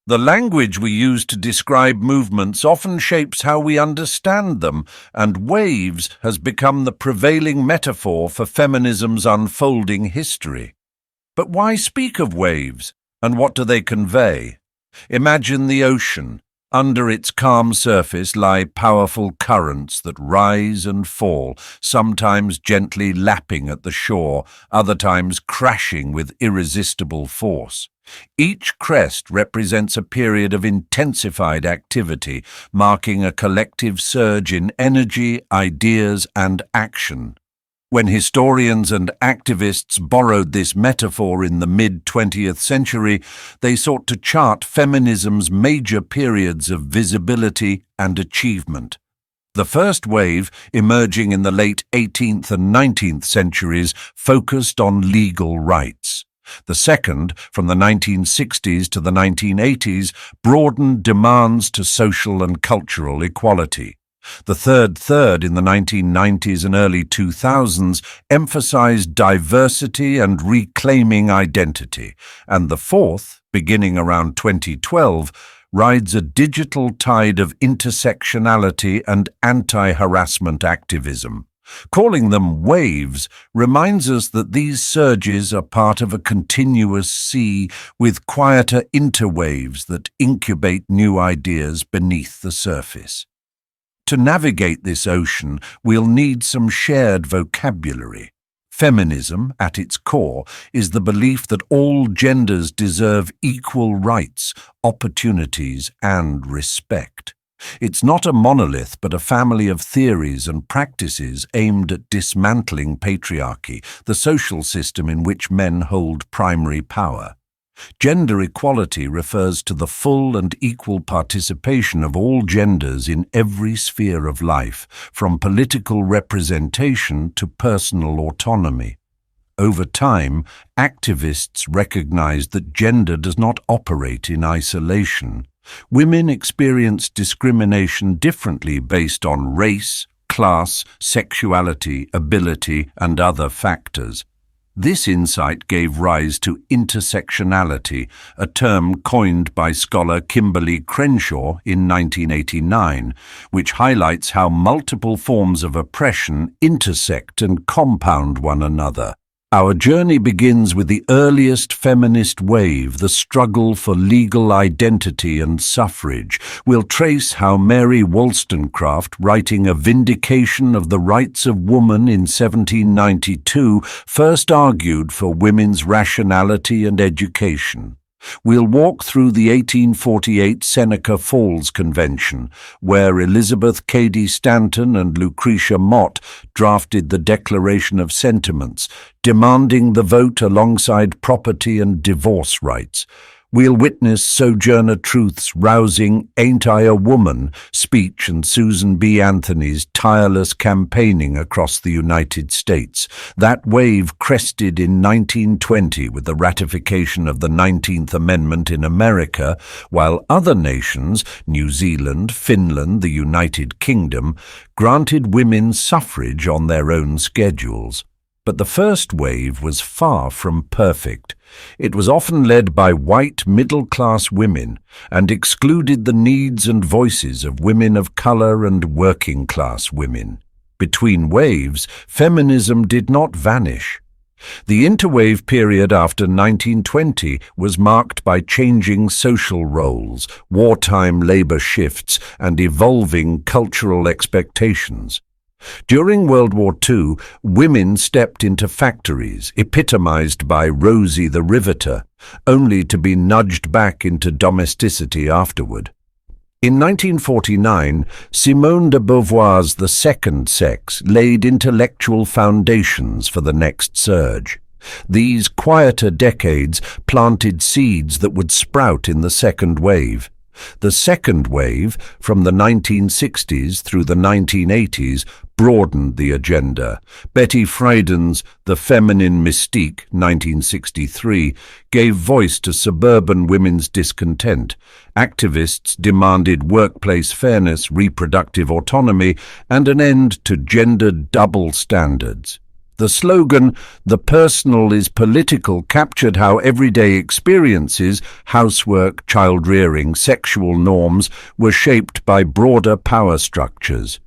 The language we use to describe movements often shapes how we understand them, and waves has become the prevailing metaphor for feminism's unfolding history. But why speak of waves, and what do they convey? Imagine the ocean. Under its calm surface lie powerful currents that rise and fall, sometimes gently lapping at the shore, other times crashing with irresistible force. Each crest represents a period of intensified activity, marking a collective surge in energy, ideas, and action. When historians and activists borrowed this metaphor in the mid-20th century, they sought to chart feminism's major periods of visibility and achievement. The first wave, emerging in the late 18th and 19th centuries, focused on legal rights. The second, from the 1960s to the 1980s, broadened demands to social and cultural equality. The third in the 1990s and early 2000s emphasized diversity and reclaiming identity, and the fourth, beginning around 2012, rides a digital tide of intersectionality and anti-harassment activism. Calling them waves reminds us that these surges are part of a continuous sea with quieter interwaves that incubate new ideas beneath the surface. To navigate this ocean, we'll need some shared vocabulary. Feminism, at its core, is the belief that all genders deserve equal rights, opportunities, and respect. It's not a monolith, but a family of theories and practices aimed at dismantling patriarchy, the social system in which men hold primary power. Gender equality refers to the full and equal participation of all genders in every sphere of life, from political representation to personal autonomy. Over time, activists recognized that gender does not operate in isolation. Women experience discrimination differently based on race, class, sexuality, ability, and other factors. This insight gave rise to intersectionality, a term coined by scholar Kimberly Crenshaw in 1989, which highlights how multiple forms of oppression intersect and compound one another. Our journey begins with the earliest feminist wave, the struggle for legal identity and suffrage. We'll trace how Mary Wollstonecraft, writing A Vindication of the Rights of Woman in 1792, first argued for women's rationality and education. We'll walk through the 1848 Seneca Falls Convention, where Elizabeth Cady Stanton and Lucretia Mott drafted the Declaration of Sentiments, demanding the vote alongside property and divorce rights. We'll witness Sojourner Truth's rousing "Ain't I a Woman" speech and Susan B. Anthony's tireless campaigning across the United States. That wave crested in 1920 with the ratification of the 19th Amendment in America, while other nations, New Zealand, Finland, the United Kingdom, granted women suffrage on their own schedules. But the first wave was far from perfect. It was often led by white middle-class women and excluded the needs and voices of women of color and working-class women. Between waves, feminism did not vanish. The interwave period after 1920 was marked by changing social roles, wartime labor shifts, and evolving cultural expectations. During World War II, women stepped into factories, epitomized by Rosie the Riveter, only to be nudged back into domesticity afterward. In 1949, Simone de Beauvoir's The Second Sex laid intellectual foundations for the next surge. These quieter decades planted seeds that would sprout in the second wave. The second wave, from the 1960s through the 1980s, broadened the agenda. Betty Friedan's The Feminine Mystique, 1963, gave voice to suburban women's discontent. Activists demanded workplace fairness, reproductive autonomy, and an end to gendered double standards. The slogan, "The personal is political," captured how everyday experiences, housework, child-rearing, sexual norms, were shaped by broader power structures.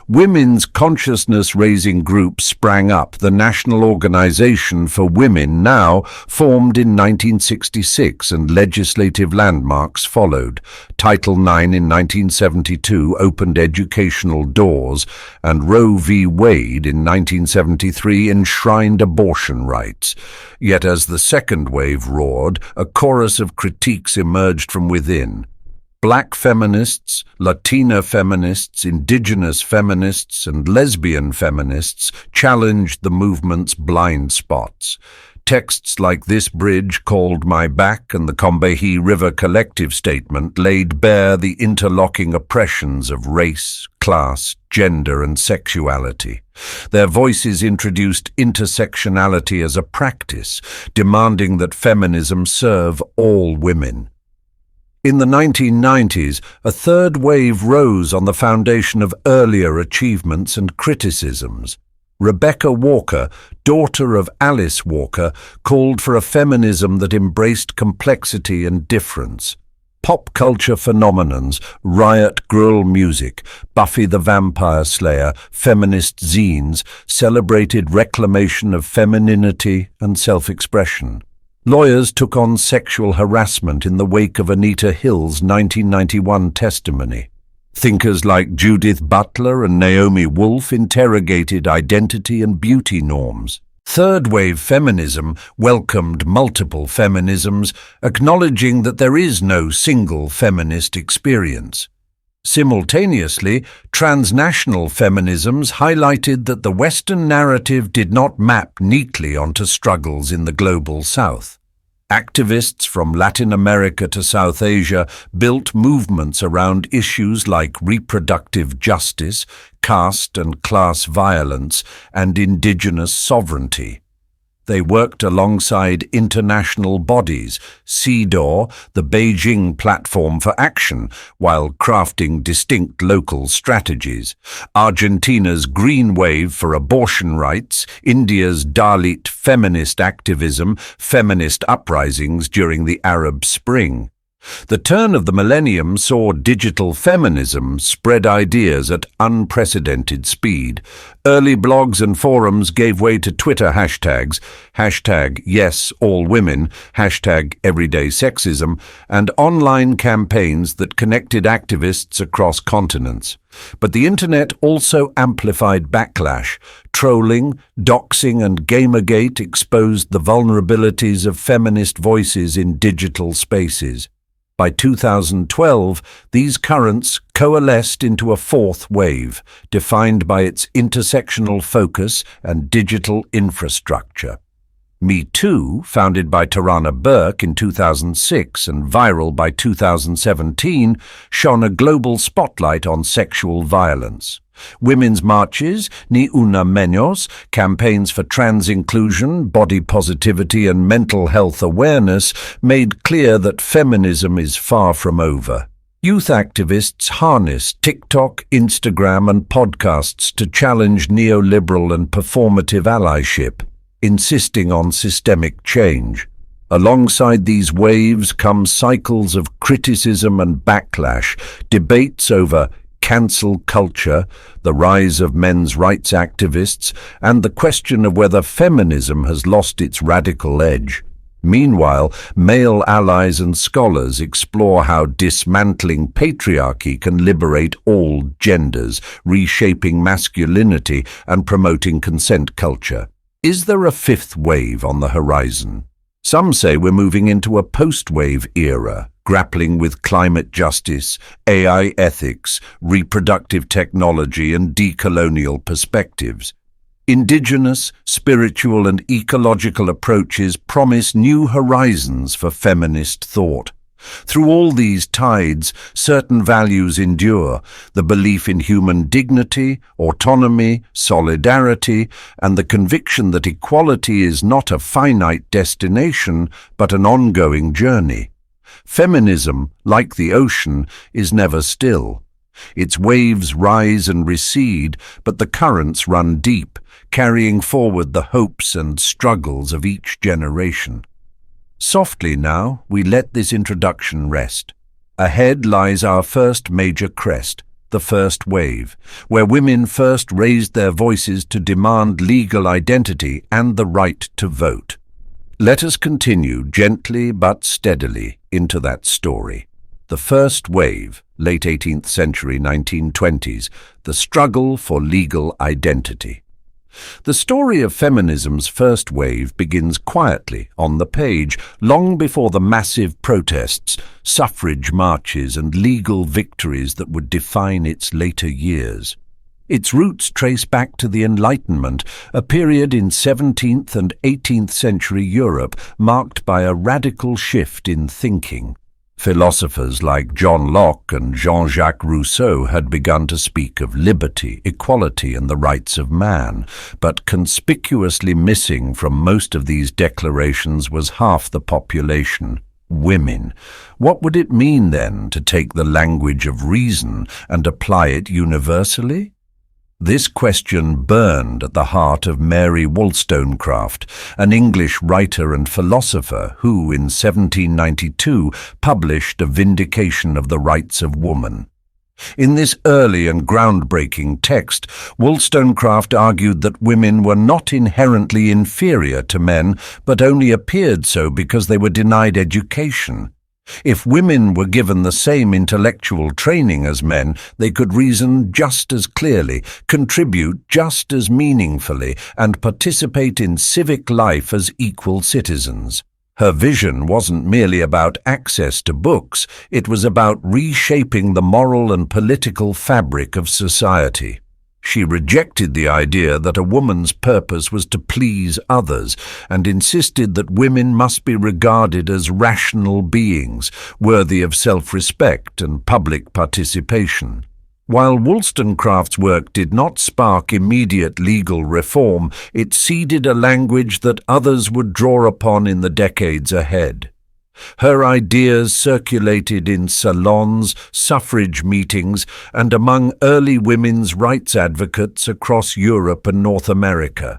Women's consciousness-raising groups sprang up. The National Organization for Women, now formed in 1966, and legislative landmarks followed. Title IX in 1972 opened educational doors, and Roe v. Wade in 1973 enshrined abortion rights. Yet as the second wave roared, a chorus of critiques emerged from within. Black feminists, Latina feminists, indigenous feminists, and lesbian feminists challenged the movement's blind spots. Texts like "This Bridge Called My Back" and the Combahee River Collective Statement laid bare the interlocking oppressions of race, class, gender, and sexuality. Their voices introduced intersectionality as a practice, demanding that feminism serve all women. In the 1990s, a third wave rose on the foundation of earlier achievements and criticisms. Rebecca Walker, daughter of Alice Walker, called for a feminism that embraced complexity and difference. Pop culture phenomenons, riot grrrl music, Buffy the Vampire Slayer, feminist zines celebrated reclamation of femininity and self-expression. Lawyers took on sexual harassment in the wake of Anita Hill's 1991 testimony. Thinkers like Judith Butler and Naomi Wolf interrogated identity and beauty norms. Third-wave feminism welcomed multiple feminisms, acknowledging that there is no single feminist experience. Simultaneously, transnational feminisms highlighted that the Western narrative did not map neatly onto struggles in the global South. Activists from Latin America to South Asia built movements around issues like reproductive justice, caste and class violence, and indigenous sovereignty. They worked alongside international bodies, CEDAW, the Beijing Platform for Action, while crafting distinct local strategies. Argentina's Green Wave for abortion rights, India's Dalit feminist activism, feminist uprisings during the Arab Spring. The turn of the millennium saw digital feminism spread ideas at unprecedented speed. Early blogs and forums gave way to Twitter hashtags, #YesAllWomen, #EverydaySexism, and online campaigns that connected activists across continents. But the internet also amplified backlash. Trolling, doxing, and Gamergate exposed the vulnerabilities of feminist voices in digital spaces. By 2012, these currents coalesced into a fourth wave, defined by its intersectional focus and digital infrastructure. Me Too, founded by Tarana Burke in 2006 and viral by 2017, shone a global spotlight on sexual violence. Women's marches, Ni Una Menos, campaigns for trans inclusion, body positivity, and mental health awareness made clear that feminism is far from over. Youth activists harnessed TikTok, Instagram, and podcasts to challenge neoliberal and performative allyship, insisting on systemic change. Alongside these waves come cycles of criticism and backlash, debates over cancel culture, the rise of men's rights activists, and the question of whether feminism has lost its radical edge. Meanwhile, male allies and scholars explore how dismantling patriarchy can liberate all genders, reshaping masculinity and promoting consent culture. Is there a fifth wave on the horizon? Some say we're moving into a post-wave era, grappling with climate justice, AI ethics, reproductive technology, and decolonial perspectives. Indigenous, spiritual, and ecological approaches promise new horizons for feminist thought. Through all these tides, certain values endure: the belief in human dignity, autonomy, solidarity, and the conviction that equality is not a finite destination, but an ongoing journey. Feminism, like the ocean, is never still. Its waves rise and recede, but the currents run deep, carrying forward the hopes and struggles of each generation. Softly now, we let this introduction rest. Ahead lies our first major crest, the first wave, where women first raised their voices to demand legal identity and the right to vote. Let us continue gently but steadily into that story. The first wave, late 18th century, 1920s, the struggle for legal identity. The story of feminism's first wave begins quietly on the page, long before the massive protests, suffrage marches and legal victories that would define its later years. Its roots trace back to the Enlightenment, a period in 17th and 18th century Europe marked by a radical shift in thinking. Philosophers like John Locke and Jean-Jacques Rousseau had begun to speak of liberty, equality, and the rights of man, but conspicuously missing from most of these declarations was half the population: women. What would it mean, then, to take the language of reason and apply it universally? This question burned at the heart of Mary Wollstonecraft, an English writer and philosopher who, in 1792, published A Vindication of the Rights of Woman. In this early and groundbreaking text, Wollstonecraft argued that women were not inherently inferior to men, but only appeared so because they were denied education. If women were given the same intellectual training as men, they could reason just as clearly, contribute just as meaningfully, and participate in civic life as equal citizens. Her vision wasn't merely about access to books, it was about reshaping the moral and political fabric of society. She rejected the idea that a woman's purpose was to please others and insisted that women must be regarded as rational beings, worthy of self-respect and public participation. While Wollstonecraft's work did not spark immediate legal reform, it seeded a language that others would draw upon in the decades ahead. Her ideas circulated in salons, suffrage meetings, and among early women's rights advocates across Europe and North America.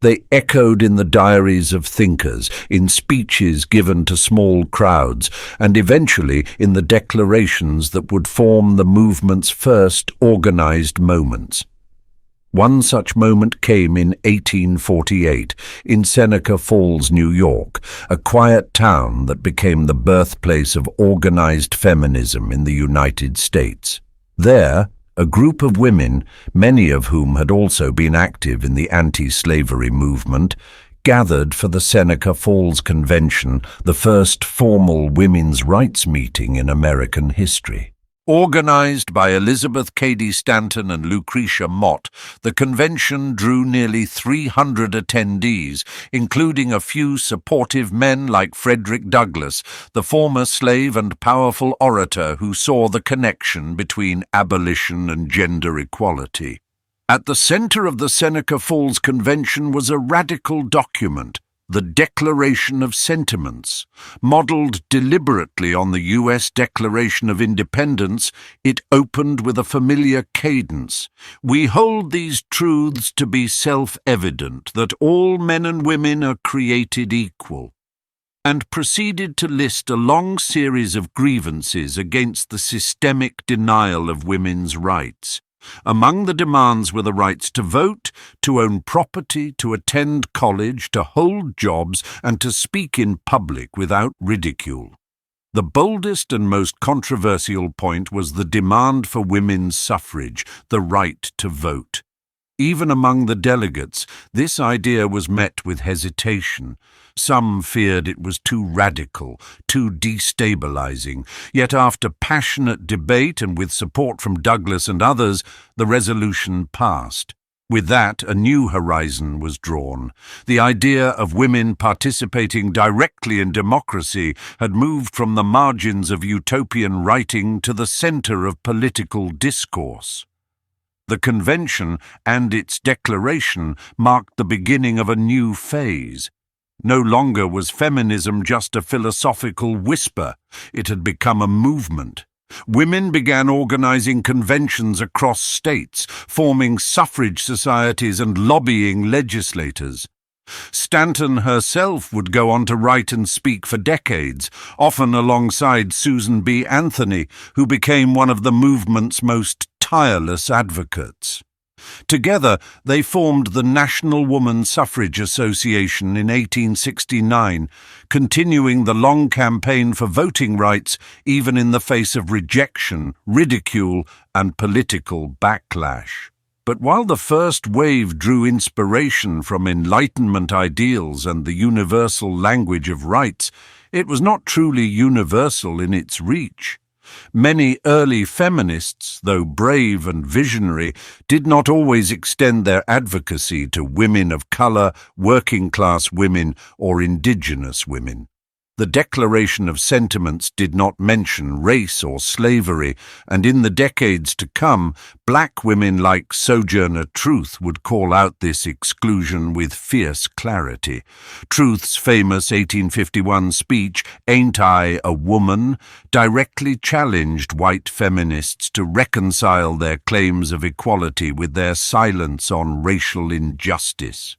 They echoed in the diaries of thinkers, in speeches given to small crowds, and eventually in the declarations that would form the movement's first organized moments. One such moment came in 1848 in Seneca Falls, New York, a quiet town that became the birthplace of organized feminism in the United States. There, a group of women, many of whom had also been active in the anti-slavery movement, gathered for the Seneca Falls Convention, the first formal women's rights meeting in American history. Organized by Elizabeth Cady Stanton and Lucretia Mott, the convention drew nearly 300 attendees, including a few supportive men like Frederick Douglass, the former slave and powerful orator who saw the connection between abolition and gender equality. At the center of the Seneca Falls Convention was a radical document, the Declaration of Sentiments. Modeled deliberately on the U.S. Declaration of Independence, it opened with a familiar cadence. "We hold these truths to be self-evident, that all men and women are created equal," and proceeded to list a long series of grievances against the systemic denial of women's rights. Among the demands were the rights to vote, to own property, to attend college, to hold jobs, and to speak in public without ridicule. The boldest and most controversial point was the demand for women's suffrage, the right to vote. Even among the delegates, this idea was met with hesitation. Some feared it was too radical, too destabilizing. Yet after passionate debate and with support from Douglass and others, the resolution passed. With that, a new horizon was drawn. The idea of women participating directly in democracy had moved from the margins of utopian writing to the center of political discourse. The convention and its declaration marked the beginning of a new phase. No longer was feminism just a philosophical whisper. It had become a movement. Women began organizing conventions across states, forming suffrage societies and lobbying legislators. Stanton herself would go on to write and speak for decades, often alongside Susan B. Anthony, who became one of the movement's most tireless advocates. Together, they formed the National Woman Suffrage Association in 1869, continuing the long campaign for voting rights even in the face of rejection, ridicule, and political backlash. But while the first wave drew inspiration from Enlightenment ideals and the universal language of rights, it was not truly universal in its reach. Many early feminists, though brave and visionary, did not always extend their advocacy to women of color, working-class women, or indigenous women. The Declaration of Sentiments did not mention race or slavery, and in the decades to come, black women like Sojourner Truth would call out this exclusion with fierce clarity. Truth's famous 1851 speech, "Ain't I a Woman?" directly challenged white feminists to reconcile their claims of equality with their silence on racial injustice.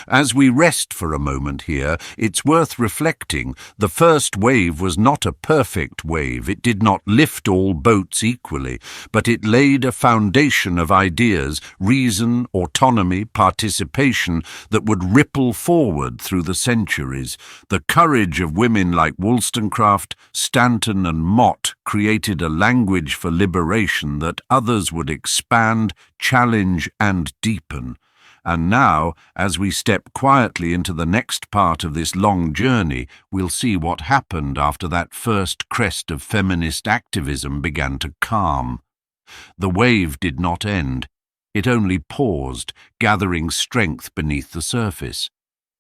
As we rest for a moment here, it's worth reflecting the first wave was not a perfect wave. It did not lift all boats equally, but it laid a foundation of ideas, reason, autonomy, participation that would ripple forward through the centuries. The courage of women like Wollstonecraft, Stanton, and Mott created a language for liberation that others would expand, challenge, and deepen. And now, as we step quietly into the next part of this long journey, we'll see what happened after that first crest of feminist activism began to calm. The wave did not end. It only paused, gathering strength beneath the surface.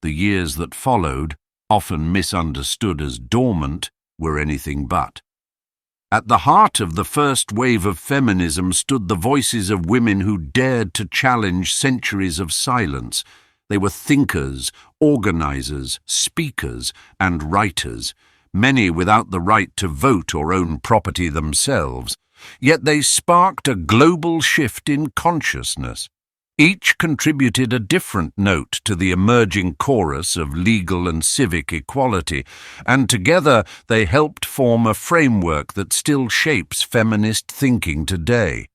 The years that followed, often misunderstood as dormant, were anything but. At the heart of the first wave of feminism stood the voices of women who dared to challenge centuries of silence. They were thinkers, organizers, speakers, and writers, many without the right to vote or own property themselves. Yet they sparked a global shift in consciousness. Each contributed a different note to the emerging chorus of legal and civic equality, and together they helped form a framework that still shapes feminist thinking today.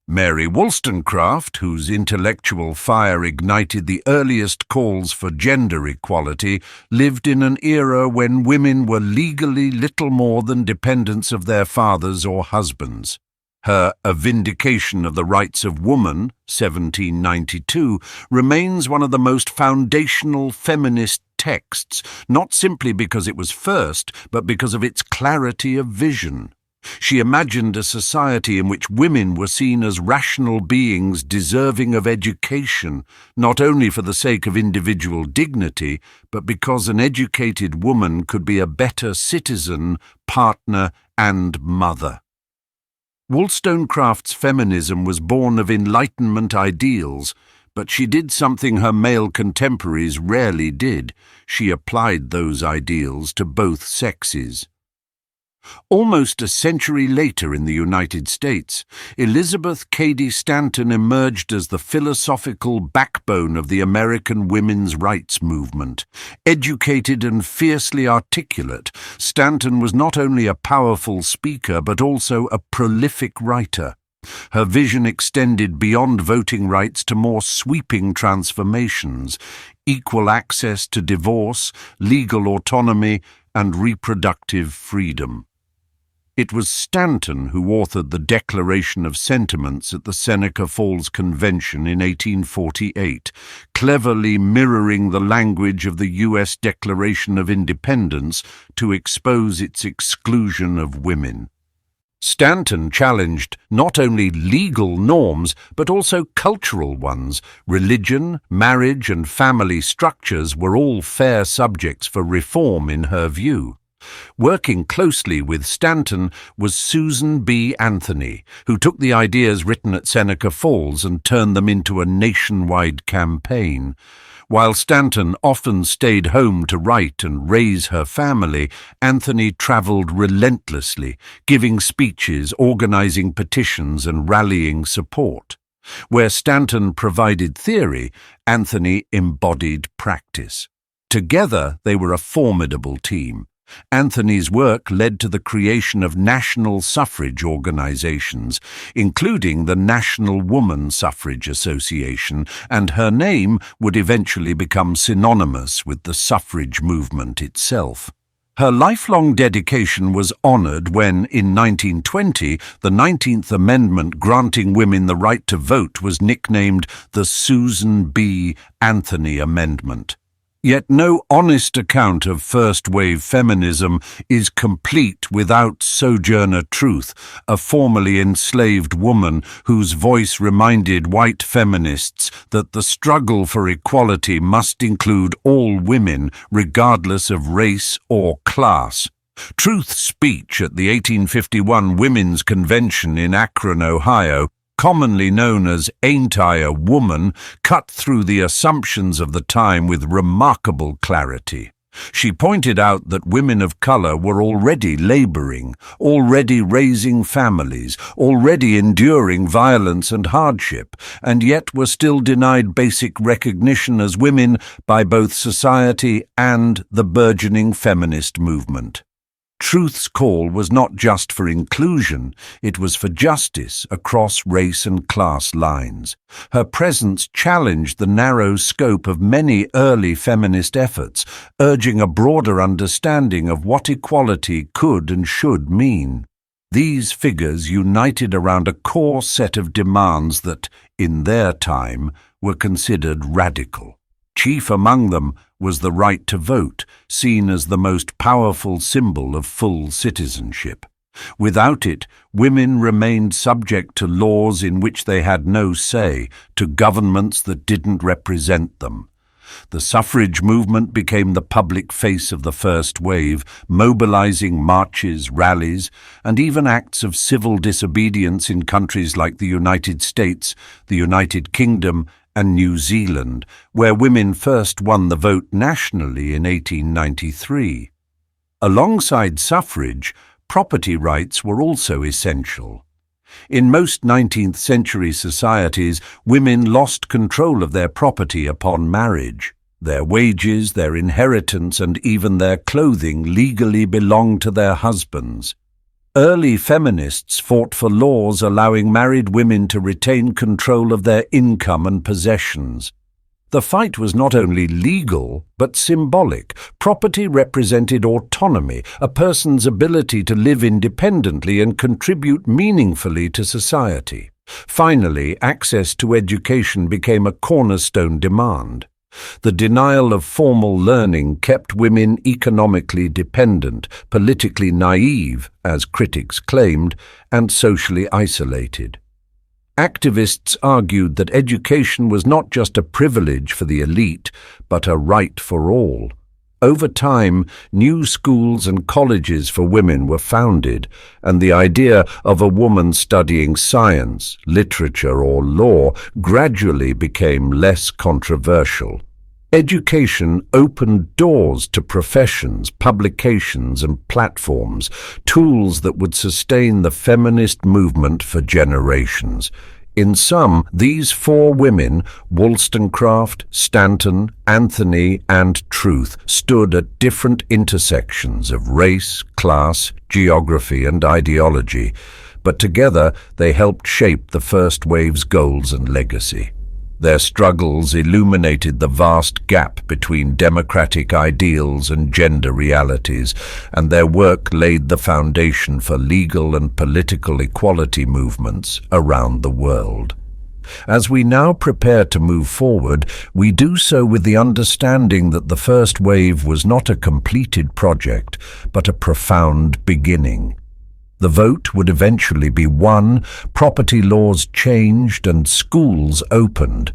Mary Wollstonecraft, whose intellectual fire ignited the earliest calls for gender equality, lived in an era when women were legally little more than dependents of their fathers or husbands. Her A Vindication of the Rights of Woman, 1792, remains one of the most foundational feminist texts, not simply because it was first, but because of its clarity of vision. She imagined a society in which women were seen as rational beings deserving of education, not only for the sake of individual dignity, but because an educated woman could be a better citizen, partner, and mother. Wollstonecraft's feminism was born of Enlightenment ideals, but she did something her male contemporaries rarely did. She applied those ideals to both sexes. Almost a century later in the United States, Elizabeth Cady Stanton emerged as the philosophical backbone of the American women's rights movement. Educated and fiercely articulate, Stanton was not only a powerful speaker but also a prolific writer. Her vision extended beyond voting rights to more sweeping transformations: equal access to divorce, legal autonomy, and reproductive freedom. It was Stanton who authored the Declaration of Sentiments at the Seneca Falls Convention in 1848, cleverly mirroring the language of the U.S. Declaration of Independence to expose its exclusion of women. Stanton challenged not only legal norms, but also cultural ones. Religion, marriage, and family structures were all fair subjects for reform in her view. Working closely with Stanton was Susan B. Anthony, who took the ideas written at Seneca Falls and turned them into a nationwide campaign. While Stanton often stayed home to write and raise her family, Anthony travelled relentlessly, giving speeches, organising petitions and rallying support. Where Stanton provided theory, Anthony embodied practice. Together, they were a formidable team. Anthony's work led to the creation of national suffrage organizations, including the National Woman Suffrage Association, and her name would eventually become synonymous with the suffrage movement itself. Her lifelong dedication was honored when, in 1920, the 19th Amendment granting women the right to vote was nicknamed the Susan B. Anthony Amendment. Yet no honest account of first-wave feminism is complete without Sojourner Truth, a formerly enslaved woman whose voice reminded white feminists that the struggle for equality must include all women, regardless of race or class. Truth's speech at the 1851 Women's Convention in Akron, Ohio, commonly known as "Ain't I a Woman," cut through the assumptions of the time with remarkable clarity. She pointed out that women of color were already laboring, already raising families, already enduring violence and hardship, and yet were still denied basic recognition as women by both society and the burgeoning feminist movement. Truth's call was not just for inclusion, it was for justice across race and class lines. Her presence challenged the narrow scope of many early feminist efforts, urging a broader understanding of what equality could and should mean. These figures united around a core set of demands that, in their time, were considered radical. Chief among them was the right to vote, seen as the most powerful symbol of full citizenship. Without it, women remained subject to laws in which they had no say, to governments that didn't represent them. The suffrage movement became the public face of the first wave, mobilizing marches, rallies, and even acts of civil disobedience in countries like the United States, the United Kingdom, and New Zealand, where women first won the vote nationally in 1893. Alongside suffrage, property rights were also essential. In most 19th century societies, women lost control of their property upon marriage. Their wages, their inheritance, and even their clothing legally belonged to their husbands. Early feminists fought for laws allowing married women to retain control of their income and possessions. The fight was not only legal, but symbolic. Property represented autonomy, a person's ability to live independently and contribute meaningfully to society. Finally, access to education became a cornerstone demand. The denial of formal learning kept women economically dependent, politically naive, as critics claimed, and socially isolated. Activists argued that education was not just a privilege for the elite, but a right for all. Over time, new schools and colleges for women were founded, and the idea of a woman studying science, literature, or law gradually became less controversial. Education opened doors to professions, publications, and platforms, tools that would sustain the feminist movement for generations. In sum, these four women, Wollstonecraft, Stanton, Anthony, and Truth, stood at different intersections of race, class, geography, and ideology, but together they helped shape the first wave's goals and legacy. Their struggles illuminated the vast gap between democratic ideals and gender realities, and their work laid the foundation for legal and political equality movements around the world. As we now prepare to move forward, we do so with the understanding that the first wave was not a completed project, but a profound beginning. The vote would eventually be won, property laws changed, and schools opened,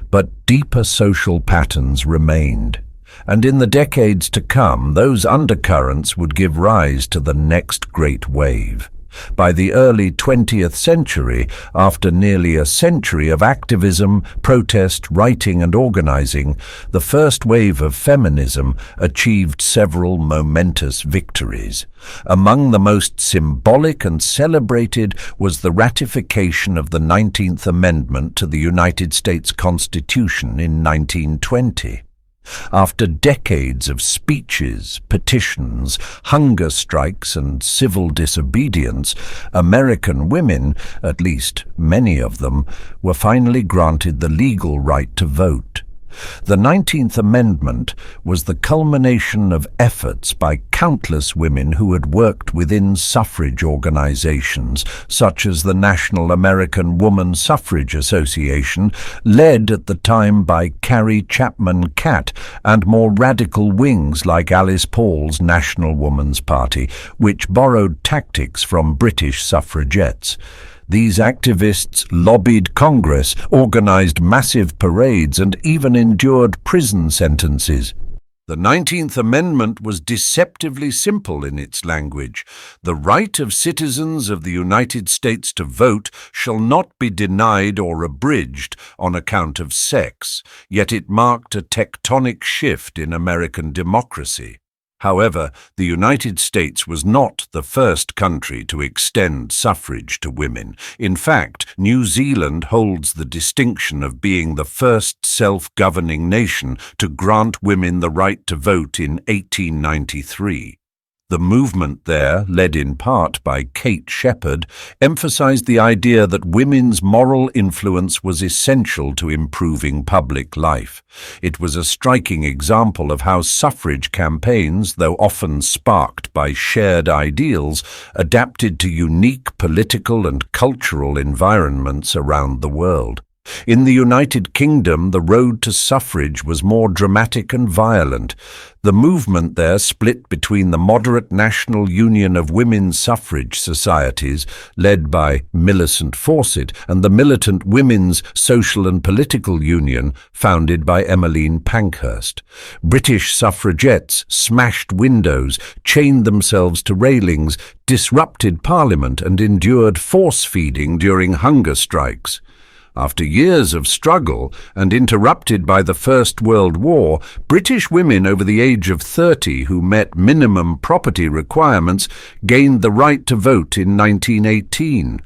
but deeper social patterns remained. And in the decades to come, those undercurrents would give rise to the next great wave. By the early 20th century, after nearly a century of activism, protest, writing and organizing, the first wave of feminism achieved several momentous victories. Among the most symbolic and celebrated was the ratification of the 19th Amendment to the United States Constitution in 1920. After decades of speeches, petitions, hunger strikes and civil disobedience, American women, at least many of them, were finally granted the legal right to vote. The 19th Amendment was the culmination of efforts by countless women who had worked within suffrage organizations, such as the National American Woman Suffrage Association, led at the time by Carrie Chapman Catt, and more radical wings like Alice Paul's National Woman's Party, which borrowed tactics from British suffragettes. These activists lobbied Congress, organized massive parades, and even endured prison sentences. The 19th Amendment was deceptively simple in its language. The right of citizens of the United States to vote shall not be denied or abridged on account of sex, yet it marked a tectonic shift in American democracy. However, the United States was not the first country to extend suffrage to women. In fact, New Zealand holds the distinction of being the first self-governing nation to grant women the right to vote in 1893. The movement there, led in part by Kate Shepherd, emphasized the idea that women's moral influence was essential to improving public life. It was a striking example of how suffrage campaigns, though often sparked by shared ideals, adapted to unique political and cultural environments around the world. In the United Kingdom, the road to suffrage was more dramatic and violent. The movement there split between the moderate National Union of Women's Suffrage Societies, led by Millicent Fawcett, and the militant Women's Social and Political Union, founded by Emmeline Pankhurst. British suffragettes smashed windows, chained themselves to railings, disrupted Parliament, and endured force-feeding during hunger strikes. After years of struggle, and interrupted by the First World War, British women over the age of 30 who met minimum property requirements gained the right to vote in 1918.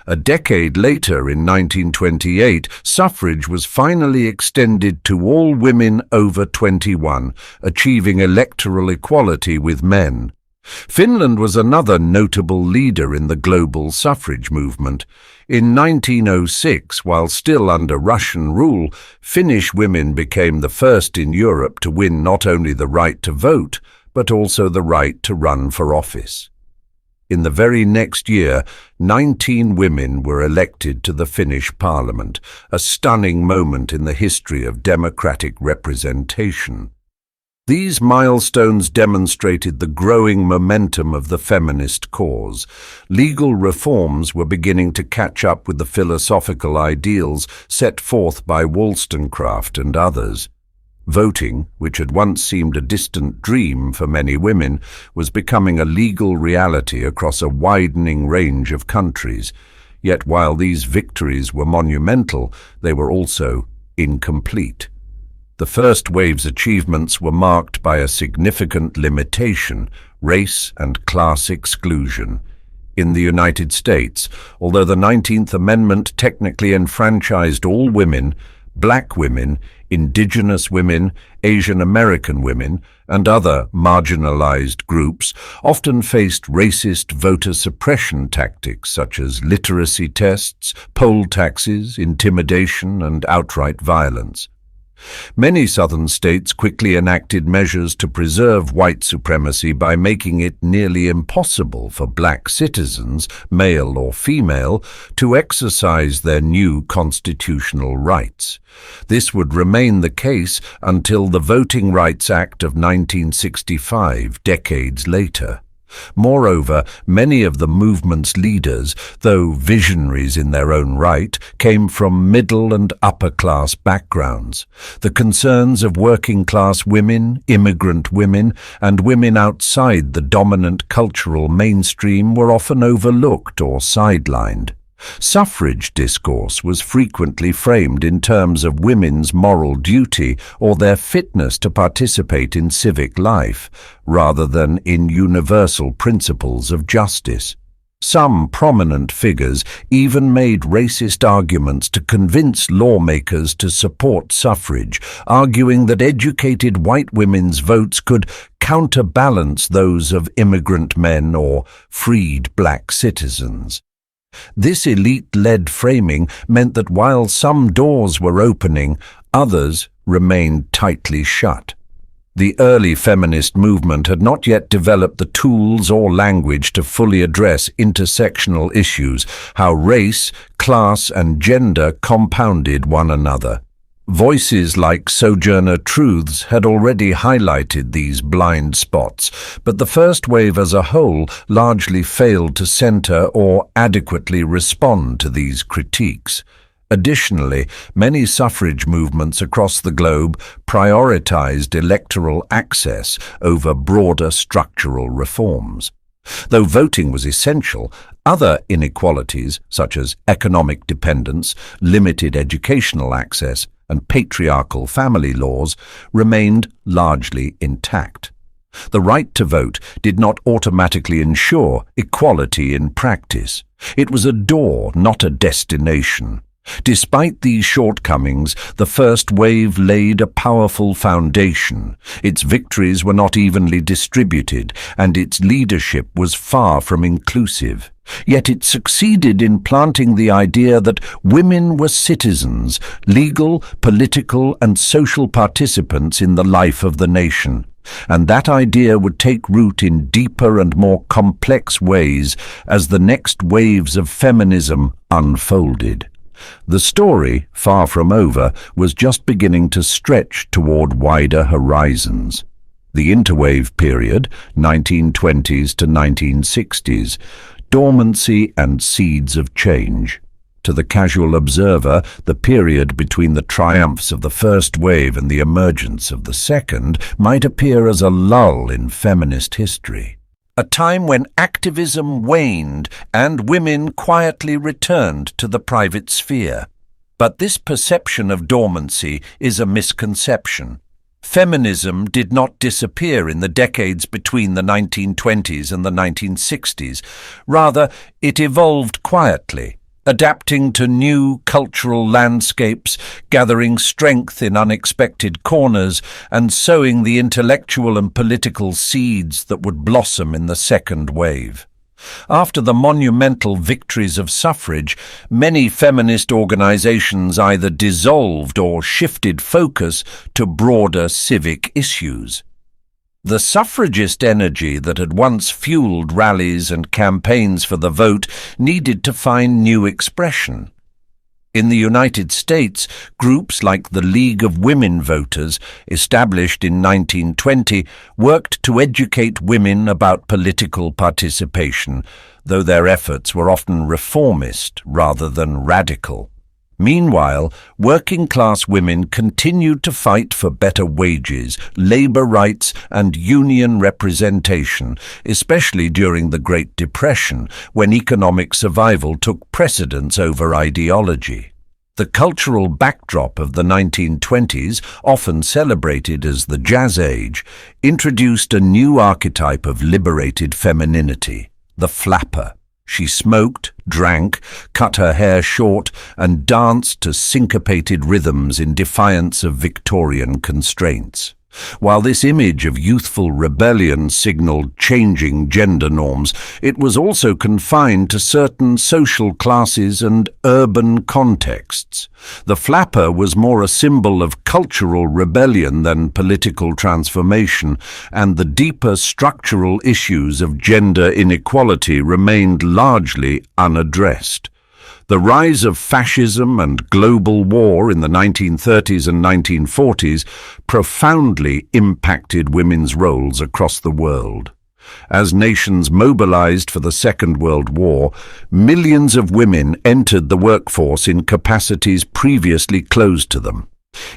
A decade later, in 1928, suffrage was finally extended to all women over 21, achieving electoral equality with men. Finland was another notable leader in the global suffrage movement. In 1906, while still under Russian rule, Finnish women became the first in Europe to win not only the right to vote, but also the right to run for office. In the very next year, 19 women were elected to the Finnish parliament, a stunning moment in the history of democratic representation. These milestones demonstrated the growing momentum of the feminist cause. Legal reforms were beginning to catch up with the philosophical ideals set forth by Wollstonecraft and others. Voting, which had once seemed a distant dream for many women, was becoming a legal reality across a widening range of countries. Yet while these victories were monumental, they were also incomplete. The first wave's achievements were marked by a significant limitation: race and class exclusion. In the United States, although the 19th Amendment technically enfranchised all women, black women, indigenous women, Asian American women, and other marginalized groups often faced racist voter suppression tactics such as literacy tests, poll taxes, intimidation, and outright violence. Many southern states quickly enacted measures to preserve white supremacy by making it nearly impossible for black citizens, male or female, to exercise their new constitutional rights. This would remain the case until the Voting Rights Act of 1965, decades later. Moreover, many of the movement's leaders, though visionaries in their own right, came from middle and upper-class backgrounds. The concerns of working-class women, immigrant women, and women outside the dominant cultural mainstream were often overlooked or sidelined. Suffrage discourse was frequently framed in terms of women's moral duty or their fitness to participate in civic life, rather than in universal principles of justice. Some prominent figures even made racist arguments to convince lawmakers to support suffrage, arguing that educated white women's votes could counterbalance those of immigrant men or freed black citizens. This elite-led framing meant that while some doors were opening, others remained tightly shut. The early feminist movement had not yet developed the tools or language to fully address intersectional issues, how race, class, and gender compounded one another. Voices like Sojourner Truth's had already highlighted these blind spots, but the first wave as a whole largely failed to center or adequately respond to these critiques. Additionally, many suffrage movements across the globe prioritized electoral access over broader structural reforms. Though voting was essential, other inequalities, such as economic dependence, limited educational access, and patriarchal family laws, remained largely intact. The right to vote did not automatically ensure equality in practice. It was a door, not a destination. Despite these shortcomings, the first wave laid a powerful foundation. Its victories were not evenly distributed, and its leadership was far from inclusive. Yet it succeeded in planting the idea that women were citizens, legal, political, and social participants in the life of the nation. And that idea would take root in deeper and more complex ways as the next waves of feminism unfolded. The story, far from over, was just beginning to stretch toward wider horizons. The Interwave Period, 1920s to 1960s, dormancy and seeds of change. To the casual observer, the period between the triumphs of the first wave and the emergence of the second might appear as a lull in feminist history. A time when activism waned and women quietly returned to the private sphere. But this perception of dormancy is a misconception. Feminism did not disappear in the decades between the 1920s and the 1960s. Rather, it evolved quietly, adapting to new cultural landscapes, gathering strength in unexpected corners, and sowing the intellectual and political seeds that would blossom in the second wave. After the monumental victories of suffrage, many feminist organizations either dissolved or shifted focus to broader civic issues. The suffragist energy that had once fueled rallies and campaigns for the vote needed to find new expression. In the United States, groups like the League of Women Voters, established in 1920, worked to educate women about political participation, though their efforts were often reformist rather than radical. Meanwhile, working-class women continued to fight for better wages, labor rights, and union representation, especially during the Great Depression, when economic survival took precedence over ideology. The cultural backdrop of the 1920s, often celebrated as the Jazz Age, introduced a new archetype of liberated femininity, the flapper. She smoked, drank, cut her hair short, and danced to syncopated rhythms in defiance of Victorian constraints. While this image of youthful rebellion signaled changing gender norms, it was also confined to certain social classes and urban contexts. The flapper was more a symbol of cultural rebellion than political transformation, and the deeper structural issues of gender inequality remained largely unaddressed. The rise of fascism and global war in the 1930s and 1940s profoundly impacted women's roles across the world. As nations mobilized for the Second World War, millions of women entered the workforce in capacities previously closed to them.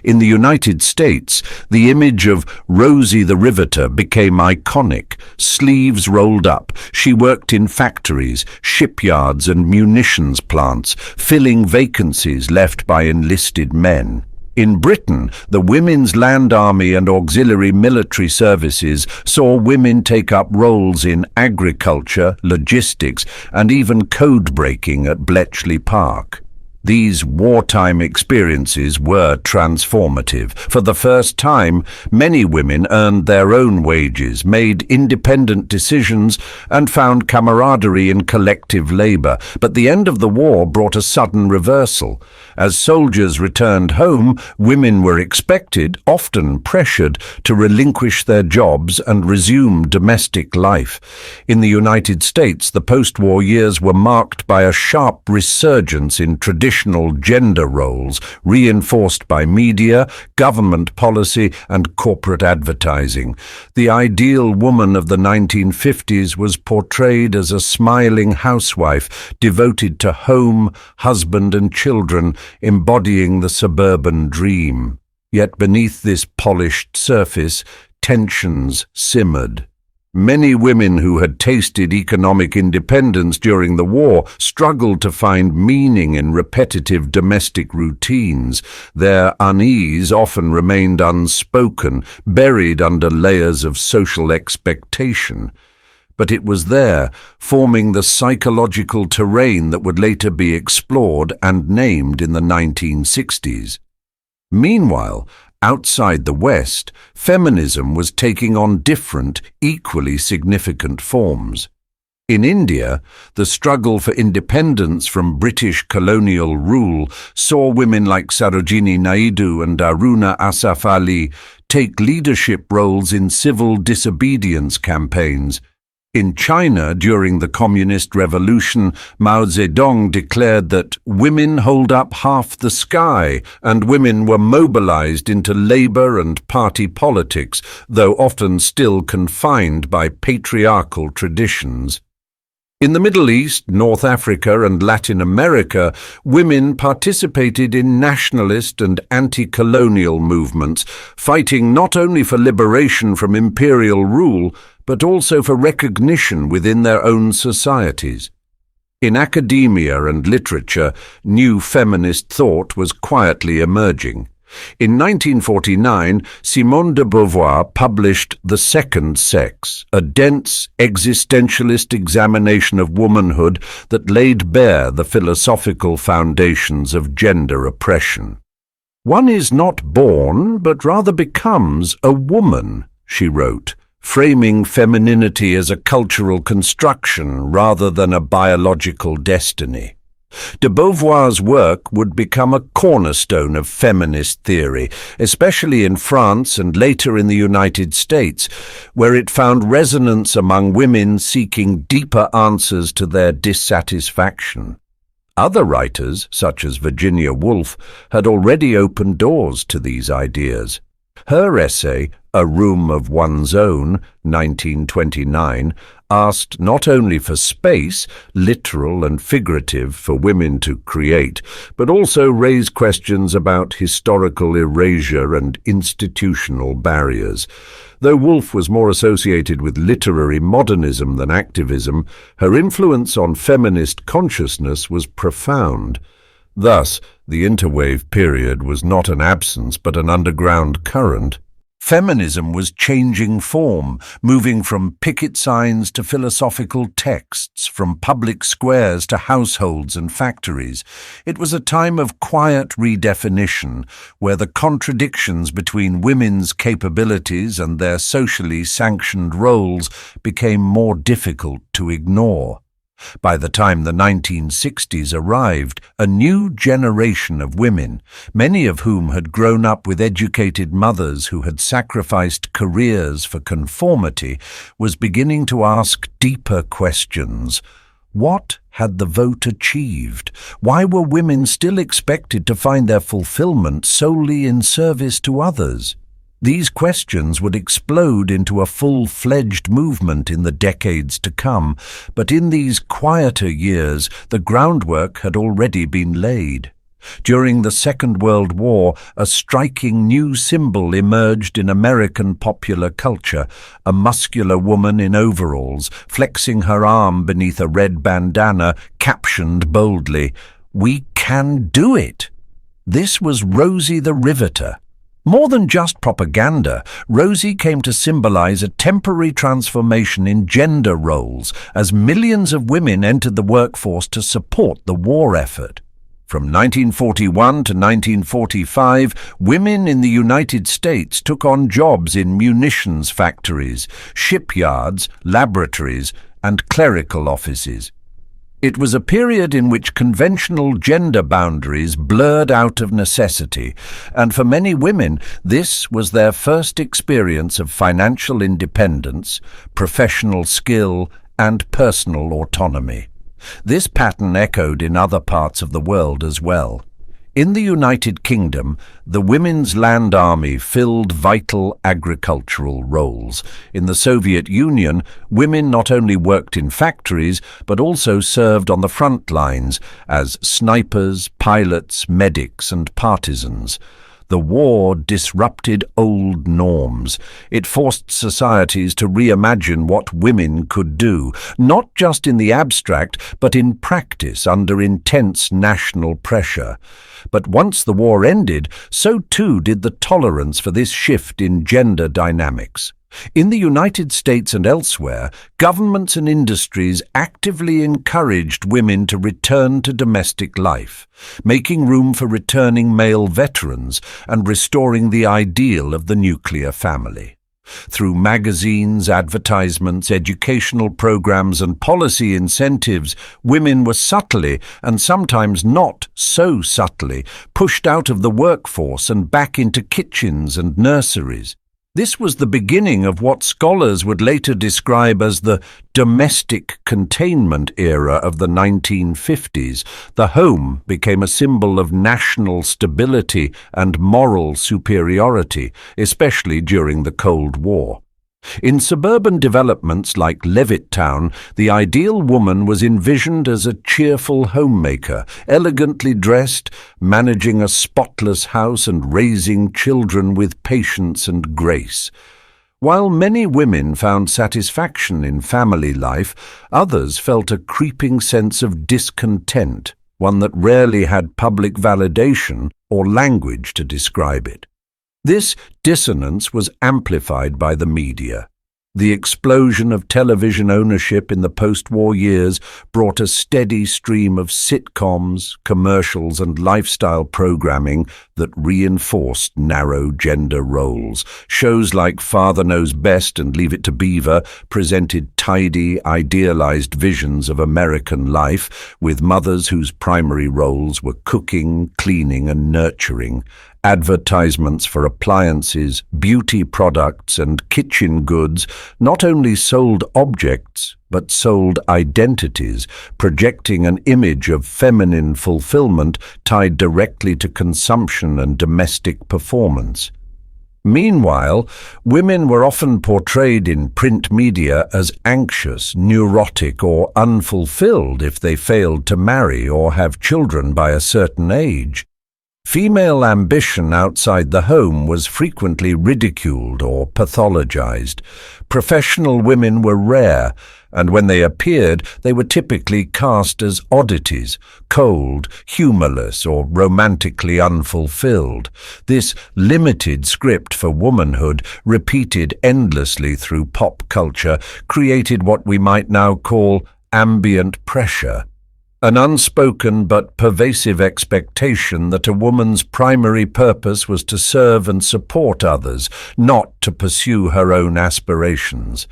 In the United States, the image of Rosie the Riveter became iconic. Sleeves rolled up, she worked in factories, shipyards and munitions plants, filling vacancies left by enlisted men. In Britain, the Women's Land Army and Auxiliary Military Services saw women take up roles in agriculture, logistics, and even code-breaking at Bletchley Park. These wartime experiences were transformative. For the first time, many women earned their own wages, made independent decisions, and found camaraderie in collective labor. But the end of the war brought a sudden reversal. As soldiers returned home, women were expected, often pressured, to relinquish their jobs and resume domestic life. In the United States, the post-war years were marked by a sharp resurgence in traditional gender roles, reinforced by media, government policy, and corporate advertising. The ideal woman of the 1950s was portrayed as a smiling housewife, devoted to home, husband, and children, embodying the suburban dream. Yet beneath this polished surface, tensions simmered. Many women who had tasted economic independence during the war struggled to find meaning in repetitive domestic routines. Their unease often remained unspoken, buried under layers of social expectation. But it was there, forming the psychological terrain that would later be explored and named in the 1960s. Meanwhile, outside the West, feminism was taking on different, equally significant forms. In India, the struggle for independence from British colonial rule saw women like Sarojini Naidu and Aruna Asaf Ali take leadership roles in civil disobedience campaigns. In China, during the Communist Revolution, Mao Zedong declared that women hold up half the sky, and women were mobilized into labor and party politics, though often still confined by patriarchal traditions. In the Middle East, North Africa, and Latin America, women participated in nationalist and anti-colonial movements, fighting not only for liberation from imperial rule, but also for recognition within their own societies. In academia and literature, new feminist thought was quietly emerging. In 1949, Simone de Beauvoir published The Second Sex, a dense, existentialist examination of womanhood that laid bare the philosophical foundations of gender oppression. "One is not born, but rather becomes a woman," she wrote, framing femininity as a cultural construction rather than a biological destiny. De Beauvoir's work would become a cornerstone of feminist theory, especially in France and later in the United States, where it found resonance among women seeking deeper answers to their dissatisfaction. Other writers, such as Virginia Woolf, had already opened doors to these ideas. Her essay, A Room of One's Own, 1929, asked not only for space, literal and figurative, for women to create, but also raised questions about historical erasure and institutional barriers. Though Woolf was more associated with literary modernism than activism, her influence on feminist consciousness was profound. Thus, the Interwave period was not an absence but an underground current. Feminism was changing form, moving from picket signs to philosophical texts, from public squares to households and factories. It was a time of quiet redefinition, where the contradictions between women's capabilities and their socially sanctioned roles became more difficult to ignore. By the time the 1960s arrived, a new generation of women, many of whom had grown up with educated mothers who had sacrificed careers for conformity, was beginning to ask deeper questions. What had the vote achieved? Why were women still expected to find their fulfillment solely in service to others? These questions would explode into a full-fledged movement in the decades to come, but in these quieter years, the groundwork had already been laid. During the Second World War, a striking new symbol emerged in American popular culture, a muscular woman in overalls, flexing her arm beneath a red bandana, captioned boldly, "We can do it!" This was Rosie the Riveter. More than just propaganda, Rosie came to symbolize a temporary transformation in gender roles as millions of women entered the workforce to support the war effort. From 1941 to 1945, women in the United States took on jobs in munitions factories, shipyards, laboratories, and clerical offices. It was a period in which conventional gender boundaries blurred out of necessity, and for many women, this was their first experience of financial independence, professional skill, and personal autonomy. This pattern echoed in other parts of the world as well. In the United Kingdom, the Women's Land Army filled vital agricultural roles. In the Soviet Union, women not only worked in factories, but also served on the front lines as snipers, pilots, medics, and partisans. The war disrupted old norms. It forced societies to reimagine what women could do, not just in the abstract, but in practice under intense national pressure. But once the war ended, so too did the tolerance for this shift in gender dynamics. In the United States and elsewhere, governments and industries actively encouraged women to return to domestic life, making room for returning male veterans and restoring the ideal of the nuclear family. Through magazines, advertisements, educational programs, and policy incentives, women were subtly, and sometimes not so subtly, pushed out of the workforce and back into kitchens and nurseries. This was the beginning of what scholars would later describe as the domestic containment era of the 1950s. The home became a symbol of national stability and moral superiority, especially during the Cold War. In suburban developments like Levittown, the ideal woman was envisioned as a cheerful homemaker, elegantly dressed, managing a spotless house and raising children with patience and grace. While many women found satisfaction in family life, others felt a creeping sense of discontent, one that rarely had public validation or language to describe it. This dissonance was amplified by the media. The explosion of television ownership in the post-war years brought a steady stream of sitcoms, commercials, and lifestyle programming that reinforced narrow gender roles. Shows like Father Knows Best and Leave It to Beaver presented tidy, idealized visions of American life, with mothers whose primary roles were cooking, cleaning, and nurturing. Advertisements for appliances, beauty products, and kitchen goods not only sold objects, but sold identities, projecting an image of feminine fulfillment tied directly to consumption and domestic performance. Meanwhile, women were often portrayed in print media as anxious, neurotic, or unfulfilled if they failed to marry or have children by a certain age. Female ambition outside the home was frequently ridiculed or pathologized. Professional women were rare, and when they appeared, they were typically cast as oddities, cold, humorless, or romantically unfulfilled. This limited script for womanhood, repeated endlessly through pop culture, created what we might now call ambient pressure. An unspoken but pervasive expectation that a woman's primary purpose was to serve and support others, not to pursue her own aspirations.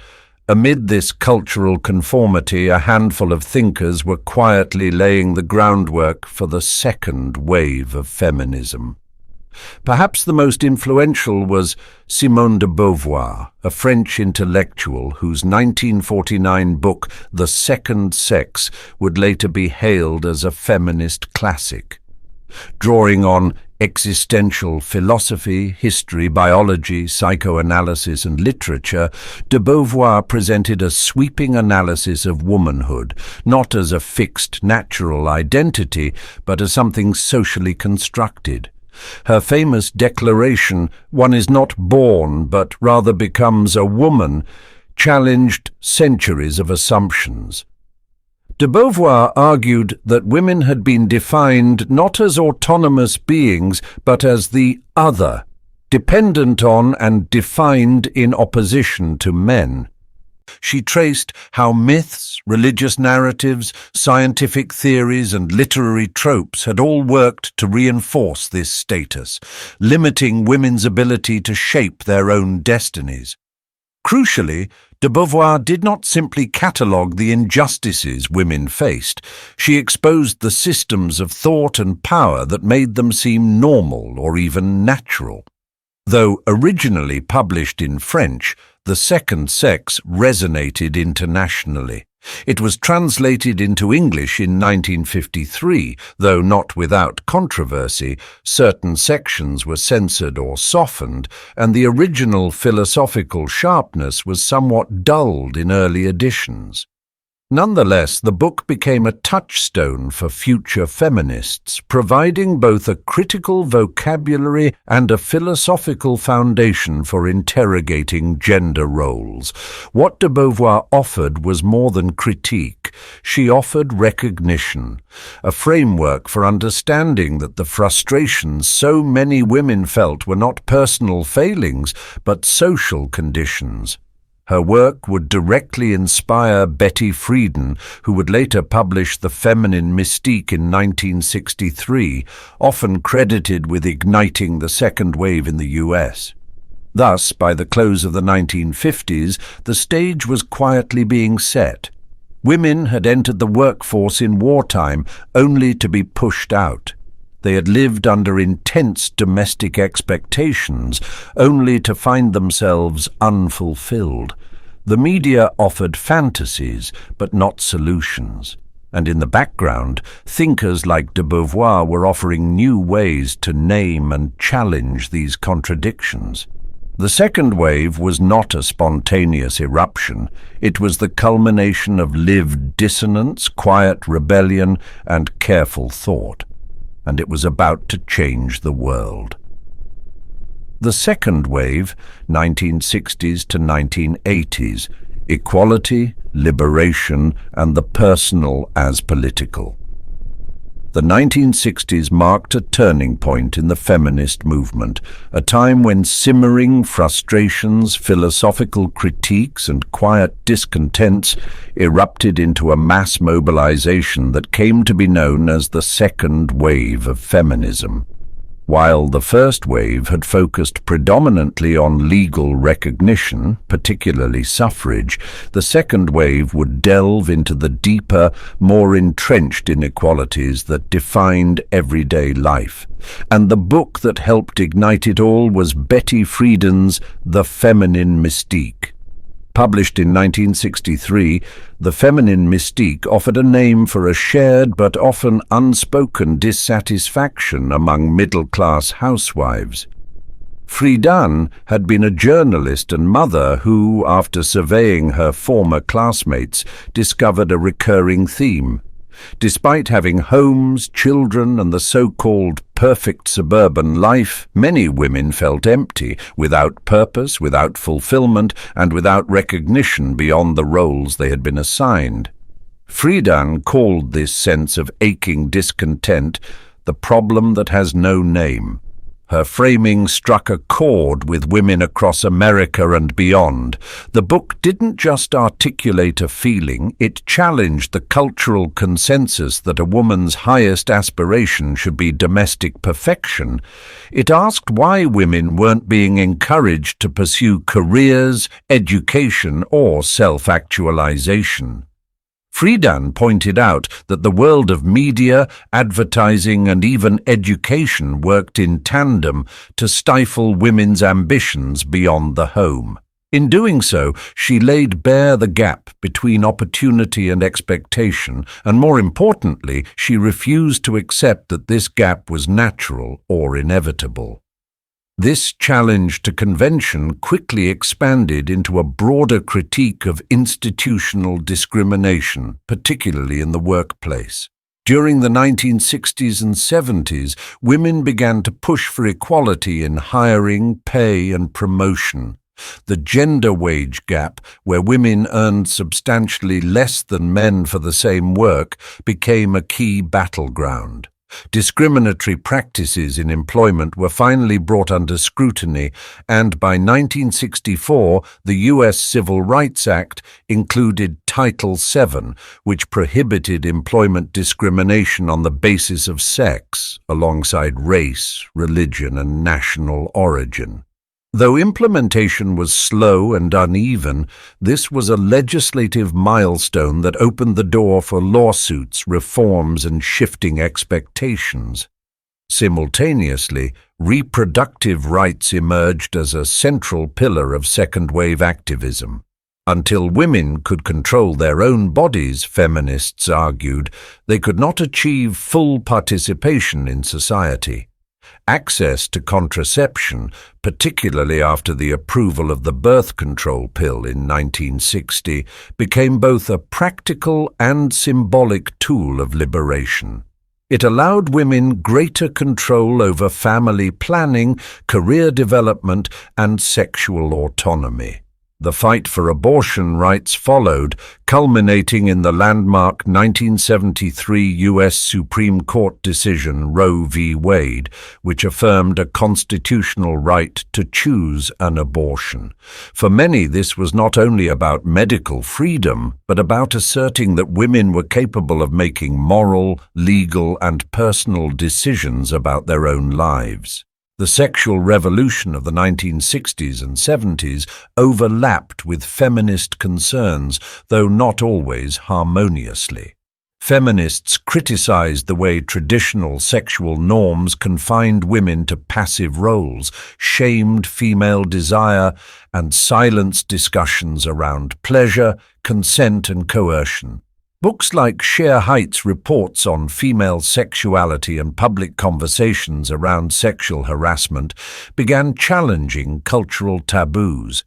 Amid this cultural conformity, a handful of thinkers were quietly laying the groundwork for the second wave of feminism. Perhaps the most influential was Simone de Beauvoir, a French intellectual whose 1949 book The Second Sex would later be hailed as a feminist classic. Drawing on existential philosophy, history, biology, psychoanalysis, and literature, de Beauvoir presented a sweeping analysis of womanhood, not as a fixed natural identity, but as something socially constructed. Her famous declaration, "One is not born, but rather becomes a woman," challenged centuries of assumptions. De Beauvoir argued that women had been defined not as autonomous beings, but as the other, dependent on and defined in opposition to men. She traced how myths, religious narratives, scientific theories, and literary tropes had all worked to reinforce this status, limiting women's ability to shape their own destinies. Crucially, de Beauvoir did not simply catalogue the injustices women faced. She exposed the systems of thought and power that made them seem normal or even natural. Though originally published in French, The Second Sex resonated internationally. It was translated into English in 1953, though not without controversy. Certain sections were censored or softened, and the original philosophical sharpness was somewhat dulled in early editions. Nonetheless, the book became a touchstone for future feminists, providing both a critical vocabulary and a philosophical foundation for interrogating gender roles. What de Beauvoir offered was more than critique. She offered recognition, a framework for understanding that the frustrations so many women felt were not personal failings, but social conditions. Her work would directly inspire Betty Friedan, who would later publish The Feminine Mystique in 1963, often credited with igniting the second wave in the US. Thus, by the close of the 1950s, the stage was quietly being set. Women had entered the workforce in wartime only to be pushed out. They had lived under intense domestic expectations, only to find themselves unfulfilled. The media offered fantasies, but not solutions. And in the background, thinkers like de Beauvoir were offering new ways to name and challenge these contradictions. The second wave was not a spontaneous eruption. It was the culmination of lived dissonance, quiet rebellion, and careful thought. And it was about to change the world. The second wave, 1960s to 1980s, equality, liberation, and the personal as political. The 1960s marked a turning point in the feminist movement, a time when simmering frustrations, philosophical critiques, and quiet discontents erupted into a mass mobilization that came to be known as the second wave of feminism. While the first wave had focused predominantly on legal recognition, particularly suffrage, the second wave would delve into the deeper, more entrenched inequalities that defined everyday life. And the book that helped ignite it all was Betty Friedan's The Feminine Mystique. Published in 1963, The Feminine Mystique offered a name for a shared but often unspoken dissatisfaction among middle-class housewives. Friedan had been a journalist and mother who, after surveying her former classmates, discovered a recurring theme. Despite having homes, children, and the so-called perfect suburban life, many women felt empty, without purpose, without fulfillment, and without recognition beyond the roles they had been assigned. Friedan called this sense of aching discontent the problem that has no name. Her framing struck a chord with women across America and beyond. The book didn't just articulate a feeling, it challenged the cultural consensus that a woman's highest aspiration should be domestic perfection. It asked why women weren't being encouraged to pursue careers, education, or self-actualization. Friedan pointed out that the world of media, advertising, and even education worked in tandem to stifle women's ambitions beyond the home. In doing so, she laid bare the gap between opportunity and expectation, and more importantly, she refused to accept that this gap was natural or inevitable. This challenge to convention quickly expanded into a broader critique of institutional discrimination, particularly in the workplace. During the 1960s and 70s, women began to push for equality in hiring, pay, and promotion. The gender wage gap, where women earned substantially less than men for the same work, became a key battleground. Discriminatory practices in employment were finally brought under scrutiny, and by 1964, the U.S. Civil Rights Act included Title VII, which prohibited employment discrimination on the basis of sex, alongside race, religion, and national origin. Though implementation was slow and uneven, this was a legislative milestone that opened the door for lawsuits, reforms, and shifting expectations. Simultaneously, reproductive rights emerged as a central pillar of second-wave activism. Until women could control their own bodies, feminists argued, they could not achieve full participation in society. Access to contraception, particularly after the approval of the birth control pill in 1960, became both a practical and symbolic tool of liberation. It allowed women greater control over family planning, career development, and sexual autonomy. The fight for abortion rights followed, culminating in the landmark 1973 U.S. Supreme Court decision Roe v. Wade, which affirmed a constitutional right to choose an abortion. For many, this was not only about medical freedom, but about asserting that women were capable of making moral, legal, and personal decisions about their own lives. The sexual revolution of the 1960s and 70s overlapped with feminist concerns, though not always harmoniously. Feminists criticized the way traditional sexual norms confined women to passive roles, shamed female desire, and silenced discussions around pleasure, consent, and coercion. Books like Sheer Heights' reports on female sexuality and public conversations around sexual harassment began challenging cultural taboos.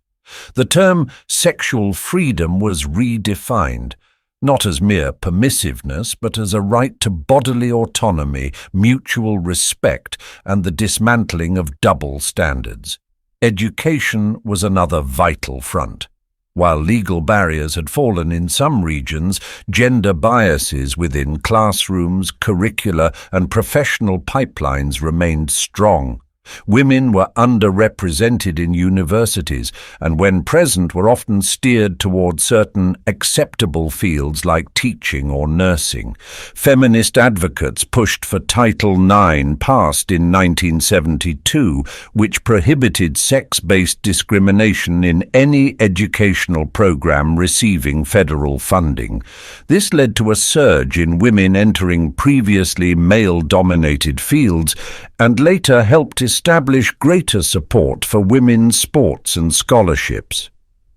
The term sexual freedom was redefined, not as mere permissiveness, but as a right to bodily autonomy, mutual respect, and the dismantling of double standards. Education was another vital front. While legal barriers had fallen in some regions, gender biases within classrooms, curricula, and professional pipelines remained strong. Women were underrepresented in universities, and when present were often steered toward certain acceptable fields like teaching or nursing. Feminist advocates pushed for Title IX, passed in 1972, which prohibited sex-based discrimination in any educational program receiving federal funding. This led to a surge in women entering previously male-dominated fields, and later helped establish greater support for women's sports and scholarships.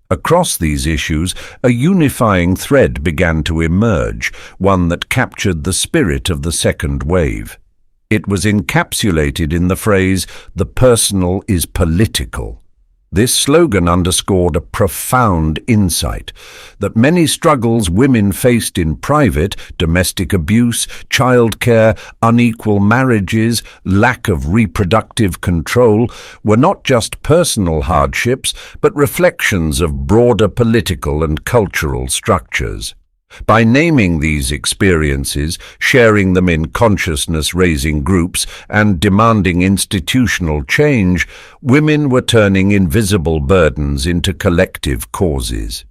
Across these issues, a unifying thread began to emerge, one that captured the spirit of the second wave. It was encapsulated in the phrase, "The personal is political." This slogan underscored a profound insight that many struggles women faced in private, domestic abuse, childcare, unequal marriages, lack of reproductive control, were not just personal hardships, but reflections of broader political and cultural structures. By naming these experiences, sharing them in consciousness-raising groups, and demanding institutional change, women were turning invisible burdens into collective causes.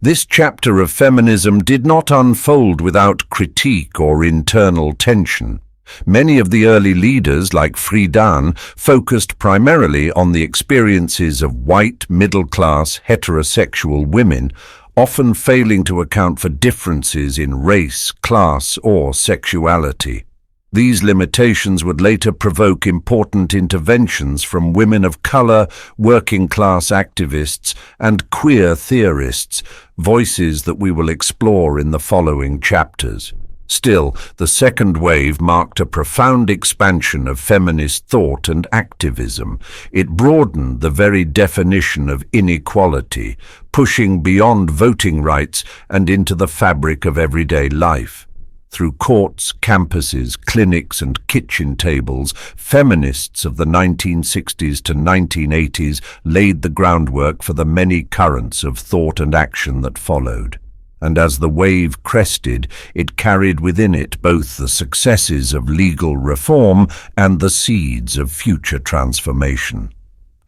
This chapter of feminism did not unfold without critique or internal tension. Many of the early leaders, like Friedan, focused primarily on the experiences of white, middle-class, heterosexual women, often failing to account for differences in race, class, or sexuality. These limitations would later provoke important interventions from women of color, working-class activists, and queer theorists, voices that we will explore in the following chapters. Still, the second wave marked a profound expansion of feminist thought and activism. It broadened the very definition of inequality, pushing beyond voting rights and into the fabric of everyday life. Through courts, campuses, clinics, and kitchen tables, feminists of the 1960s to 1980s laid the groundwork for the many currents of thought and action that followed. And as the wave crested, it carried within it both the successes of legal reform and the seeds of future transformation.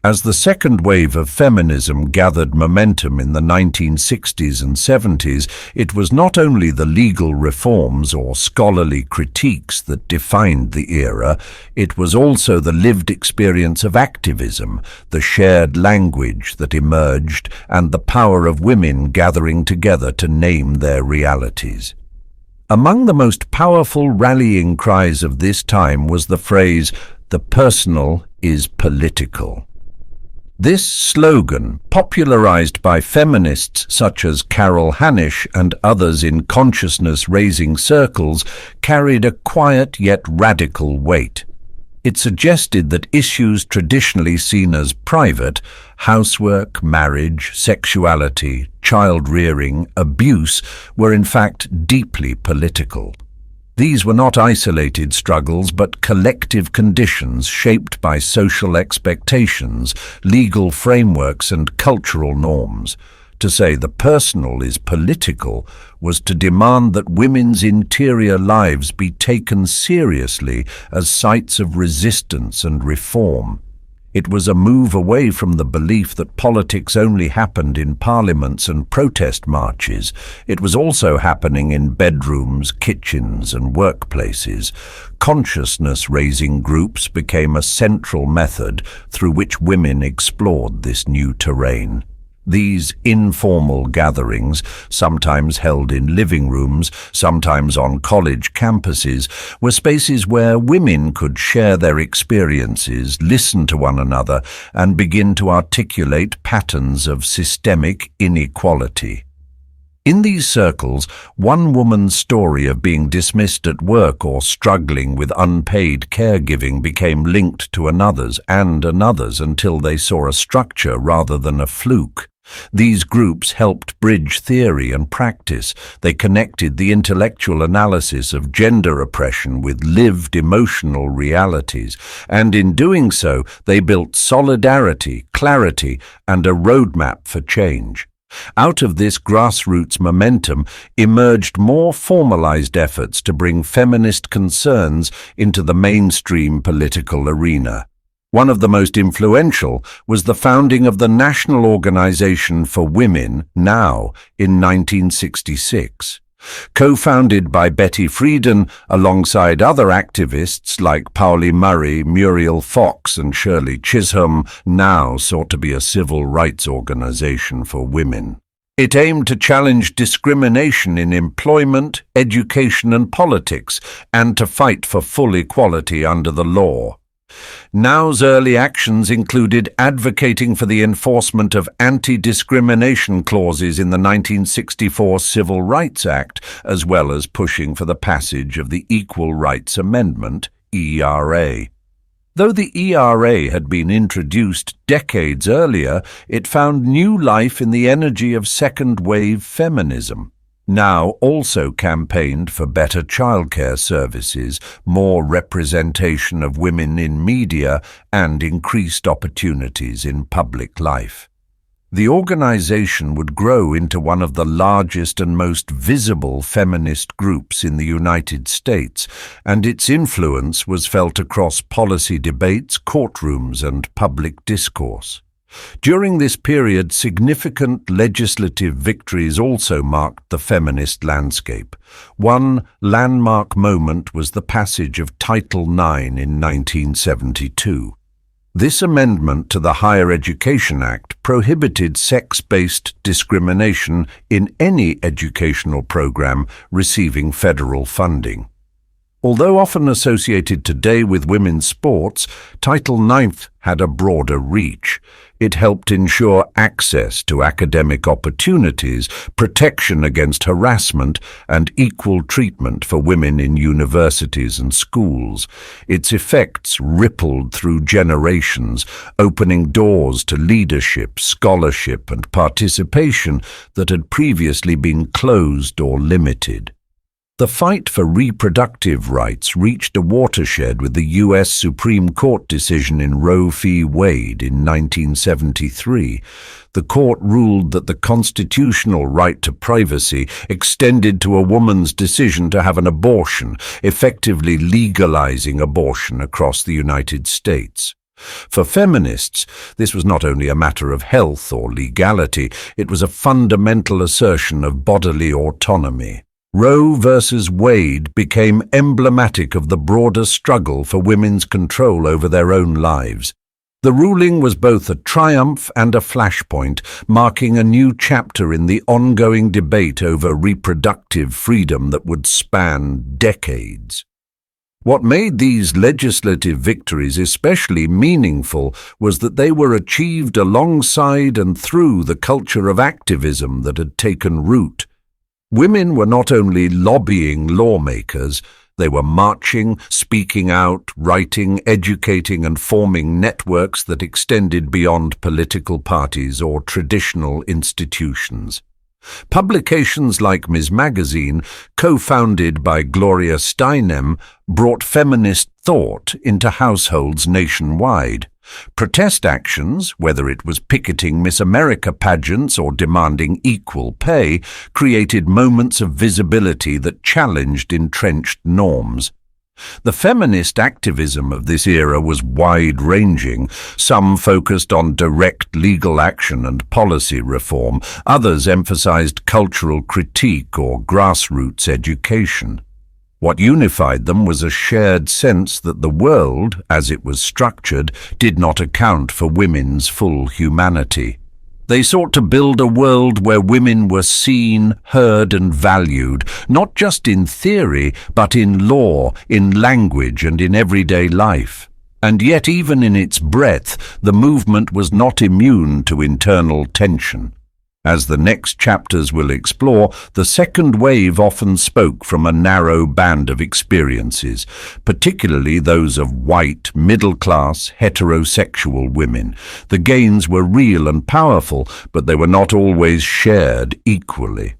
As the second wave of feminism gathered momentum in the 1960s and 70s, it was not only the legal reforms or scholarly critiques that defined the era, it was also the lived experience of activism, the shared language that emerged, and the power of women gathering together to name their realities. Among the most powerful rallying cries of this time was the phrase, "The personal is political." This slogan, popularized by feminists such as Carol Hanisch and others in consciousness-raising circles, carried a quiet yet radical weight. It suggested that issues traditionally seen as private, housework, marriage, sexuality, child-rearing, abuse, were in fact deeply political. These were not isolated struggles, but collective conditions shaped by social expectations, legal frameworks, and cultural norms. To say the personal is political was to demand that women's interior lives be taken seriously as sites of resistance and reform. It was a move away from the belief that politics only happened in parliaments and protest marches. It was also happening in bedrooms, kitchens, and workplaces. Consciousness-raising groups became a central method through which women explored this new terrain. These informal gatherings, sometimes held in living rooms, sometimes on college campuses, were spaces where women could share their experiences, listen to one another, and begin to articulate patterns of systemic inequality. In these circles, one woman's story of being dismissed at work or struggling with unpaid caregiving became linked to another's and another's until they saw a structure rather than a fluke. These groups helped bridge theory and practice. They connected the intellectual analysis of gender oppression with lived emotional realities, and in doing so, they built solidarity, clarity, and a roadmap for change. Out of this grassroots momentum emerged more formalized efforts to bring feminist concerns into the mainstream political arena. One of the most influential was the founding of the National Organization for Women, NOW, in 1966. Co-founded by Betty Friedan alongside other activists like Pauli Murray, Muriel Fox, and Shirley Chisholm, NOW sought to be a civil rights organization for women. It aimed to challenge discrimination in employment, education, and politics, and to fight for full equality under the law. NOW's early actions included advocating for the enforcement of anti-discrimination clauses in the 1964 Civil Rights Act, as well as pushing for the passage of the Equal Rights Amendment, ERA. Though the ERA had been introduced decades earlier, it found new life in the energy of second-wave feminism. NOW also campaigned for better childcare services, more representation of women in media, and increased opportunities in public life. The organization would grow into one of the largest and most visible feminist groups in the United States, and its influence was felt across policy debates, courtrooms, and public discourse. During this period, significant legislative victories also marked the feminist landscape. One landmark moment was the passage of Title IX in 1972. This amendment to the Higher Education Act prohibited sex-based discrimination in any educational program receiving federal funding. Although often associated today with women's sports, Title IX had a broader reach. It helped ensure access to academic opportunities, protection against harassment, and equal treatment for women in universities and schools. Its effects rippled through generations, opening doors to leadership, scholarship, and participation that had previously been closed or limited. The fight for reproductive rights reached a watershed with the U.S. Supreme Court decision in Roe v. Wade in 1973. The court ruled that the constitutional right to privacy extended to a woman's decision to have an abortion, effectively legalizing abortion across the United States. For feminists, this was not only a matter of health or legality, it was a fundamental assertion of bodily autonomy. Roe versus Wade became emblematic of the broader struggle for women's control over their own lives. The ruling was both a triumph and a flashpoint, marking a new chapter in the ongoing debate over reproductive freedom that would span decades. What made these legislative victories especially meaningful was that they were achieved alongside and through the culture of activism that had taken root. Women were not only lobbying lawmakers, they were marching, speaking out, writing, educating, and forming networks that extended beyond political parties or traditional institutions. Publications like Ms. Magazine, co-founded by Gloria Steinem, brought feminist thought into households nationwide. Protest actions, whether it was picketing Miss America pageants or demanding equal pay, created moments of visibility that challenged entrenched norms. The feminist activism of this era was wide-ranging. Some focused on direct legal action and policy reform. Others emphasized cultural critique or grassroots education. What unified them was a shared sense that the world, as it was structured, did not account for women's full humanity. They sought to build a world where women were seen, heard, and valued, not just in theory, but in law, in language, and in everyday life. And yet, even in its breadth, the movement was not immune to internal tension. As the next chapters will explore, the second wave often spoke from a narrow band of experiences, particularly those of white, middle-class, heterosexual women. The gains were real and powerful, but they were not always shared equally.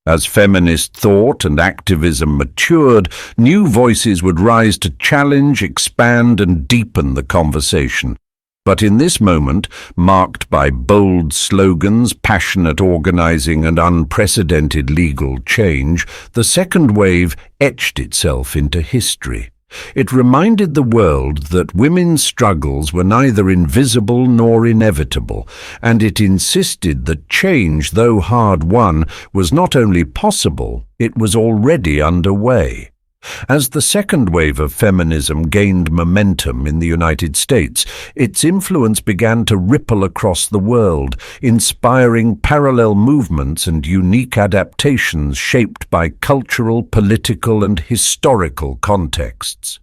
As feminist thought and activism matured, new voices would rise to challenge, expand, and deepen the conversation. But in this moment, marked by bold slogans, passionate organizing, and unprecedented legal change, the second wave etched itself into history. It reminded the world that women's struggles were neither invisible nor inevitable, and it insisted that change, though hard-won, was not only possible, it was already underway. As the second wave of feminism gained momentum in the United States, its influence began to ripple across the world, inspiring parallel movements and unique adaptations shaped by cultural, political, and historical contexts.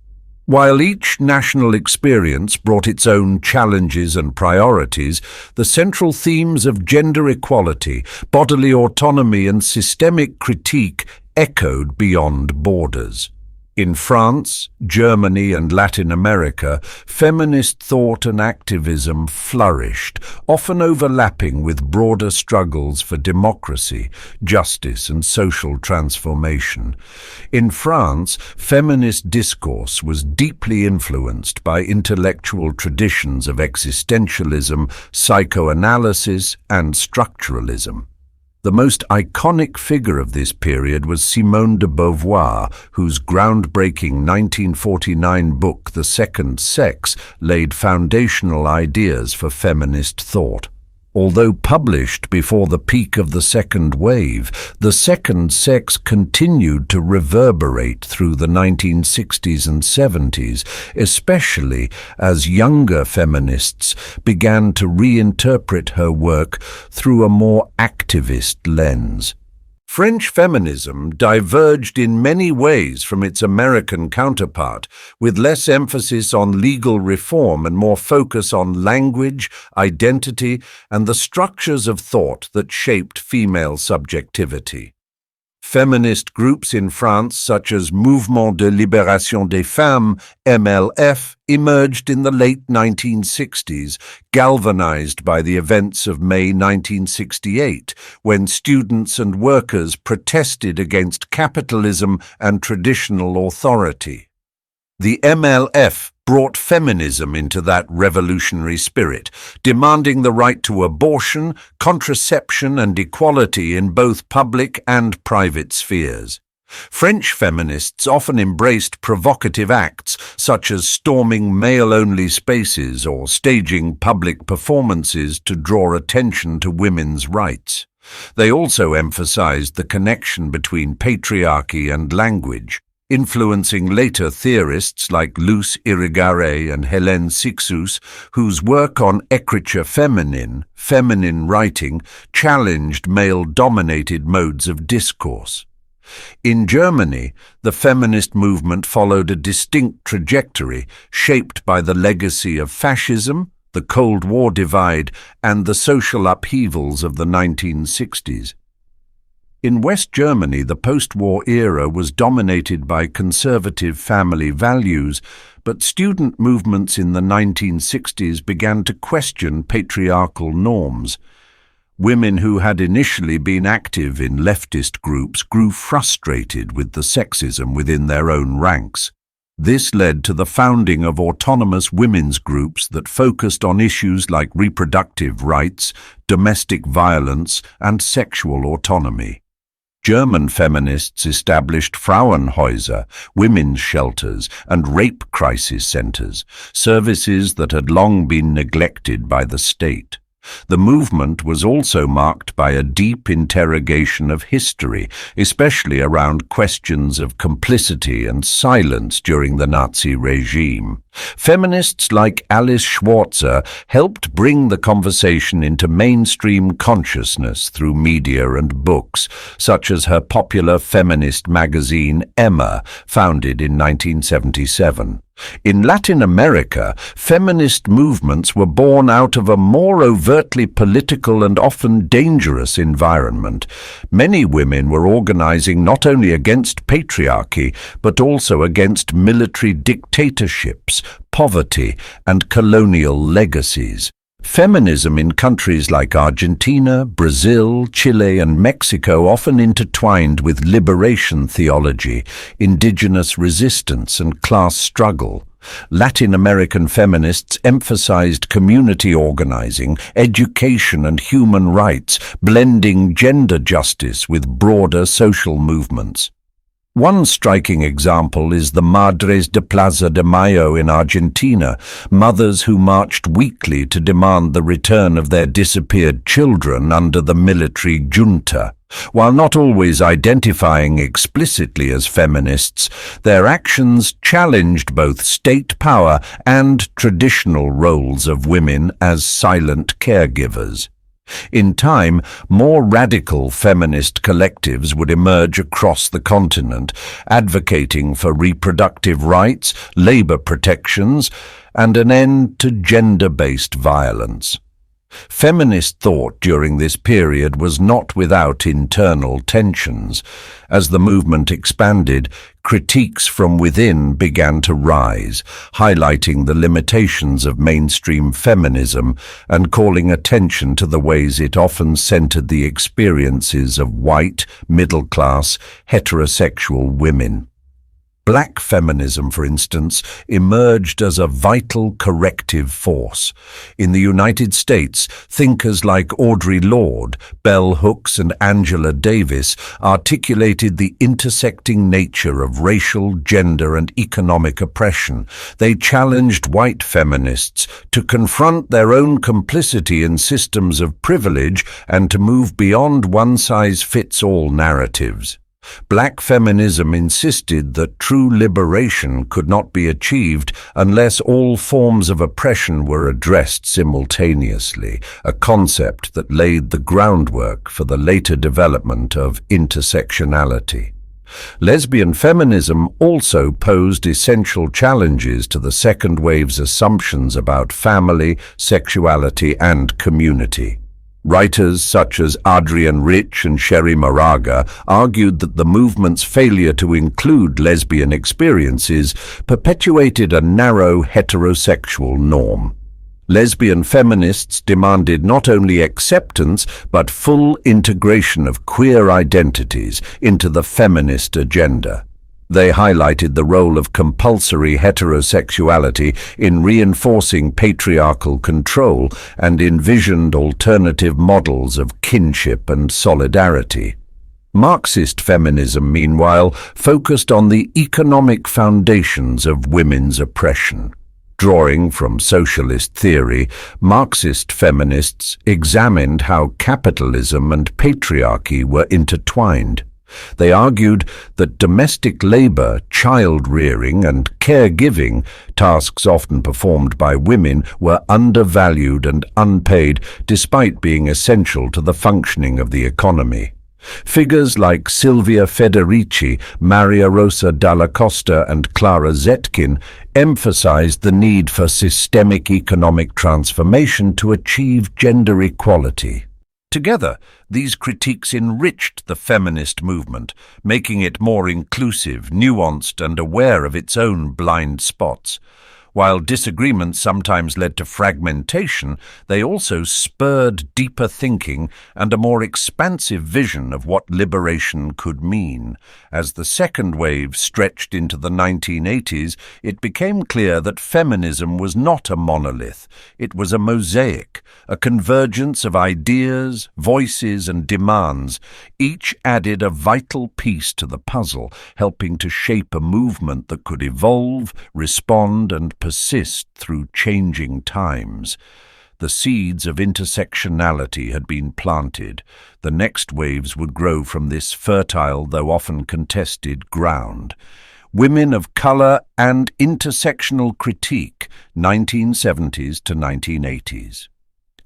While each national experience brought its own challenges and priorities, the central themes of gender equality, bodily autonomy, and systemic critique echoed beyond borders. In France, Germany, and Latin America, feminist thought and activism flourished, often overlapping with broader struggles for democracy, justice, and social transformation. In France, feminist discourse was deeply influenced by intellectual traditions of existentialism, psychoanalysis, and structuralism. The most iconic figure of this period was Simone de Beauvoir, whose groundbreaking 1949 book, The Second Sex, laid foundational ideas for feminist thought. Although published before the peak of the second wave, The Second Sex continued to reverberate through the 1960s and 70s, especially as younger feminists began to reinterpret her work through a more activist lens. French feminism diverged in many ways from its American counterpart, with less emphasis on legal reform and more focus on language, identity, and the structures of thought that shaped female subjectivity. Feminist groups in France, such as Mouvement de Libération des Femmes, MLF, emerged in the late 1960s, galvanized by the events of May 1968, when students and workers protested against capitalism and traditional authority. The MLF brought feminism into that revolutionary spirit, demanding the right to abortion, contraception, and equality in both public and private spheres. French feminists often embraced provocative acts, such as storming male-only spaces or staging public performances to draw attention to women's rights. They also emphasized the connection between patriarchy and language, influencing later theorists like Luce Irigaray and Hélène Cixous, whose work on écriture féminine, feminine writing, challenged male-dominated modes of discourse. In Germany, the feminist movement followed a distinct trajectory shaped by the legacy of fascism, the Cold War divide, and the social upheavals of the 1960s. In West Germany, the post-war era was dominated by conservative family values, but student movements in the 1960s began to question patriarchal norms. Women who had initially been active in leftist groups grew frustrated with the sexism within their own ranks. This led to the founding of autonomous women's groups that focused on issues like reproductive rights, domestic violence, and sexual autonomy. German feminists established Frauenhäuser, women's shelters, and rape crisis centers, services that had long been neglected by the state. The movement was also marked by a deep interrogation of history, especially around questions of complicity and silence during the Nazi regime. Feminists like Alice Schwarzer helped bring the conversation into mainstream consciousness through media and books, such as her popular feminist magazine Emma, founded in 1977. In Latin America, feminist movements were born out of a more overtly political and often dangerous environment. Many women were organizing not only against patriarchy, but also against military dictatorships, poverty, and colonial legacies. Feminism in countries like Argentina, Brazil, Chile, and Mexico often intertwined with liberation theology, indigenous resistance, and class struggle. Latin American feminists emphasized community organizing, education, and human rights, blending gender justice with broader social movements. One striking example is the Madres de Plaza de Mayo in Argentina, mothers who marched weekly to demand the return of their disappeared children under the military junta. While not always identifying explicitly as feminists, their actions challenged both state power and traditional roles of women as silent caregivers. In time, more radical feminist collectives would emerge across the continent, advocating for reproductive rights, labor protections, and an end to gender-based violence. Feminist thought during this period was not without internal tensions. As the movement expanded, critiques from within began to rise, highlighting the limitations of mainstream feminism and calling attention to the ways it often centered the experiences of white, middle-class, heterosexual women. Black feminism, for instance, emerged as a vital corrective force. In the United States, thinkers like Audre Lorde, Bell Hooks, and Angela Davis articulated the intersecting nature of racial, gender, and economic oppression. They challenged white feminists to confront their own complicity in systems of privilege and to move beyond one-size-fits-all narratives. Black feminism insisted that true liberation could not be achieved unless all forms of oppression were addressed simultaneously, a concept that laid the groundwork for the later development of intersectionality. Lesbian feminism also posed essential challenges to the second wave's assumptions about family, sexuality, and community. Writers such as Adrienne Rich and Sherry Moraga argued that the movement's failure to include lesbian experiences perpetuated a narrow heterosexual norm. Lesbian feminists demanded not only acceptance but full integration of queer identities into the feminist agenda. They highlighted the role of compulsory heterosexuality in reinforcing patriarchal control and envisioned alternative models of kinship and solidarity. Marxist feminism, meanwhile, focused on the economic foundations of women's oppression. Drawing from socialist theory, Marxist feminists examined how capitalism and patriarchy were intertwined. They argued that domestic labor, child-rearing, and caregiving, tasks often performed by women, were undervalued and unpaid despite being essential to the functioning of the economy. Figures like Silvia Federici, Maria Rosa Dalla Costa, and Clara Zetkin emphasized the need for systemic economic transformation to achieve gender equality. Together, these critiques enriched the feminist movement, making it more inclusive, nuanced, and aware of its own blind spots. While disagreements sometimes led to fragmentation, they also spurred deeper thinking and a more expansive vision of what liberation could mean. As the second wave stretched into the 1980s, it became clear that feminism was not a monolith. It was a mosaic, a convergence of ideas, voices, and demands. Each added a vital piece to the puzzle, helping to shape a movement that could evolve, respond, and persist through changing times. The seeds of intersectionality had been planted. The next waves would grow from this fertile, though often contested, ground. Women of Color and Intersectional Critique, 1970s to 1980s.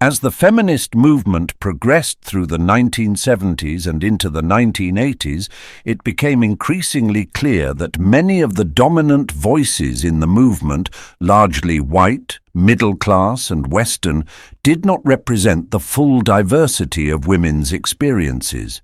As the feminist movement progressed through the 1970s and into the 1980s, it became increasingly clear that many of the dominant voices in the movement, largely white, middle class, and Western, did not represent the full diversity of women's experiences.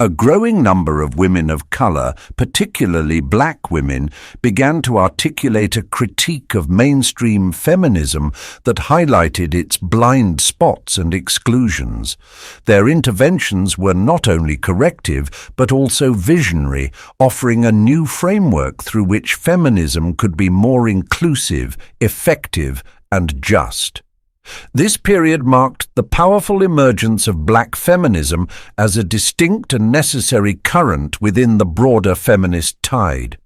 A growing number of women of color, particularly black women, began to articulate a critique of mainstream feminism that highlighted its blind spots and exclusions. Their interventions were not only corrective, but also visionary, offering a new framework through which feminism could be more inclusive, effective, and just. This period marked the powerful emergence of black feminism as a distinct and necessary current within the broader feminist tide.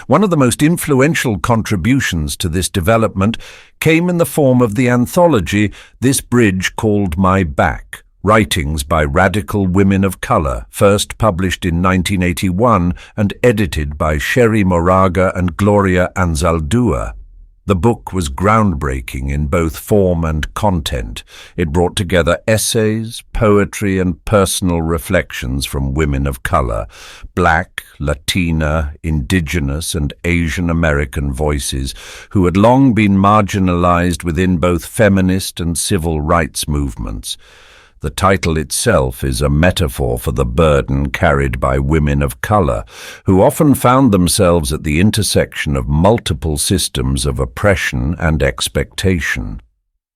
One of the most influential contributions to this development came in the form of the anthology This Bridge Called My Back, writings by radical women of color, first published in 1981 and edited by Sherry Moraga and Gloria Anzaldúa. The book was groundbreaking in both form and content. It brought together essays, poetry, and personal reflections from women of color, Black, Latina, Indigenous, and Asian American voices who had long been marginalized within both feminist and civil rights movements. The title itself is a metaphor for the burden carried by women of color, who often found themselves at the intersection of multiple systems of oppression and expectation.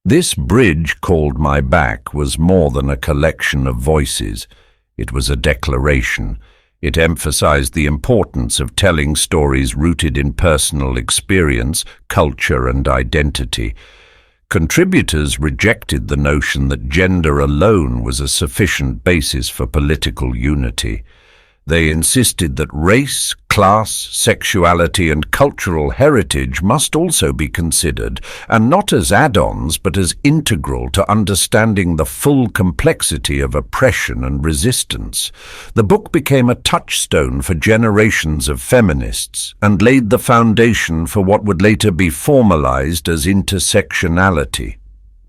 This bridge called My Back was more than a collection of voices. It was a declaration. It emphasized the importance of telling stories rooted in personal experience, culture, and identity. Contributors rejected the notion that gender alone was a sufficient basis for political unity. They insisted that race, class, sexuality, and cultural heritage must also be considered, and not as add-ons but as integral to understanding the full complexity of oppression and resistance. The book became a touchstone for generations of feminists and laid the foundation for what would later be formalized as intersectionality.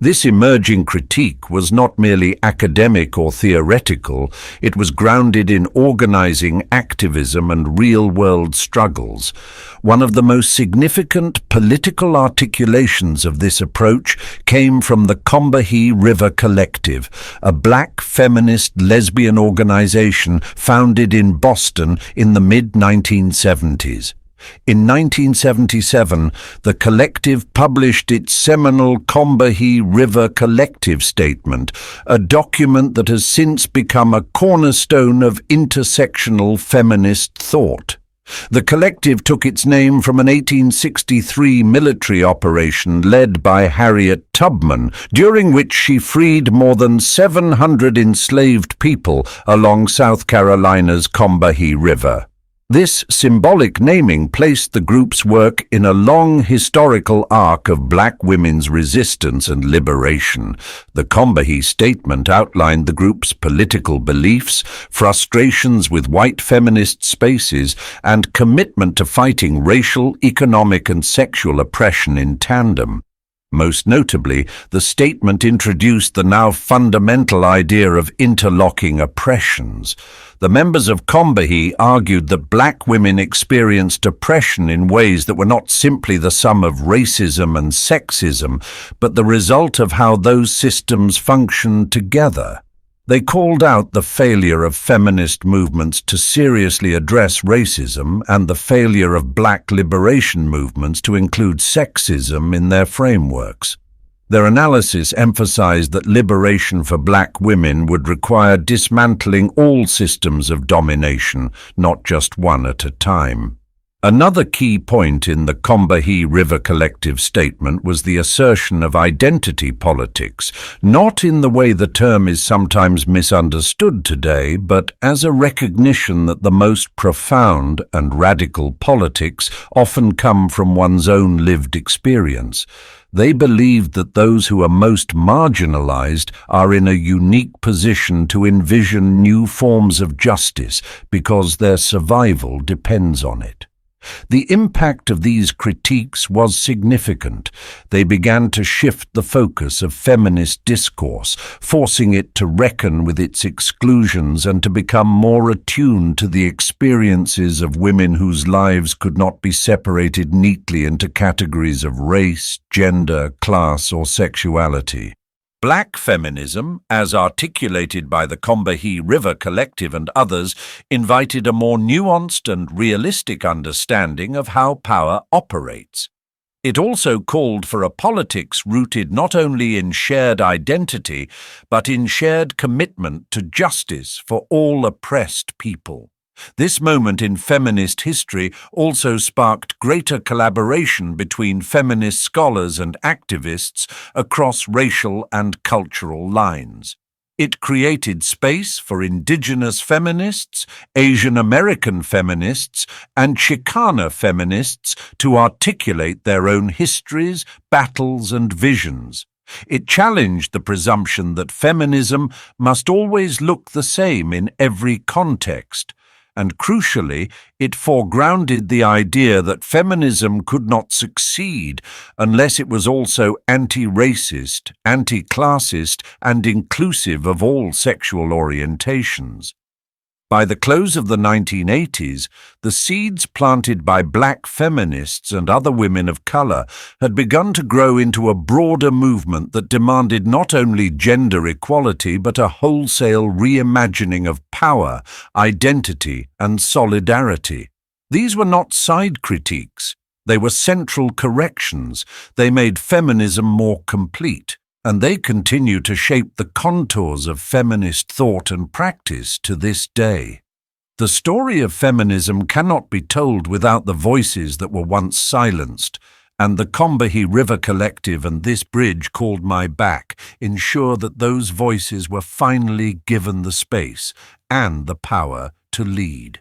This emerging critique was not merely academic or theoretical, it was grounded in organizing activism and real-world struggles. One of the most significant political articulations of this approach came from the Combahee River Collective, a black feminist lesbian organization founded in Boston in the mid-1970s. In 1977, the collective published its seminal Combahee River Collective Statement, a document that has since become a cornerstone of intersectional feminist thought. The collective took its name from an 1863 military operation led by Harriet Tubman, during which she freed more than 700 enslaved people along South Carolina's Combahee River. This symbolic naming placed the group's work in a long historical arc of black women's resistance and liberation. The Combahee Statement outlined the group's political beliefs, frustrations with white feminist spaces, and commitment to fighting racial, economic, and sexual oppression in tandem. Most notably, the statement introduced the now fundamental idea of interlocking oppressions. The members of Combahee argued that black women experienced oppression in ways that were not simply the sum of racism and sexism, but the result of how those systems functioned together. They called out the failure of feminist movements to seriously address racism and the failure of black liberation movements to include sexism in their frameworks. Their analysis emphasized that liberation for black women would require dismantling all systems of domination, not just one at a time. Another key point in the Combahee River Collective Statement was the assertion of identity politics, not in the way the term is sometimes misunderstood today, but as a recognition that the most profound and radical politics often come from one's own lived experience. They believed that those who are most marginalized are in a unique position to envision new forms of justice because their survival depends on it. The impact of these critiques was significant. They began to shift the focus of feminist discourse, forcing it to reckon with its exclusions and to become more attuned to the experiences of women whose lives could not be separated neatly into categories of race, gender, class, or sexuality. Black feminism, as articulated by the Combahee River Collective and others, invited a more nuanced and realistic understanding of how power operates. It also called for a politics rooted not only in shared identity, but in shared commitment to justice for all oppressed people. This moment in feminist history also sparked greater collaboration between feminist scholars and activists across racial and cultural lines. It created space for indigenous feminists, Asian American feminists, and Chicana feminists to articulate their own histories, battles, and visions. It challenged the presumption that feminism must always look the same in every context. And crucially, it foregrounded the idea that feminism could not succeed unless it was also anti-racist, anti-classist, and inclusive of all sexual orientations. By the close of the 1980s, the seeds planted by black feminists and other women of color had begun to grow into a broader movement that demanded not only gender equality but a wholesale reimagining of power, identity, and solidarity. These were not side critiques. They were central corrections. They made feminism more complete. And they continue to shape the contours of feminist thought and practice to this day. The story of feminism cannot be told without the voices that were once silenced, and the Combahee River Collective and this bridge called My Back ensure that those voices were finally given the space and the power to lead.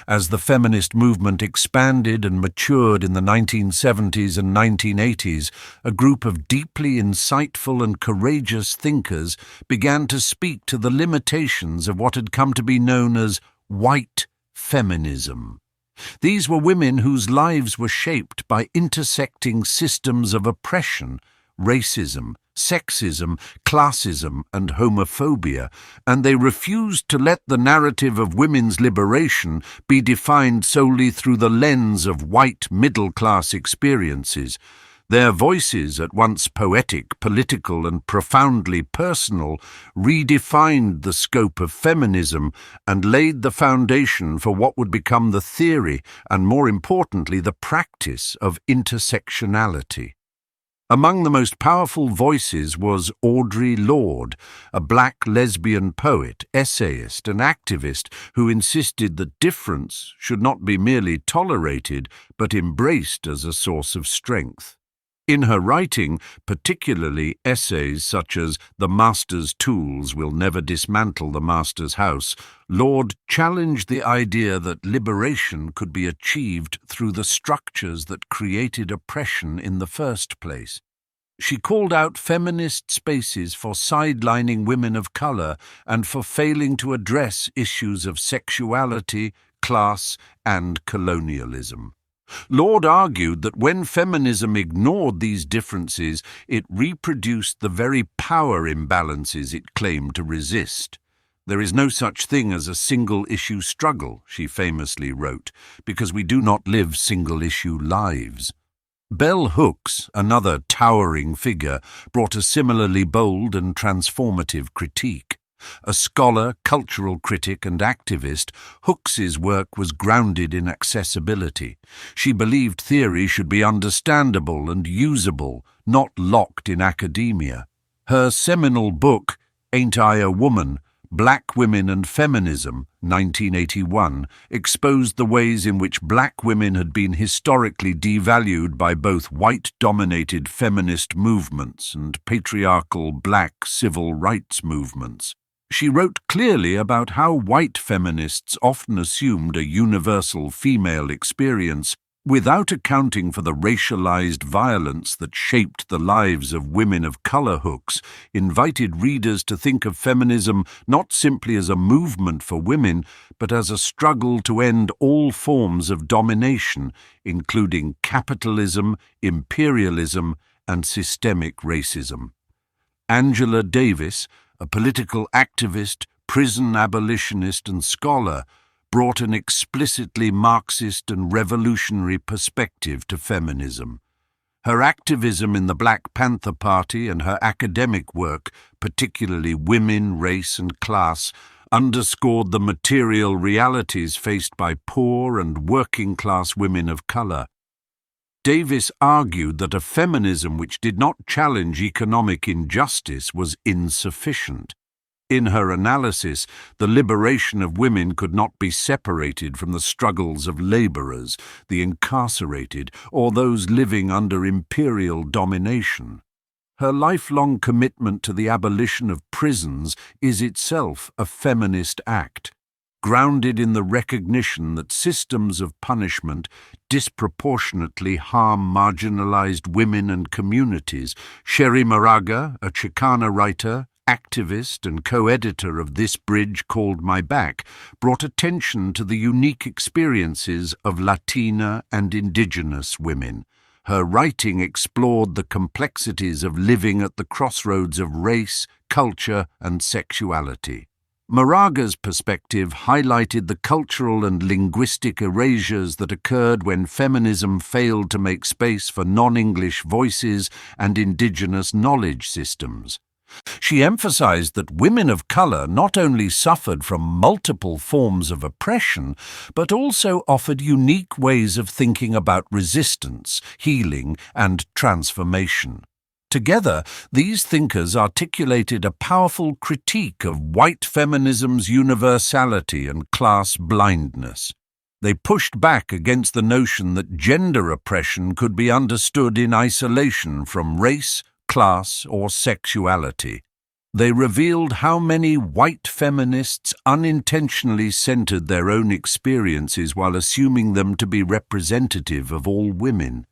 As the feminist movement expanded and matured in the 1970s and 1980s, a group of deeply insightful and courageous thinkers began to speak to the limitations of what had come to be known as white feminism. These were women whose lives were shaped by intersecting systems of oppression, racism, sexism, classism, and homophobia, and they refused to let the narrative of women's liberation be defined solely through the lens of white middle-class experiences. Their voices, at once poetic, political, and profoundly personal, redefined the scope of feminism and laid the foundation for what would become the theory and, more importantly, the practice of intersectionality. Among the most powerful voices was Audre Lorde, a black lesbian poet, essayist, and activist who insisted that difference should not be merely tolerated but embraced as a source of strength. In her writing, particularly essays such as "The Master's Tools Will Never Dismantle the Master's House," Lorde challenged the idea that liberation could be achieved through the structures that created oppression in the first place. She called out feminist spaces for sidelining women of color and for failing to address issues of sexuality, class, and colonialism. Lorde argued that when feminism ignored these differences, it reproduced the very power imbalances it claimed to resist. "There is no such thing as a single-issue struggle," she famously wrote, "because we do not live single-issue lives." Bell Hooks, another towering figure, brought a similarly bold and transformative critique. A scholar, cultural critic, and activist, Hooks's work was grounded in accessibility. She believed theory should be understandable and usable, not locked in academia. Her seminal book, Ain't I a Woman? Black Women and Feminism, 1981, exposed the ways in which black women had been historically devalued by both white-dominated feminist movements and patriarchal black civil rights movements. She wrote clearly about how white feminists often assumed a universal female experience without accounting for the racialized violence that shaped the lives of women of color. Hooks invited readers to think of feminism not simply as a movement for women, but as a struggle to end all forms of domination, including capitalism, imperialism, and systemic racism. Angela Davis, a political activist, prison abolitionist, and scholar, brought an explicitly Marxist and revolutionary perspective to feminism. Her activism in the Black Panther Party and her academic work, particularly Women, Race, and Class, underscored the material realities faced by poor and working-class women of color. Davis argued that a feminism which did not challenge economic injustice was insufficient. In her analysis, the liberation of women could not be separated from the struggles of laborers, the incarcerated, or those living under imperial domination. Her lifelong commitment to the abolition of prisons is itself a feminist act, grounded in the recognition that systems of punishment disproportionately harm marginalized women and communities. Sherry Moraga, a Chicana writer, activist and co-editor of This Bridge Called My Back, brought attention to the unique experiences of Latina and indigenous women. Her writing explored the complexities of living at the crossroads of race, culture, and sexuality. Moraga's perspective highlighted the cultural and linguistic erasures that occurred when feminism failed to make space for non-English voices and indigenous knowledge systems. She emphasized that women of color not only suffered from multiple forms of oppression, but also offered unique ways of thinking about resistance, healing, and transformation. Together, these thinkers articulated a powerful critique of white feminism's universality and class blindness. They pushed back against the notion that gender oppression could be understood in isolation from race, class, or sexuality. They revealed how many white feminists unintentionally centered their own experiences while assuming them to be representative of all women.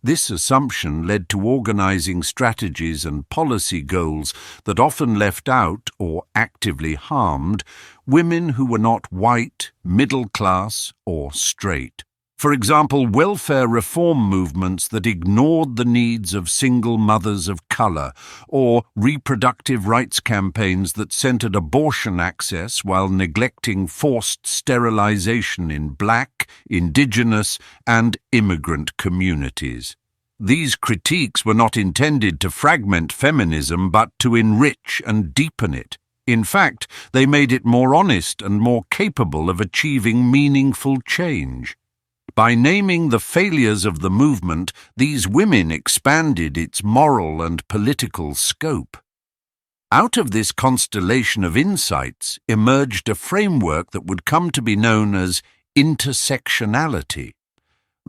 This assumption led to organizing strategies and policy goals that often left out or actively harmed women who were not white, middle class, or straight. For example, welfare reform movements that ignored the needs of single mothers of color, or reproductive rights campaigns that centered abortion access while neglecting forced sterilization in Black, Indigenous, and immigrant communities. These critiques were not intended to fragment feminism, but to enrich and deepen it. In fact, they made it more honest and more capable of achieving meaningful change. By naming the failures of the movement, these women expanded its moral and political scope. Out of this constellation of insights emerged a framework that would come to be known as intersectionality.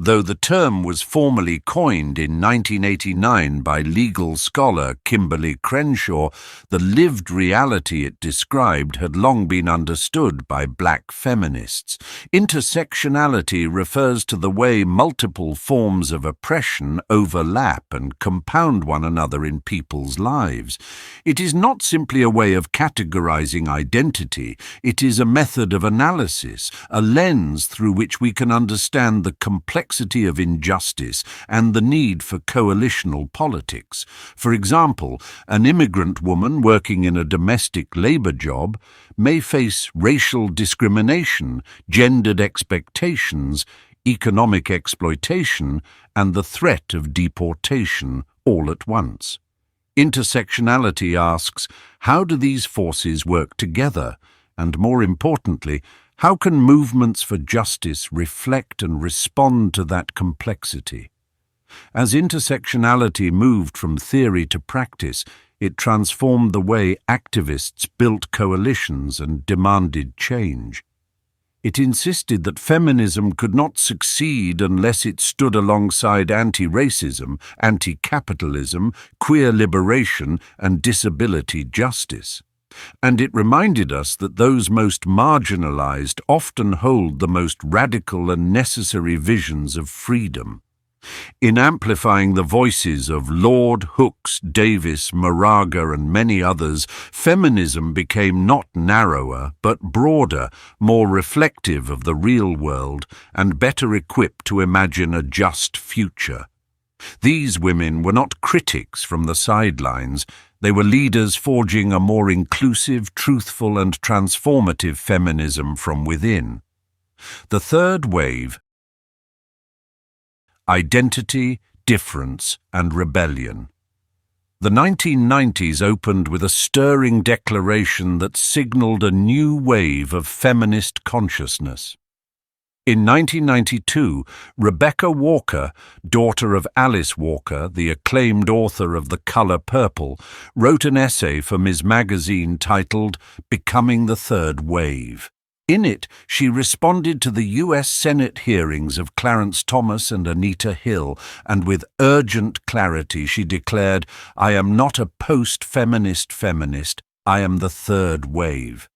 Though the term was formally coined in 1989 by legal scholar Kimberly Crenshaw, the lived reality it described had long been understood by Black feminists. Intersectionality refers to the way multiple forms of oppression overlap and compound one another in people's lives. It is not simply a way of categorizing identity, it is a method of analysis, a lens through which we can understand the complexity of injustice and the need for coalitional politics. For example, an immigrant woman working in a domestic labor job may face racial discrimination, gendered expectations, economic exploitation, and the threat of deportation all at once. Intersectionality asks, how do these forces work together? And more importantly, how can movements for justice reflect and respond to that complexity? As intersectionality moved from theory to practice, it transformed the way activists built coalitions and demanded change. It insisted that feminism could not succeed unless it stood alongside anti-racism, anti-capitalism, queer liberation, and disability justice. And it reminded us that those most marginalized often hold the most radical and necessary visions of freedom. In amplifying the voices of Lord, Hooks, Davis, Moraga, and many others, feminism became not narrower, but broader, more reflective of the real world, and better equipped to imagine a just future. These women were not critics from the sidelines. They were leaders forging a more inclusive, truthful, and transformative feminism from within. The third wave: identity, difference, and rebellion. The 1990s opened with a stirring declaration that signaled a new wave of feminist consciousness. In 1992, Rebecca Walker, daughter of Alice Walker, the acclaimed author of The Color Purple, wrote an essay for Ms. Magazine titled "Becoming the Third Wave." In it, she responded to the U.S. Senate hearings of Clarence Thomas and Anita Hill, and with urgent clarity she declared, "I am not a post-feminist feminist, I am the third wave."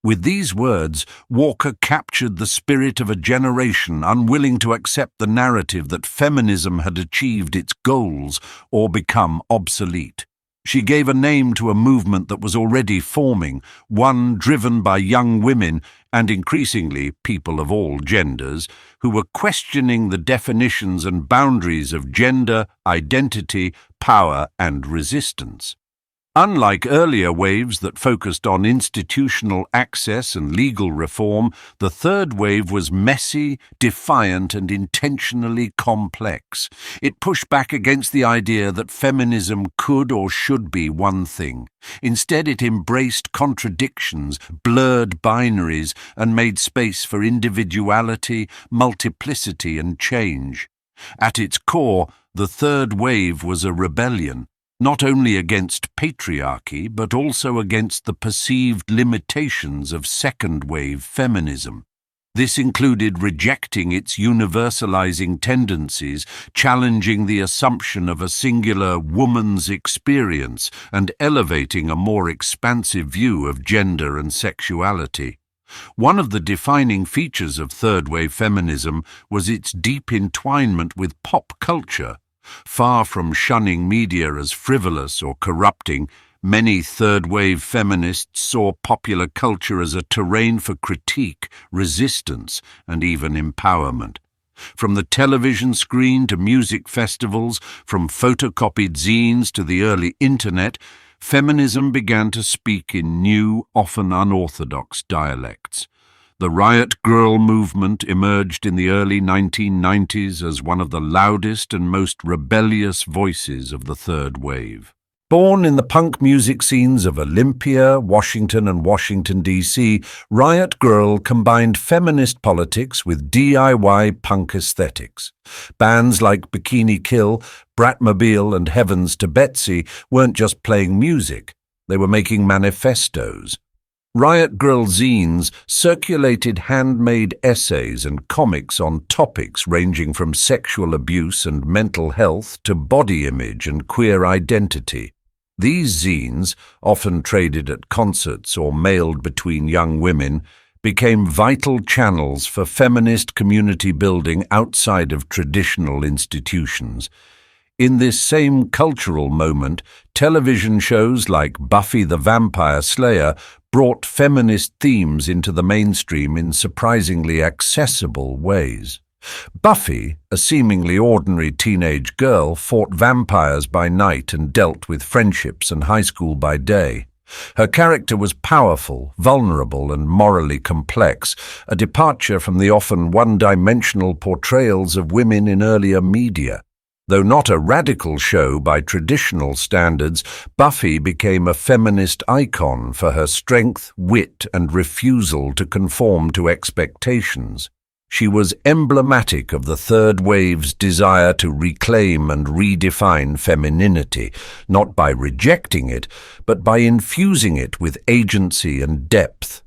With these words, Walker captured the spirit of a generation unwilling to accept the narrative that feminism had achieved its goals or become obsolete. She gave a name to a movement that was already forming, one driven by young women and increasingly people of all genders who were questioning the definitions and boundaries of gender, identity, power, and resistance. Unlike earlier waves that focused on institutional access and legal reform, the third wave was messy, defiant, and intentionally complex. It pushed back against the idea that feminism could or should be one thing. Instead, it embraced contradictions, blurred binaries, and made space for individuality, multiplicity, and change. At its core, the third wave was a rebellion, not only against patriarchy, but also against the perceived limitations of second-wave feminism. This included rejecting its universalizing tendencies, challenging the assumption of a singular woman's experience, and elevating a more expansive view of gender and sexuality. One of the defining features of third-wave feminism was its deep entwinement with pop culture. Far from shunning media as frivolous or corrupting, many third-wave feminists saw popular culture as a terrain for critique, resistance, and even empowerment. From the television screen to music festivals, from photocopied zines to the early internet, feminism began to speak in new, often unorthodox dialects. The riot girl movement emerged in the early 1990s as one of the loudest and most rebellious voices of the third wave. Born in the punk music scenes of Olympia, Washington, and Washington, D.C., Riot Grrrl combined feminist politics with DIY punk aesthetics. Bands like Bikini Kill, Bratmobile, and Heavens to Betsy weren't just playing music, they were making manifestos. Riot Grrrl zines circulated handmade essays and comics on topics ranging from sexual abuse and mental health to body image and queer identity. These zines, often traded at concerts or mailed between young women, became vital channels for feminist community building outside of traditional institutions. In this same cultural moment, television shows like Buffy the Vampire Slayer brought feminist themes into the mainstream in surprisingly accessible ways. Buffy, a seemingly ordinary teenage girl, fought vampires by night and dealt with friendships and high school by day. Her character was powerful, vulnerable, and morally complex, a departure from the often one-dimensional portrayals of women in earlier media. Though not a radical show by traditional standards, Buffy became a feminist icon for her strength, wit, and refusal to conform to expectations. She was emblematic of the third wave's desire to reclaim and redefine femininity, not by rejecting it, but by infusing it with agency and depth.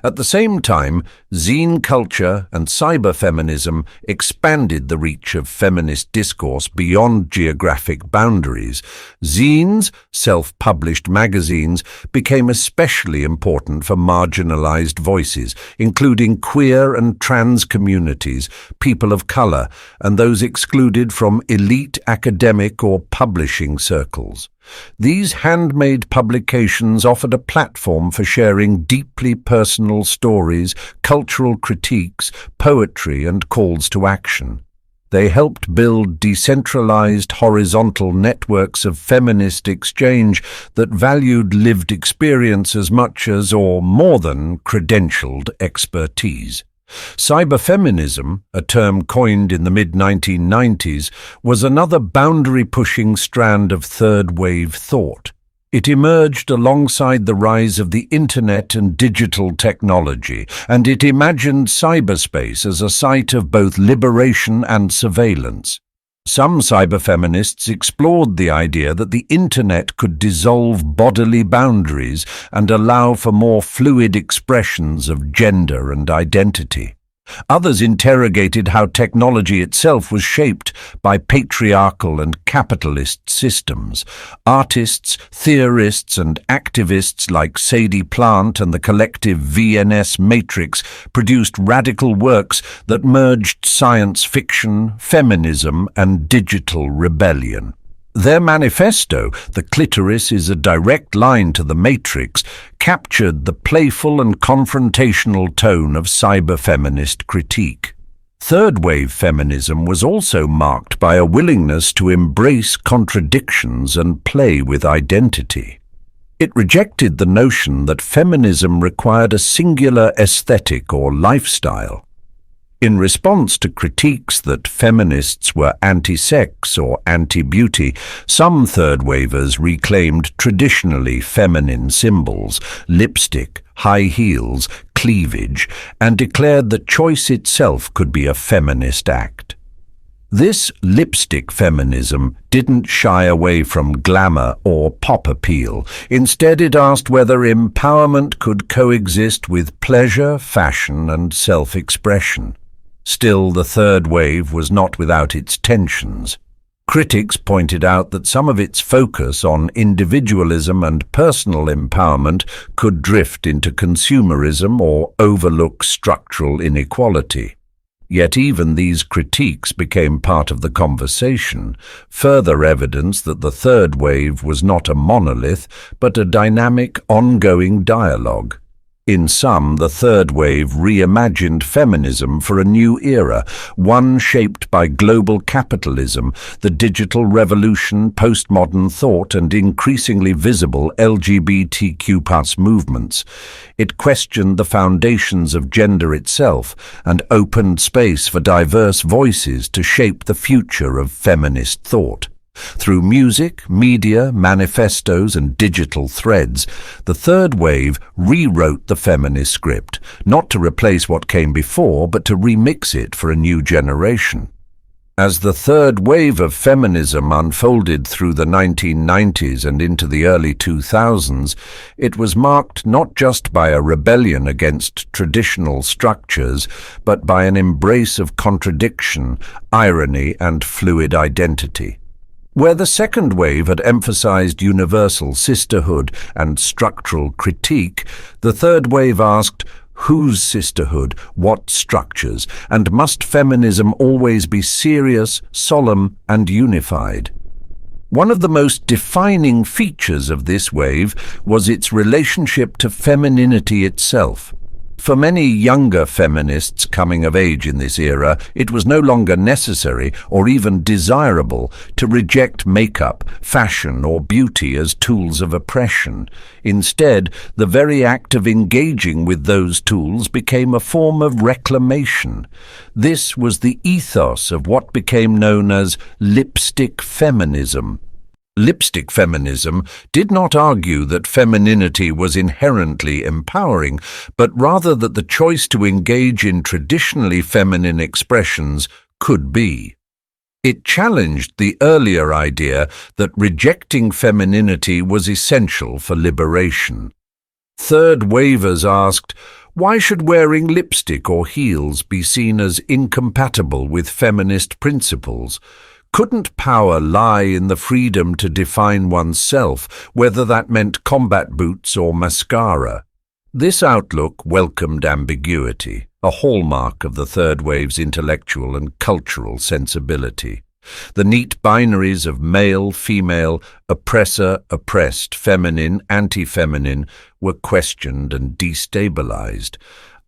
At the same time, zine culture and cyberfeminism expanded the reach of feminist discourse beyond geographic boundaries. Zines, self-published magazines, became especially important for marginalized voices, including queer and trans communities, people of color, and those excluded from elite academic or publishing circles. These handmade publications offered a platform for sharing deeply personal stories, cultural critiques, poetry, and calls to action. They helped build decentralized horizontal networks of feminist exchange that valued lived experience as much as, or more than, credentialed expertise. Cyberfeminism, a term coined in the mid-1990s, was another boundary-pushing strand of third-wave thought. It emerged alongside the rise of the Internet and digital technology, and it imagined cyberspace as a site of both liberation and surveillance. Some cyberfeminists explored the idea that the Internet could dissolve bodily boundaries and allow for more fluid expressions of gender and identity. Others interrogated how technology itself was shaped by patriarchal and capitalist systems. Artists, theorists, and activists like Sadie Plant and the collective VNS Matrix produced radical works that merged science fiction, feminism, and digital rebellion. Their manifesto, The Clitoris is a Direct Line to the Matrix, captured the playful and confrontational tone of cyberfeminist critique. Third-wave feminism was also marked by a willingness to embrace contradictions and play with identity. It rejected the notion that feminism required a singular aesthetic or lifestyle. In response to critiques that feminists were anti-sex or anti-beauty, some third-wavers reclaimed traditionally feminine symbols, lipstick, high heels, cleavage, and declared that choice itself could be a feminist act. This lipstick feminism didn't shy away from glamour or pop appeal. Instead, it asked whether empowerment could coexist with pleasure, fashion, and self-expression. Still, the third wave was not without its tensions. Critics pointed out that some of its focus on individualism and personal empowerment could drift into consumerism or overlook structural inequality. Yet even these critiques became part of the conversation, further evidence that the third wave was not a monolith, but a dynamic, ongoing dialogue. In sum, the third wave reimagined feminism for a new era, one shaped by global capitalism, the digital revolution, postmodern thought, and increasingly visible LGBTQ+ movements. It questioned the foundations of gender itself and opened space for diverse voices to shape the future of feminist thought. Through music, media, manifestos, and digital threads, the third wave rewrote the feminist script, not to replace what came before, but to remix it for a new generation. As the third wave of feminism unfolded through the 1990s and into the early 2000s, it was marked not just by a rebellion against traditional structures, but by an embrace of contradiction, irony, and fluid identity. Where the second wave had emphasized universal sisterhood and structural critique, the third wave asked, whose sisterhood, what structures, and must feminism always be serious, solemn, and unified? One of the most defining features of this wave was its relationship to femininity itself. For many younger feminists coming of age in this era, it was no longer necessary or even desirable to reject makeup, fashion, or beauty as tools of oppression. Instead, the very act of engaging with those tools became a form of reclamation. This was the ethos of what became known as lipstick feminism. Lipstick feminism did not argue that femininity was inherently empowering, but rather that the choice to engage in traditionally feminine expressions could be. It challenged the earlier idea that rejecting femininity was essential for liberation. Third wavers asked, why should wearing lipstick or heels be seen as incompatible with feminist principles? Couldn't power lie in the freedom to define oneself, whether that meant combat boots or mascara? This outlook welcomed ambiguity, a hallmark of the third wave's intellectual and cultural sensibility. The neat binaries of male, female, oppressor, oppressed, feminine, anti-feminine were questioned and destabilized.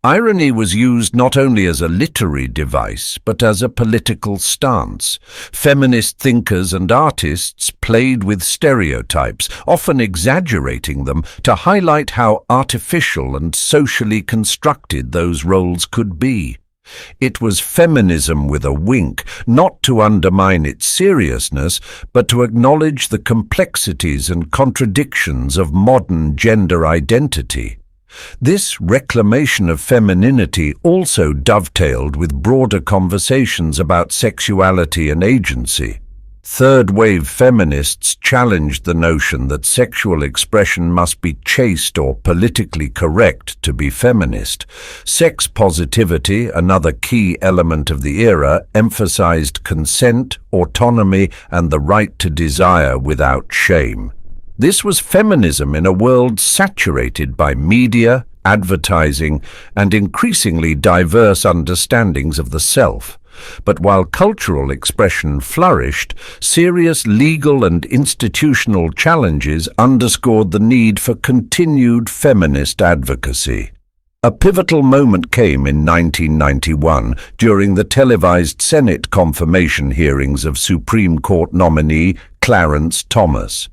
Irony was used not only as a literary device, but as a political stance. Feminist thinkers and artists played with stereotypes, often exaggerating them, to highlight how artificial and socially constructed those roles could be. It was feminism with a wink, not to undermine its seriousness, but to acknowledge the complexities and contradictions of modern gender identity. This reclamation of femininity also dovetailed with broader conversations about sexuality and agency. Third-wave feminists challenged the notion that sexual expression must be chaste or politically correct to be feminist. Sex positivity, another key element of the era, emphasized consent, autonomy, and the right to desire without shame. This was feminism in a world saturated by media, advertising, and increasingly diverse understandings of the self. But while cultural expression flourished, serious legal and institutional challenges underscored the need for continued feminist advocacy. A pivotal moment came in 1991 during the televised Senate confirmation hearings of Supreme Court nominee Clarence Thomas.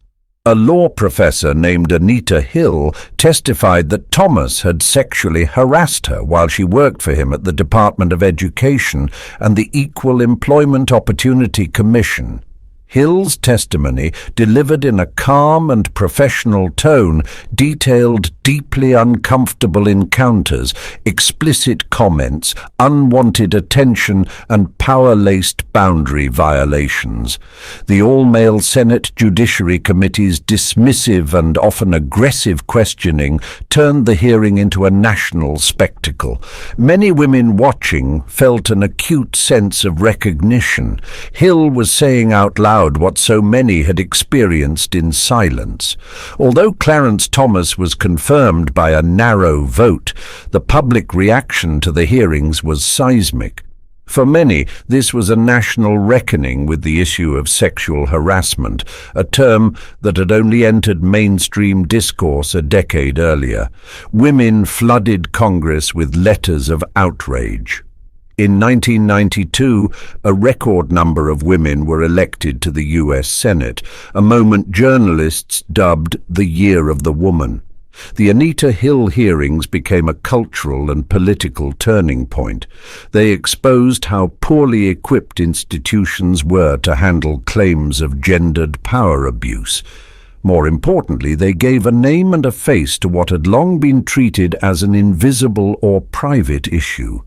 A law professor named Anita Hill testified that Thomas had sexually harassed her while she worked for him at the Department of Education and the Equal Employment Opportunity Commission. Hill's testimony, delivered in a calm and professional tone, detailed deeply uncomfortable encounters, explicit comments, unwanted attention, and power-laced boundary violations. The all-male Senate Judiciary Committee's dismissive and often aggressive questioning turned the hearing into a national spectacle. Many women watching felt an acute sense of recognition. Hill was saying out loud what so many had experienced in silence. Although Clarence Thomas was confirmed by a narrow vote, the public reaction to the hearings was seismic. For many, this was a national reckoning with the issue of sexual harassment, a term that had only entered mainstream discourse a decade earlier. Women flooded Congress with letters of outrage. In 1992, a record number of women were elected to the U.S. Senate, a moment journalists dubbed the Year of the Woman. The Anita Hill hearings became a cultural and political turning point. They exposed how poorly equipped institutions were to handle claims of gendered power abuse. More importantly, they gave a name and a face to what had long been treated as an invisible or private issue.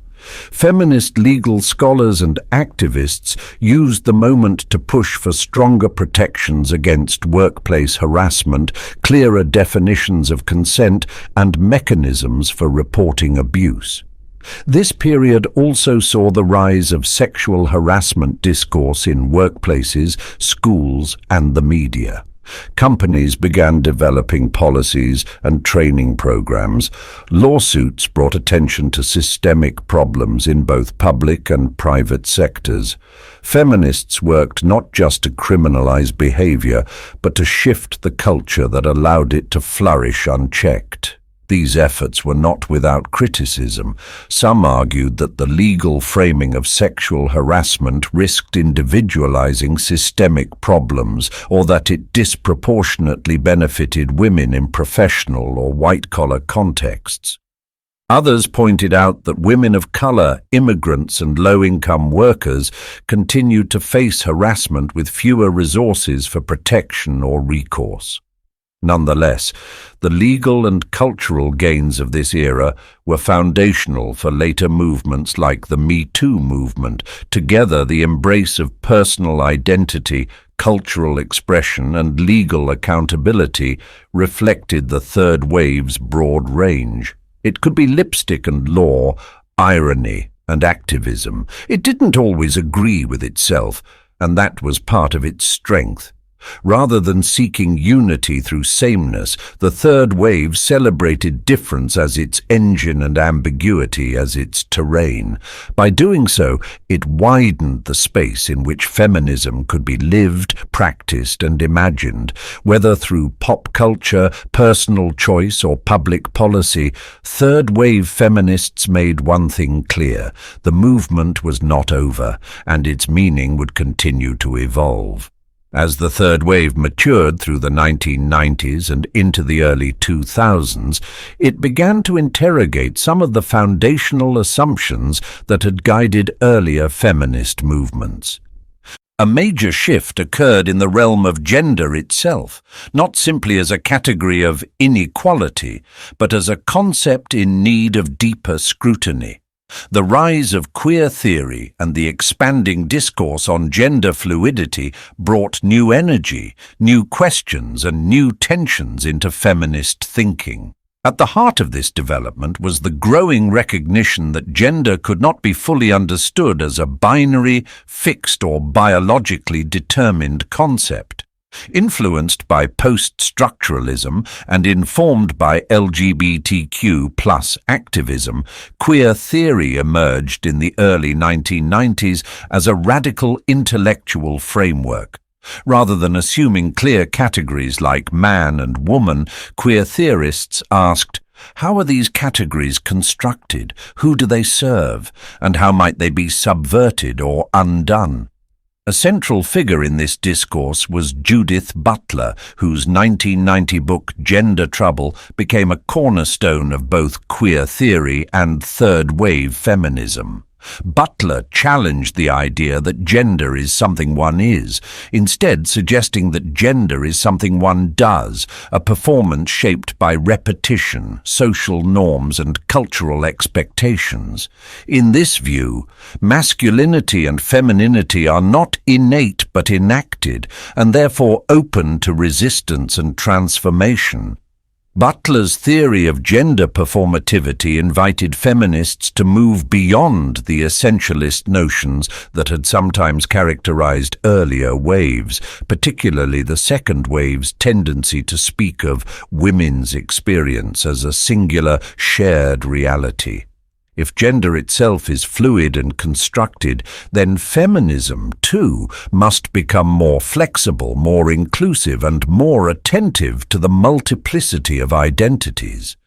Feminist legal scholars and activists used the moment to push for stronger protections against workplace harassment, clearer definitions of consent, and mechanisms for reporting abuse. This period also saw the rise of sexual harassment discourse in workplaces, schools, and the media. Companies began developing policies and training programs. Lawsuits brought attention to systemic problems in both public and private sectors. Feminists worked not just to criminalize behavior, but to shift the culture that allowed it to flourish unchecked. These efforts were not without criticism. Some argued that the legal framing of sexual harassment risked individualizing systemic problems, or that it disproportionately benefited women in professional or white-collar contexts. Others pointed out that women of color, immigrants, and low-income workers continued to face harassment with fewer resources for protection or recourse. Nonetheless, the legal and cultural gains of this era were foundational for later movements like the Me Too movement. Together, the embrace of personal identity, cultural expression, and legal accountability reflected the third wave's broad range. It could be lipstick and law, irony and activism. It didn't always agree with itself, and that was part of its strength. Rather than seeking unity through sameness, the third wave celebrated difference as its engine and ambiguity as its terrain. By doing so, it widened the space in which feminism could be lived, practiced, and imagined. Whether through pop culture, personal choice, or public policy, third wave feminists made one thing clear: the movement was not over, and its meaning would continue to evolve. As the third wave matured through the 1990s and into the early 2000s, it began to interrogate some of the foundational assumptions that had guided earlier feminist movements. A major shift occurred in the realm of gender itself, not simply as a category of inequality, but as a concept in need of deeper scrutiny. The rise of queer theory and the expanding discourse on gender fluidity brought new energy, new questions, and new tensions into feminist thinking. At the heart of this development was the growing recognition that gender could not be fully understood as a binary, fixed, or biologically determined concept. Influenced by post-structuralism and informed by LGBTQ+ activism, queer theory emerged in the early 1990s as a radical intellectual framework. Rather than assuming clear categories like man and woman, queer theorists asked, how are these categories constructed? Who do they serve? And how might they be subverted or undone? A central figure in this discourse was Judith Butler, whose 1990 book Gender Trouble became a cornerstone of both queer theory and third-wave feminism. Butler challenged the idea that gender is something one is, instead suggesting that gender is something one does, a performance shaped by repetition, social norms, and cultural expectations. In this view, masculinity and femininity are not innate but enacted, and therefore open to resistance and transformation. Butler's theory of gender performativity invited feminists to move beyond the essentialist notions that had sometimes characterized earlier waves, particularly the second wave's tendency to speak of women's experience as a singular, shared reality. If gender itself is fluid and constructed, then feminism, too, must become more flexible, more inclusive, and more attentive to the multiplicity of identities.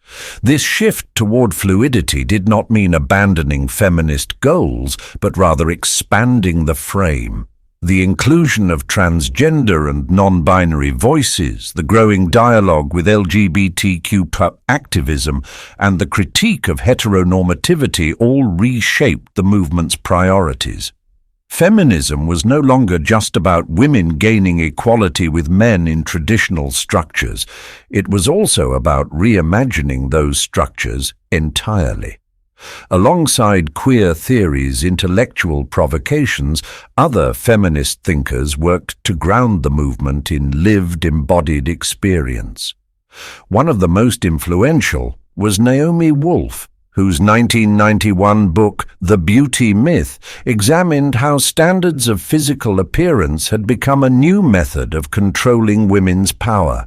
This shift toward fluidity did not mean abandoning feminist goals, but rather expanding the frame. The inclusion of transgender and non-binary voices, the growing dialogue with LGBTQ activism, and the critique of heteronormativity all reshaped the movement's priorities. Feminism was no longer just about women gaining equality with men in traditional structures. It was also about reimagining those structures entirely. Alongside queer theory's intellectual provocations, other feminist thinkers worked to ground the movement in lived, embodied experience. One of the most influential was Naomi Wolf, whose 1991 book, The Beauty Myth, examined how standards of physical appearance had become a new method of controlling women's power.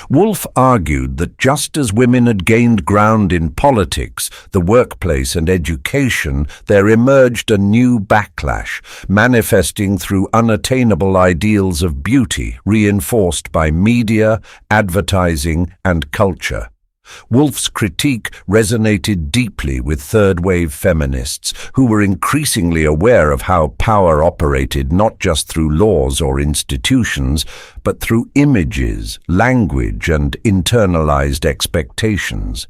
Wolf argued that just as women had gained ground in politics, the workplace, and education, there emerged a new backlash, manifesting through unattainable ideals of beauty reinforced by media, advertising, and culture. Wolf's critique resonated deeply with third-wave feminists who were increasingly aware of how power operated not just through laws or institutions, but through images, language, and internalized expectations.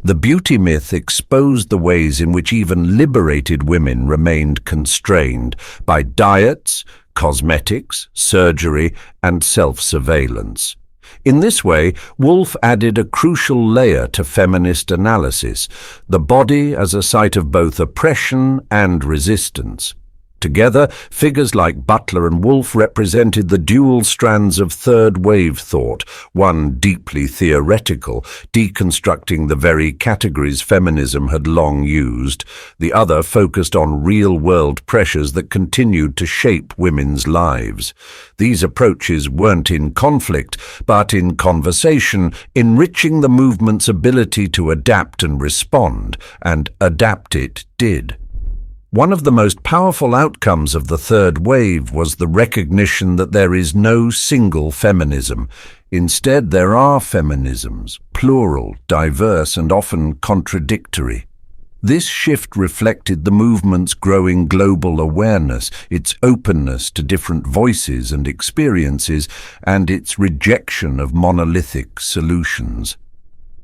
The beauty myth exposed the ways in which even liberated women remained constrained by diets, cosmetics, surgery, and self-surveillance. In this way, Wolf added a crucial layer to feminist analysis, the body as a site of both oppression and resistance. Together, figures like Butler and Wolf represented the dual strands of third-wave thought, one deeply theoretical, deconstructing the very categories feminism had long used, the other focused on real-world pressures that continued to shape women's lives. These approaches weren't in conflict, but in conversation, enriching the movement's ability to adapt and respond, and adapt it did. One of the most powerful outcomes of the third wave was the recognition that there is no single feminism. Instead, there are feminisms, plural, diverse, and often contradictory. This shift reflected the movement's growing global awareness, its openness to different voices and experiences, and its rejection of monolithic solutions.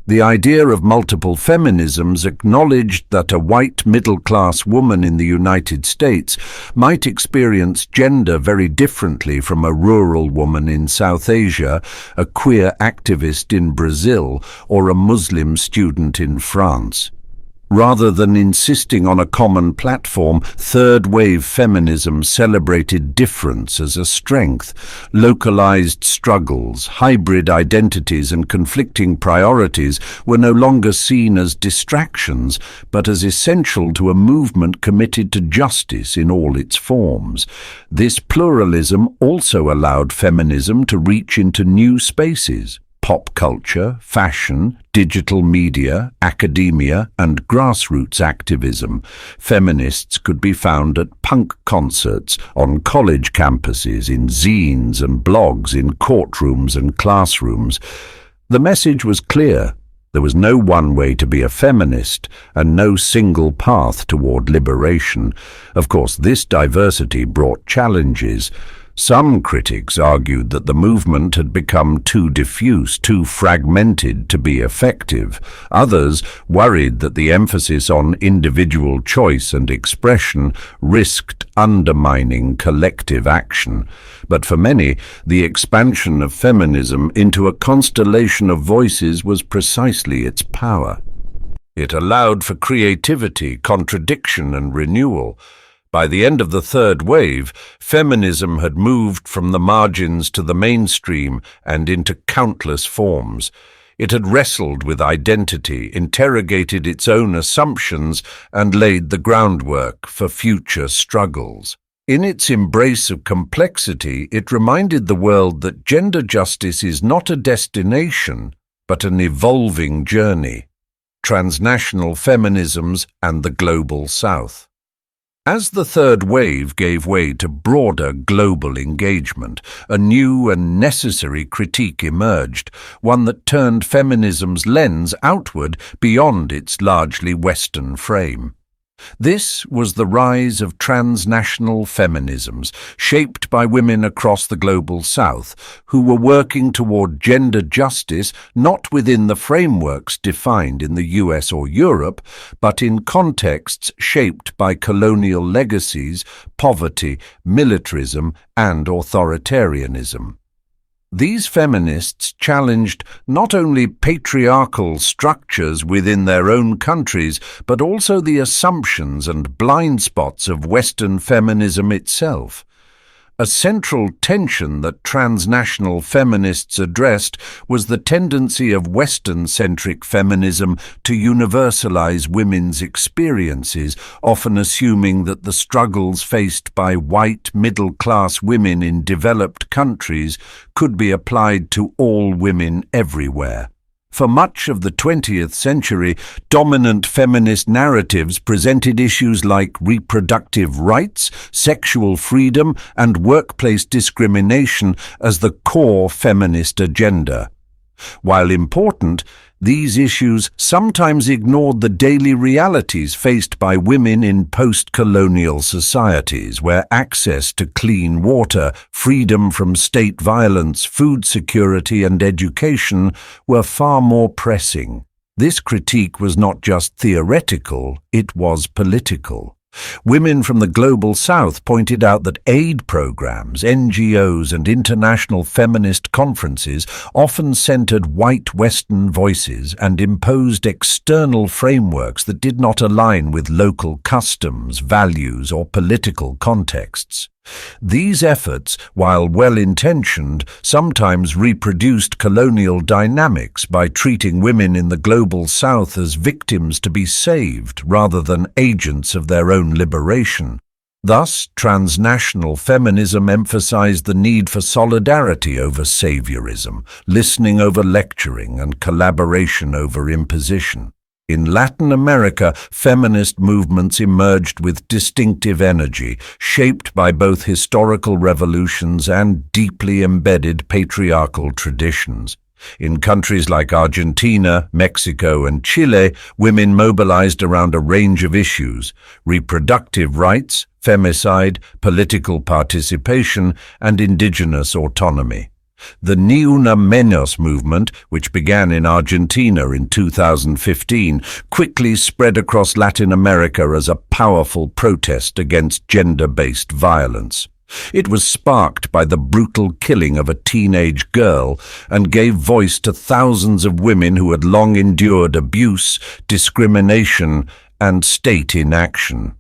The idea of multiple feminisms acknowledged that a white middle-class woman in the United States might experience gender very differently from a rural woman in South Asia, a queer activist in Brazil, or a Muslim student in France. Rather than insisting on a common platform, third-wave feminism celebrated difference as a strength. Localized struggles, hybrid identities, and conflicting priorities were no longer seen as distractions, but as essential to a movement committed to justice in all its forms. This pluralism also allowed feminism to reach into new spaces. Pop culture, fashion, digital media, academia, and grassroots activism. Feminists could be found at punk concerts, on college campuses, in zines and blogs, in courtrooms and classrooms. The message was clear. There was no one way to be a feminist, and no single path toward liberation. Of course, this diversity brought challenges. Some critics argued that the movement had become too diffuse, too fragmented to be effective. Others worried that the emphasis on individual choice and expression risked undermining collective action. But for many, the expansion of feminism into a constellation of voices was precisely its power. It allowed for creativity, contradiction, and renewal. By the end of the third wave, feminism had moved from the margins to the mainstream and into countless forms. It had wrestled with identity, interrogated its own assumptions, and laid the groundwork for future struggles. In its embrace of complexity, it reminded the world that gender justice is not a destination, but an evolving journey. Transnational feminisms and the global South. As the third wave gave way to broader global engagement, a new and necessary critique emerged, one that turned feminism's lens outward beyond its largely Western frame. This was the rise of transnational feminisms, shaped by women across the global South, who were working toward gender justice not within the frameworks defined in the US or Europe, but in contexts shaped by colonial legacies, poverty, militarism, and authoritarianism. These feminists challenged not only patriarchal structures within their own countries, but also the assumptions and blind spots of Western feminism itself. A central tension that transnational feminists addressed was the tendency of Western-centric feminism to universalize women's experiences, often assuming that the struggles faced by white middle-class women in developed countries could be applied to all women everywhere. For much of the 20th century, dominant feminist narratives presented issues like reproductive rights, sexual freedom, and workplace discrimination as the core feminist agenda. While important, these issues sometimes ignored the daily realities faced by women in post-colonial societies, where access to clean water, freedom from state violence, food security, and education were far more pressing. This critique was not just theoretical, it was political. Women from the global South pointed out that aid programs, NGOs, and international feminist conferences often centered white Western voices and imposed external frameworks that did not align with local customs, values, or political contexts. These efforts, while well-intentioned, sometimes reproduced colonial dynamics by treating women in the global South as victims to be saved rather than agents of their own liberation. Thus, transnational feminism emphasized the need for solidarity over saviorism, listening over lecturing, and collaboration over imposition. In Latin America, feminist movements emerged with distinctive energy, shaped by both historical revolutions and deeply embedded patriarchal traditions. In countries like Argentina, Mexico, and Chile, women mobilized around a range of issues: reproductive rights, femicide, political participation, and indigenous autonomy. The Ni Una Menos movement, which began in Argentina in 2015, quickly spread across Latin America as a powerful protest against gender-based violence. It was sparked by the brutal killing of a teenage girl and gave voice to thousands of women who had long endured abuse, discrimination, and state inaction.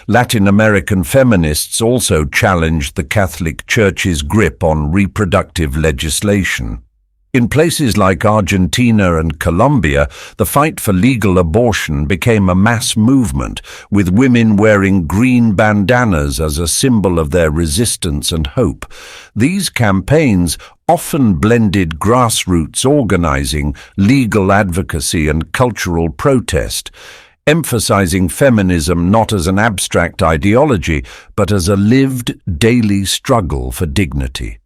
Latin American feminists also challenged the Catholic Church's grip on reproductive legislation. In places like Argentina and Colombia, the fight for legal abortion became a mass movement, with women wearing green bandanas as a symbol of their resistance and hope. These campaigns often blended grassroots organizing, legal advocacy, and cultural protest, emphasizing feminism not as an abstract ideology, but as a lived, daily struggle for dignity.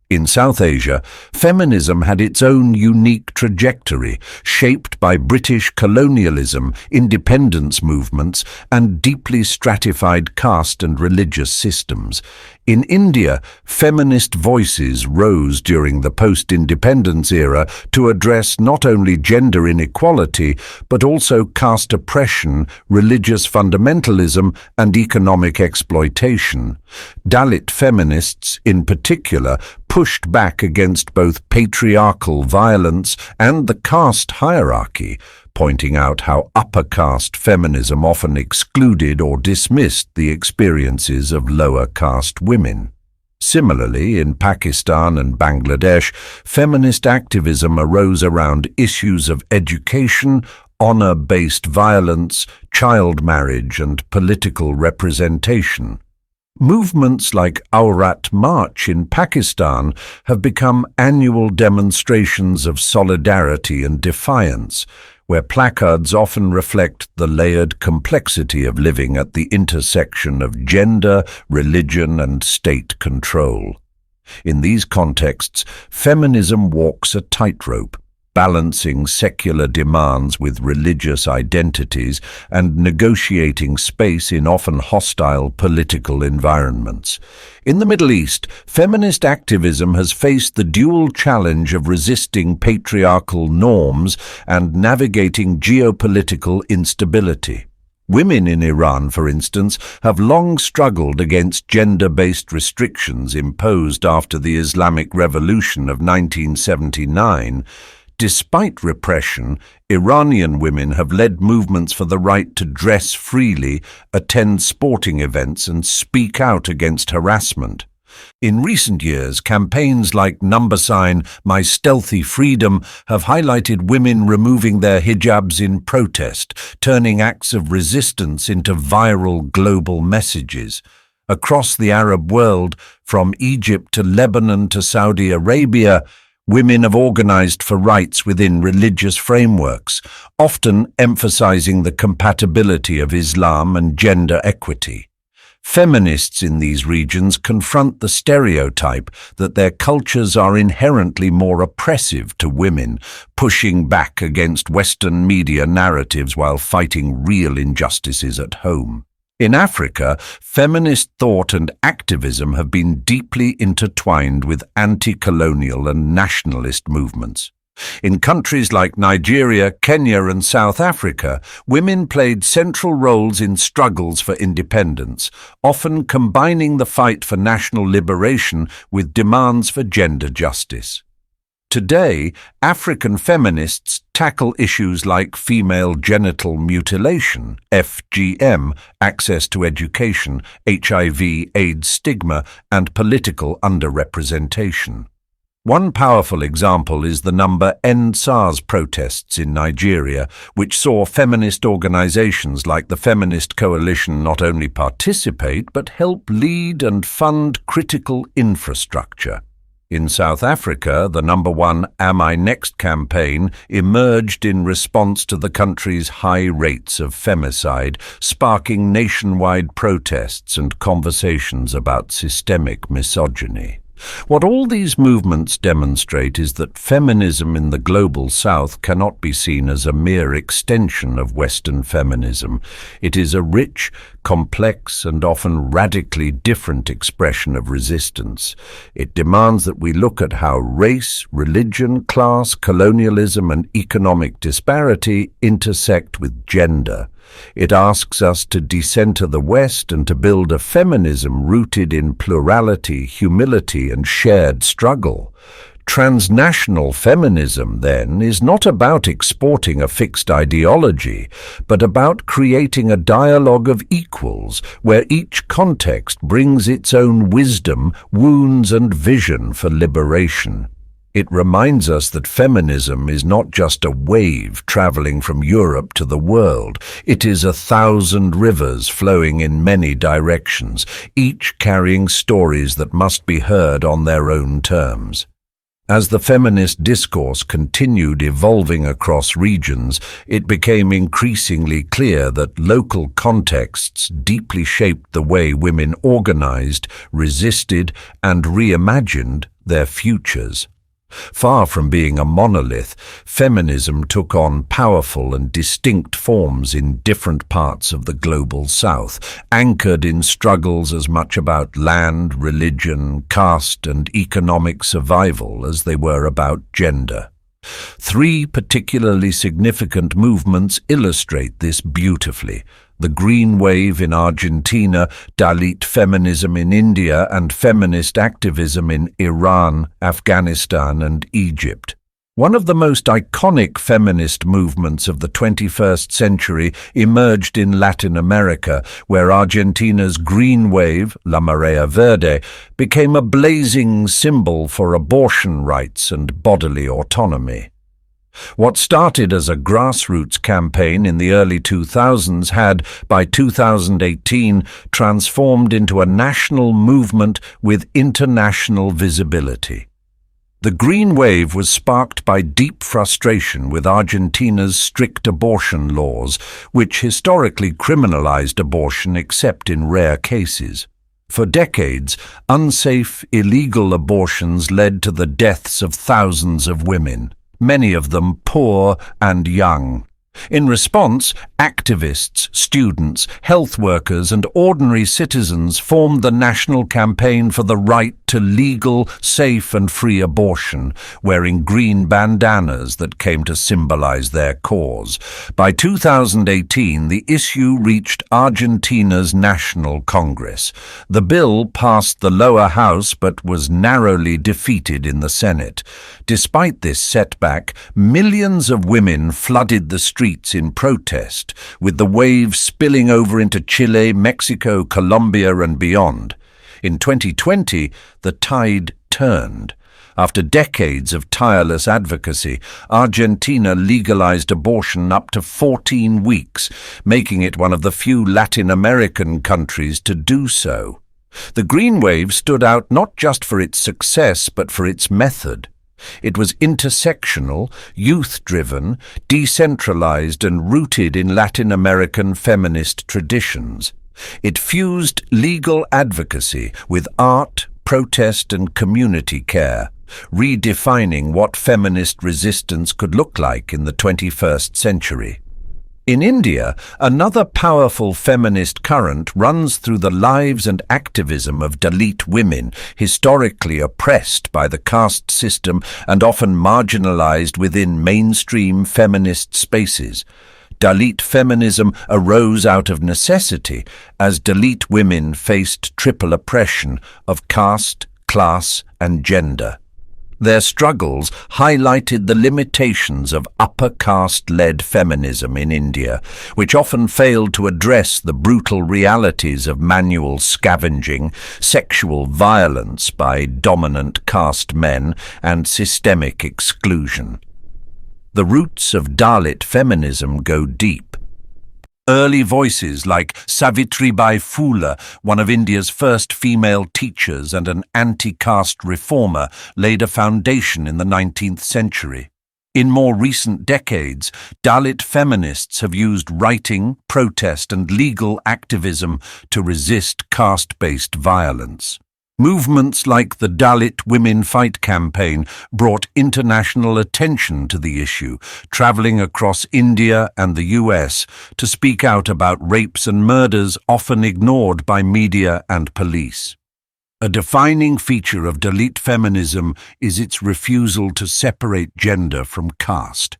In South Asia, feminism had its own unique trajectory, shaped by British colonialism, independence movements, and deeply stratified caste and religious systems. In India, feminist voices rose during the post-independence era to address not only gender inequality, but also caste oppression, religious fundamentalism, and economic exploitation. Dalit feminists, in particular, pushed back against both patriarchal violence and the caste hierarchy, pointing out how upper caste feminism often excluded or dismissed the experiences of lower caste women. Similarly, in Pakistan and Bangladesh, feminist activism arose around issues of education, honor-based violence, child marriage, and political representation. Movements like Aurat March in Pakistan have become annual demonstrations of solidarity and defiance, where placards often reflect the layered complexity of living at the intersection of gender, religion, and state control. In these contexts, feminism walks a tightrope, balancing secular demands with religious identities and negotiating space in often hostile political environments. In the Middle East, feminist activism has faced the dual challenge of resisting patriarchal norms and navigating geopolitical instability. Women in Iran, for instance, have long struggled against gender-based restrictions imposed after the Islamic Revolution of 1979. Despite repression, Iranian women have led movements for the right to dress freely, attend sporting events, and speak out against harassment. In recent years, campaigns like #My Stealthy Freedom have highlighted women removing their hijabs in protest, turning acts of resistance into viral global messages. Across the Arab world, from Egypt to Lebanon to Saudi Arabia, women have organized for rights within religious frameworks, often emphasizing the compatibility of Islam and gender equity. Feminists in these regions confront the stereotype that their cultures are inherently more oppressive to women, pushing back against Western media narratives while fighting real injustices at home. In Africa, feminist thought and activism have been deeply intertwined with anti-colonial and nationalist movements. In countries like Nigeria, Kenya, and South Africa, women played central roles in struggles for independence, often combining the fight for national liberation with demands for gender justice. Today, African feminists tackle issues like female genital mutilation, FGM, access to education, HIV/AIDS stigma, and political underrepresentation. One powerful example is the End SARS protests in Nigeria, which saw feminist organizations like the Feminist Coalition not only participate but help lead and fund critical infrastructure. In South Africa, the Am I Next campaign emerged in response to the country's high rates of femicide, sparking nationwide protests and conversations about systemic misogyny. What all these movements demonstrate is that feminism in the global South cannot be seen as a mere extension of Western feminism. It is a rich, complex, and often radically different expression of resistance. It demands that we look at how race, religion, class, colonialism, and economic disparity intersect with gender. It asks us to decenter the West and to build a feminism rooted in plurality, humility, and shared struggle. Transnational feminism, then, is not about exporting a fixed ideology, but about creating a dialogue of equals, where each context brings its own wisdom, wounds, and vision for liberation. It reminds us that feminism is not just a wave traveling from Europe to the world. It is 1,000 rivers flowing in many directions, each carrying stories that must be heard on their own terms. As the feminist discourse continued evolving across regions, it became increasingly clear that local contexts deeply shaped the way women organized, resisted, and reimagined their futures. Far from being a monolith, feminism took on powerful and distinct forms in different parts of the global South, anchored in struggles as much about land, religion, caste, and economic survival as they were about gender. Three particularly significant movements illustrate this beautifully: the Green Wave in Argentina, Dalit feminism in India, and feminist activism in Iran, Afghanistan, and Egypt. One of the most iconic feminist movements of the 21st century emerged in Latin America, where Argentina's Green Wave, La Marea Verde, became a blazing symbol for abortion rights and bodily autonomy. What started as a grassroots campaign in the early 2000s had, by 2018, transformed into a national movement with international visibility. The Green Wave was sparked by deep frustration with Argentina's strict abortion laws, which historically criminalized abortion except in rare cases. For decades, unsafe, illegal abortions led to the deaths of thousands of women, many of them poor and young. In response, activists, students, health workers, and ordinary citizens formed the national campaign for the right to legal, safe, and free abortion, wearing green bandanas that came to symbolize their cause. By 2018, the issue reached Argentina's National Congress. The bill passed the lower house but was narrowly defeated in the Senate. Despite this setback, millions of women flooded the streets in protest, with the wave spilling over into Chile, Mexico, Colombia, and beyond. In 2020, the tide turned. After decades of tireless advocacy, Argentina legalized abortion up to 14 weeks, making it one of the few Latin American countries to do so. The Green Wave stood out not just for its success, but for its method. It was intersectional, youth-driven, decentralized, and rooted in Latin American feminist traditions. It fused legal advocacy with art, protest, and community care, redefining what feminist resistance could look like in the 21st century. In India, another powerful feminist current runs through the lives and activism of Dalit women, historically oppressed by the caste system and often marginalized within mainstream feminist spaces. Dalit feminism arose out of necessity as Dalit women faced triple oppression of caste, class, and gender. Their struggles highlighted the limitations of upper caste-led feminism in India, which often failed to address the brutal realities of manual scavenging, sexual violence by dominant caste men, and systemic exclusion. The roots of Dalit feminism go deep. Early voices like Savitribai Phule, one of India's first female teachers and an anti-caste reformer, laid a foundation in the 19th century. In more recent decades, Dalit feminists have used writing, protest, and legal activism to resist caste-based violence. Movements like the Dalit Women Fight campaign brought international attention to the issue, traveling across India and the US to speak out about rapes and murders often ignored by media and police. A defining feature of Dalit feminism is its refusal to separate gender from caste.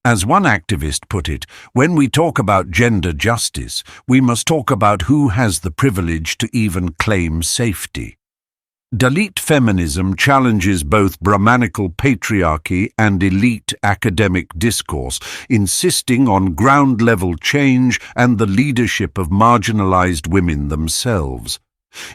As one activist put it, when we talk about gender justice, we must talk about who has the privilege to even claim safety. Dalit feminism challenges both Brahmanical patriarchy and elite academic discourse, insisting on ground-level change and the leadership of marginalized women themselves.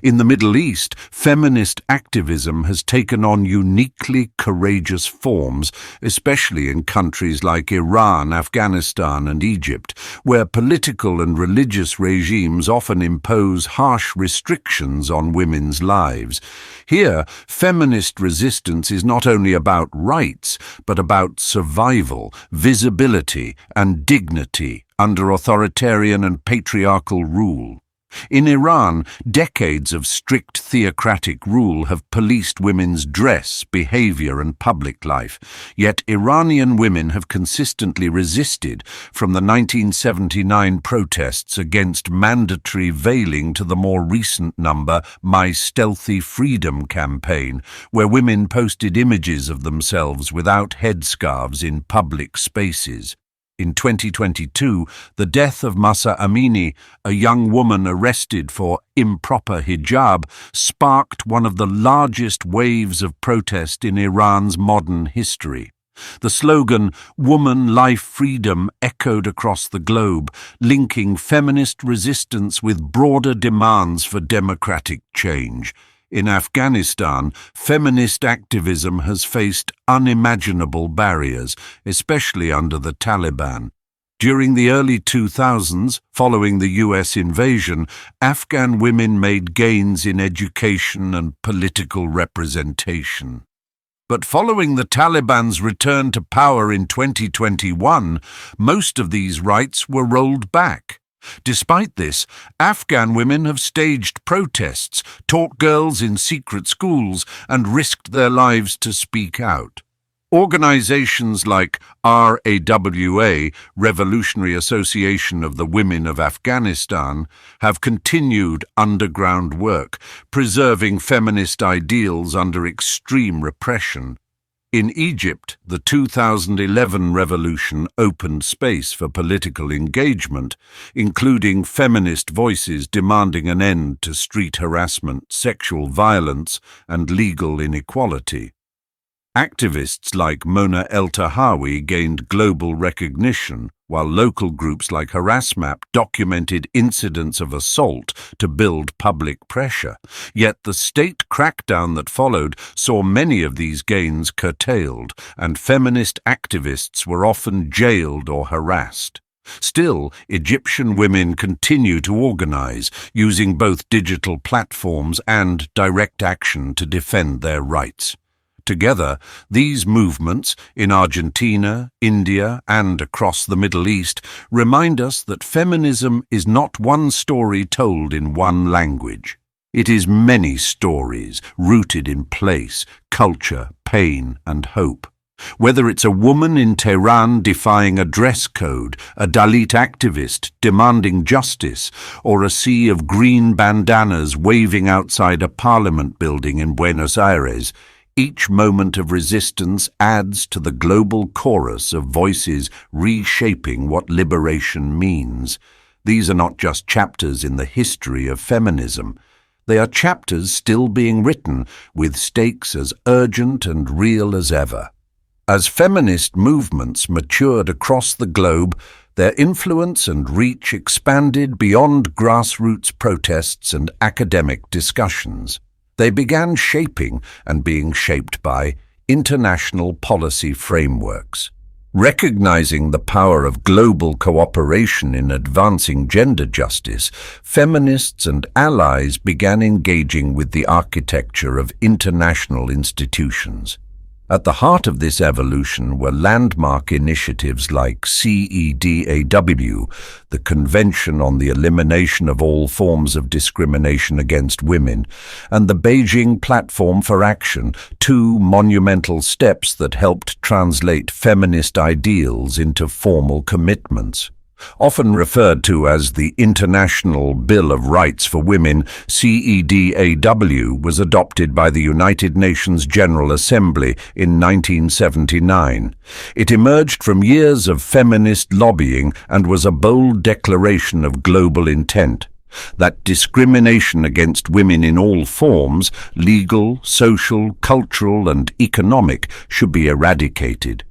In the Middle East, feminist activism has taken on uniquely courageous forms, especially in countries like Iran, Afghanistan, and Egypt, where political and religious regimes often impose harsh restrictions on women's lives. Here, feminist resistance is not only about rights, but about survival, visibility, and dignity under authoritarian and patriarchal rule. In Iran, decades of strict theocratic rule have policed women's dress, behavior, and public life, yet Iranian women have consistently resisted, from the 1979 protests against mandatory veiling to the more recent My Stealthy Freedom campaign, where women posted images of themselves without headscarves in public spaces. In 2022, the death of Mahsa Amini, a young woman arrested for improper hijab, sparked one of the largest waves of protest in Iran's modern history. The slogan, "Woman, Life, Freedom," echoed across the globe, linking feminist resistance with broader demands for democratic change. In Afghanistan, feminist activism has faced unimaginable barriers, especially under the Taliban. During the early 2000s, following the US invasion, Afghan women made gains in education and political representation. But following the Taliban's return to power in 2021, most of these rights were rolled back. Despite this, Afghan women have staged protests, taught girls in secret schools, and risked their lives to speak out. Organizations like RAWA, Revolutionary Association of the Women of Afghanistan, have continued underground work, preserving feminist ideals under extreme repression. In Egypt, the 2011 revolution opened space for political engagement, including feminist voices demanding an end to street harassment, sexual violence, and legal inequality. Activists like Mona El-Tahawi gained global recognition, while local groups like Harassmap documented incidents of assault to build public pressure. Yet the state crackdown that followed saw many of these gains curtailed, and feminist activists were often jailed or harassed. Still, Egyptian women continue to organize, using both digital platforms and direct action to defend their rights. Together, these movements, in Argentina, India, and across the Middle East, remind us that feminism is not one story told in one language. It is many stories rooted in place, culture, pain, and hope. Whether it's a woman in Tehran defying a dress code, a Dalit activist demanding justice, or a sea of green bandanas waving outside a parliament building in Buenos Aires, each moment of resistance adds to the global chorus of voices reshaping what liberation means. These are not just chapters in the history of feminism. They are chapters still being written, with stakes as urgent and real as ever. As feminist movements matured across the globe, their influence and reach expanded beyond grassroots protests and academic discussions. They began shaping and being shaped by international policy frameworks. Recognizing the power of global cooperation in advancing gender justice, feminists and allies began engaging with the architecture of international institutions. At the heart of this evolution were landmark initiatives like CEDAW, the Convention on the Elimination of All Forms of Discrimination Against Women, and the Beijing Platform for Action, two monumental steps that helped translate feminist ideals into formal commitments. Often referred to as the International Bill of Rights for Women, CEDAW was adopted by the United Nations General Assembly in 1979. It emerged from years of feminist lobbying and was a bold declaration of global intent. That discrimination against women in all forms, legal, social, cultural, and economic, should be eradicated.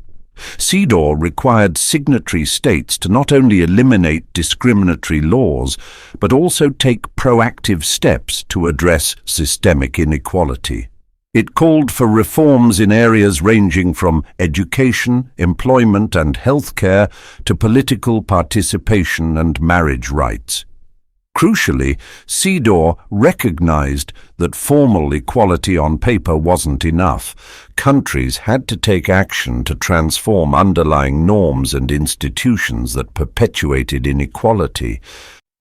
CEDAW required signatory states to not only eliminate discriminatory laws, but also take proactive steps to address systemic inequality. It called for reforms in areas ranging from education, employment, and healthcare to political participation and marriage rights. Crucially, CEDAW recognized that formal equality on paper wasn't enough. Countries had to take action to transform underlying norms and institutions that perpetuated inequality.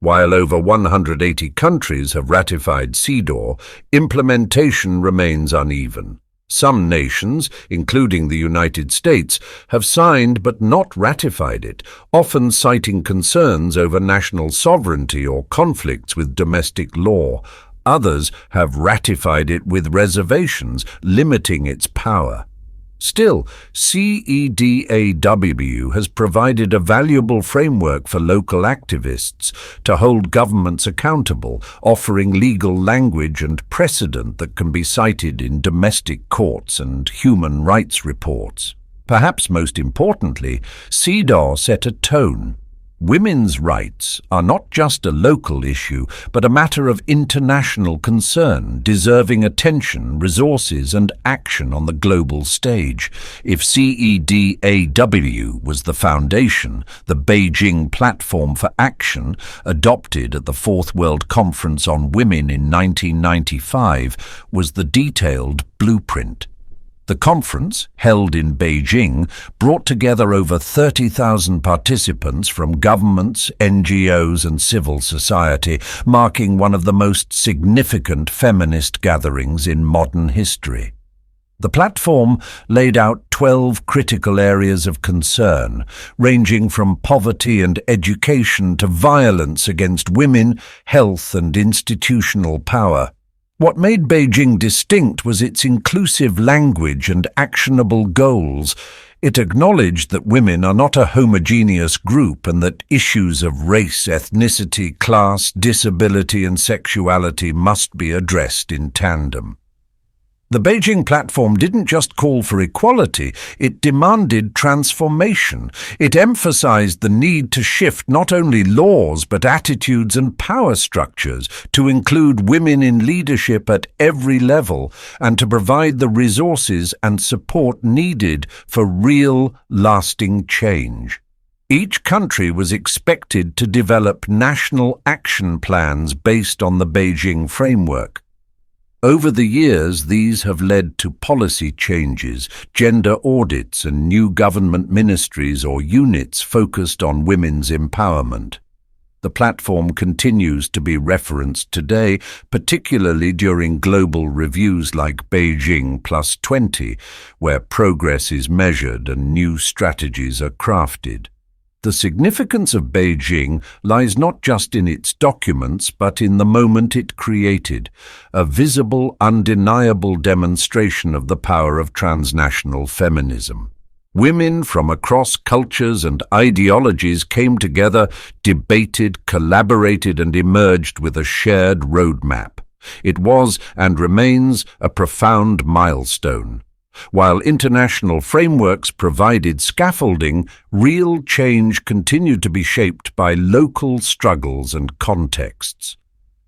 While over 180 countries have ratified CEDAW, implementation remains uneven. Some nations, including the United States, have signed but not ratified it, often citing concerns over national sovereignty or conflicts with domestic law. Others have ratified it with reservations, limiting its power. Still, CEDAW has provided a valuable framework for local activists to hold governments accountable, offering legal language and precedent that can be cited in domestic courts and human rights reports. Perhaps most importantly, CEDAW set a tone. Women's rights are not just a local issue, but a matter of international concern, deserving attention, resources, and action on the global stage. If CEDAW was the foundation, the Beijing Platform for Action, adopted at the Fourth World Conference on Women in 1995, was the detailed blueprint. The conference, held in Beijing, brought together over 30,000 participants from governments, NGOs and civil society, marking one of the most significant feminist gatherings in modern history. The platform laid out 12 critical areas of concern, ranging from poverty and education to violence against women, health and institutional power. What made Beijing distinct was its inclusive language and actionable goals. It acknowledged that women are not a homogeneous group and that issues of race, ethnicity, class, disability and sexuality must be addressed in tandem. The Beijing platform didn't just call for equality, it demanded transformation. It emphasized the need to shift not only laws but attitudes and power structures, to include women in leadership at every level, and to provide the resources and support needed for real, lasting change. Each country was expected to develop national action plans based on the Beijing framework. Over the years, these have led to policy changes, gender audits, and new government ministries or units focused on women's empowerment. The platform continues to be referenced today, particularly during global reviews like Beijing +20, where progress is measured and new strategies are crafted. The significance of Beijing lies not just in its documents, but in the moment it created, a visible, undeniable demonstration of the power of transnational feminism. Women from across cultures and ideologies came together, debated, collaborated, and emerged with a shared roadmap. It was, and remains, a profound milestone. While international frameworks provided scaffolding, real change continued to be shaped by local struggles and contexts.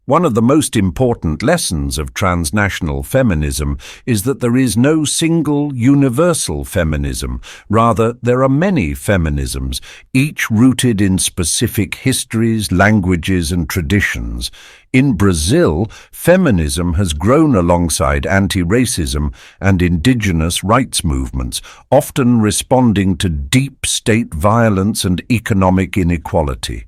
One of the most important lessons of transnational feminism is that there is no single universal feminism. Rather, there are many feminisms, each rooted in specific histories, languages, and traditions. In Brazil, feminism has grown alongside anti-racism and indigenous rights movements, often responding to deep state violence and economic inequality.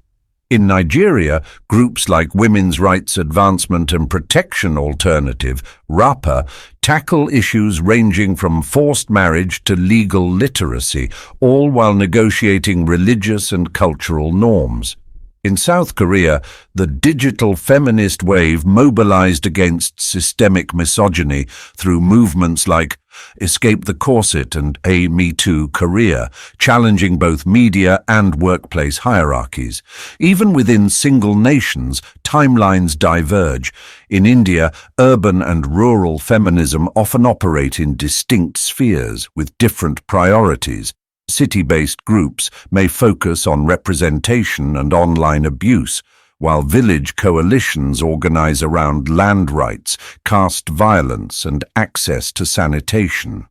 In Nigeria, groups like Women's Rights Advancement and Protection Alternative, RAPA, tackle issues ranging from forced marriage to legal literacy, all while negotiating religious and cultural norms. In South Korea, the digital feminist wave mobilized against systemic misogyny through movements like Escape the Corset and A Me Too Korea, challenging both media and workplace hierarchies. Even within single nations, timelines diverge. In India, urban and rural feminism often operate in distinct spheres with different priorities. City-based groups may focus on representation and online abuse, while village coalitions organize around land rights, caste violence, and access to sanitation.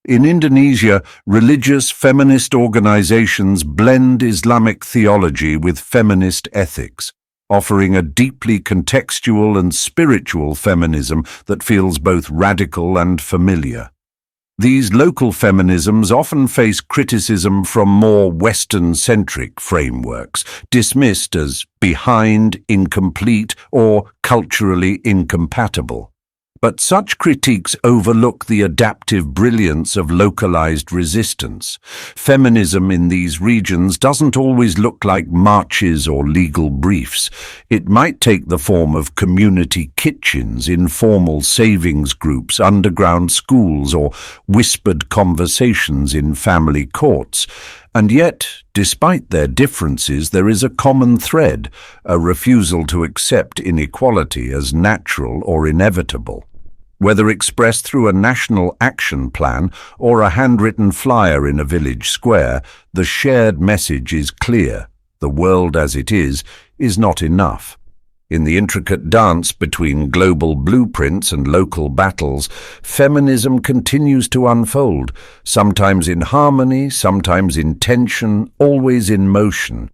In Indonesia, religious feminist organizations blend Islamic theology with feminist ethics, offering a deeply contextual and spiritual feminism that feels both radical and familiar. These local feminisms often face criticism from more Western-centric frameworks, dismissed as behind, incomplete, or culturally incompatible. But such critiques overlook the adaptive brilliance of localized resistance. Feminism in these regions doesn't always look like marches or legal briefs. It might take the form of community kitchens, informal savings groups, underground schools, or whispered conversations in family courts. And yet, despite their differences, there is a common thread, a refusal to accept inequality as natural or inevitable. Whether expressed through a national action plan or a handwritten flyer in a village square, the shared message is clear. The world as it is not enough. In the intricate dance between global blueprints and local battles, feminism continues to unfold, sometimes in harmony, sometimes in tension, always in motion.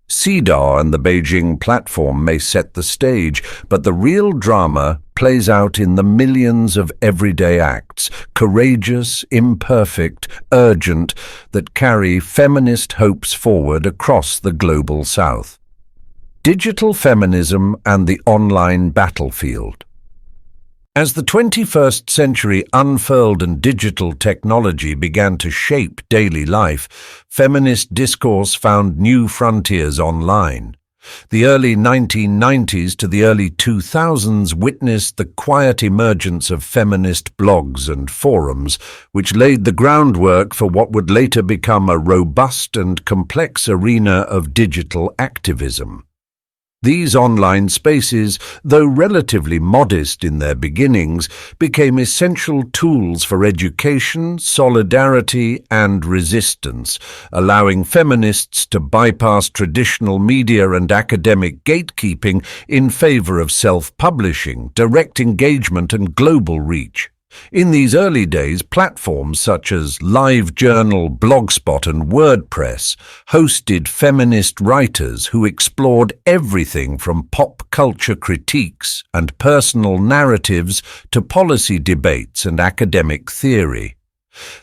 CEDAW and the Beijing platform may set the stage, but the real drama plays out in the millions of everyday acts, courageous, imperfect, urgent, that carry feminist hopes forward across the global South. Digital feminism and the online battlefield. As the 21st century unfurled and digital technology began to shape daily life, feminist discourse found new frontiers online. The early 1990s to the early 2000s witnessed the quiet emergence of feminist blogs and forums, which laid the groundwork for what would later become a robust and complex arena of digital activism. These online spaces, though relatively modest in their beginnings, became essential tools for education, solidarity, and resistance, allowing feminists to bypass traditional media and academic gatekeeping in favor of self-publishing, direct engagement, and global reach. In these early days, platforms such as LiveJournal, Blogspot, and WordPress hosted feminist writers who explored everything from pop culture critiques and personal narratives to policy debates and academic theory.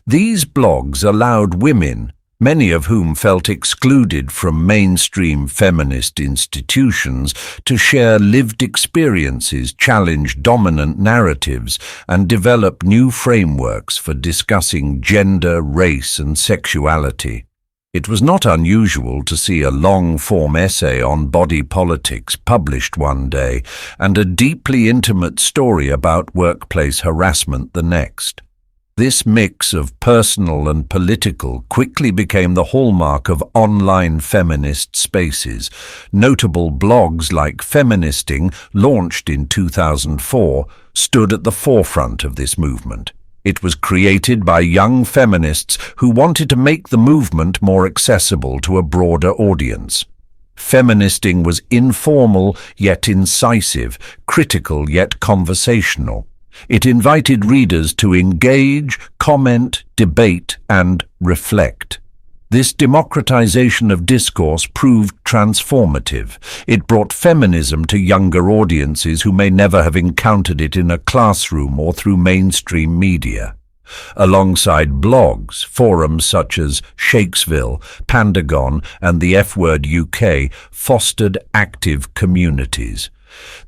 These blogs allowed women, many of whom felt excluded from mainstream feminist institutions, to share lived experiences, challenge dominant narratives, and develop new frameworks for discussing gender, race, and sexuality. It was not unusual to see a long-form essay on body politics published one day, and a deeply intimate story about workplace harassment the next. This mix of personal and political quickly became the hallmark of online feminist spaces. Notable blogs like Feministing, launched in 2004, stood at the forefront of this movement. It was created by young feminists who wanted to make the movement more accessible to a broader audience. Feministing was informal yet incisive, critical yet conversational. It invited readers to engage, comment, debate, and reflect. This democratization of discourse proved transformative. It brought feminism to younger audiences who may never have encountered it in a classroom or through mainstream media. Alongside blogs, forums such as Shakesville, Pandagon, and the F-Word UK fostered active communities.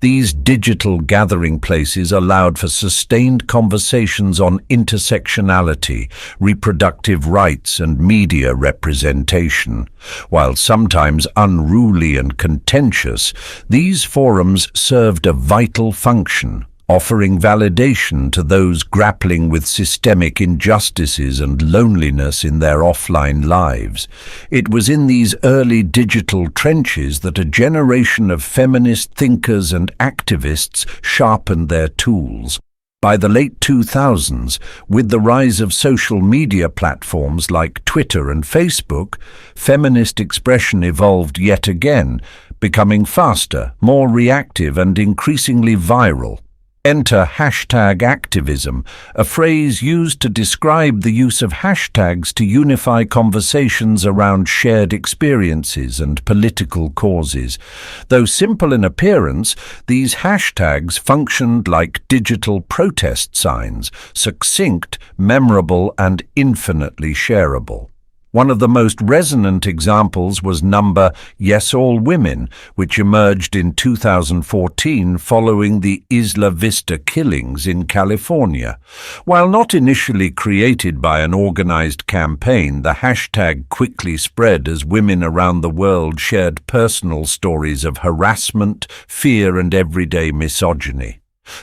These digital gathering places allowed for sustained conversations on intersectionality, reproductive rights, and media representation. While sometimes unruly and contentious, these forums served a vital function, offering validation to those grappling with systemic injustices and loneliness in their offline lives. It was in these early digital trenches that a generation of feminist thinkers and activists sharpened their tools. By the late 2000s, with the rise of social media platforms like Twitter and Facebook, feminist expression evolved yet again, becoming faster, more reactive, and increasingly viral. Enter hashtag activism, a phrase used to describe the use of hashtags to unify conversations around shared experiences and political causes. Though simple in appearance, these hashtags functioned like digital protest signs, succinct, memorable, and infinitely shareable. One of the most resonant examples was number Yes All Women, which emerged in 2014 following the Isla Vista killings in California. While not initially created by an organized campaign, the hashtag quickly spread as women around the world shared personal stories of harassment, fear, and everyday misogyny.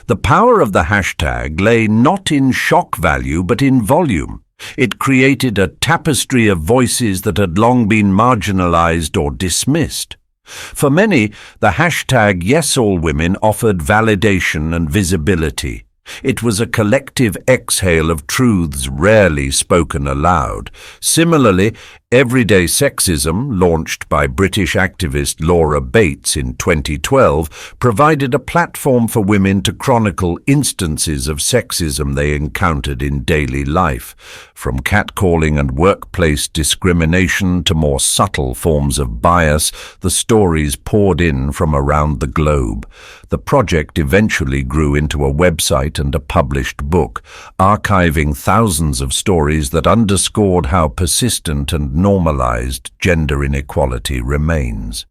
The power of the hashtag lay not in shock value but in volume. It created a tapestry of voices that had long been marginalized or dismissed. For many, the hashtag Yes All Women offered validation and visibility. It was a collective exhale of truths rarely spoken aloud. Similarly, Everyday Sexism, launched by British activist Laura Bates in 2012, provided a platform for women to chronicle instances of sexism they encountered in daily life. From catcalling and workplace discrimination to more subtle forms of bias, the stories poured in from around the globe. The project eventually grew into a website and a published book, archiving thousands of stories that underscored how persistent and normalized gender inequality remains.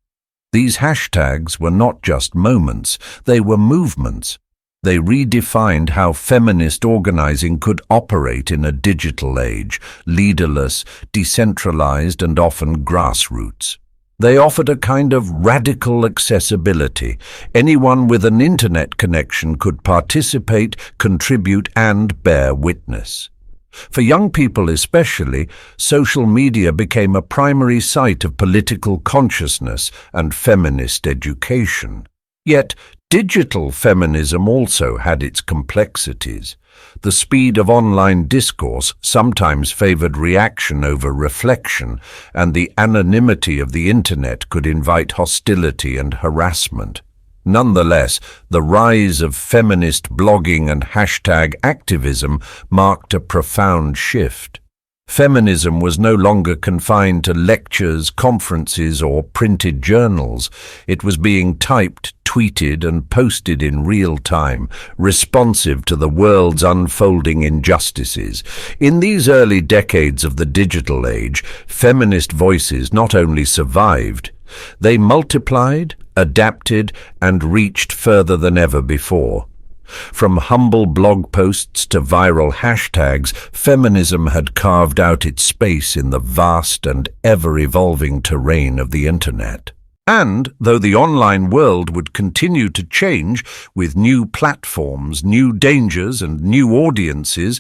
These hashtags were not just moments, they were movements. They redefined how feminist organizing could operate in a digital age, leaderless, decentralized, and often grassroots. They offered a kind of radical accessibility. Anyone with an internet connection could participate, contribute, and bear witness. For young people especially, social media became a primary site of political consciousness and feminist education. Yet, digital feminism also had its complexities. The speed of online discourse sometimes favored reaction over reflection, and the anonymity of the internet could invite hostility and harassment. Nonetheless, the rise of feminist blogging and hashtag activism marked a profound shift. Feminism was no longer confined to lectures, conferences, or printed journals. It was being typed, tweeted, and posted in real time, responsive to the world's unfolding injustices. In these early decades of the digital age, feminist voices not only survived, they multiplied, adapted, and reached further than ever before. From humble blog posts to viral hashtags, feminism had carved out its space in the vast and ever-evolving terrain of the internet. And, though the online world would continue to change with new platforms, new dangers, and new audiences,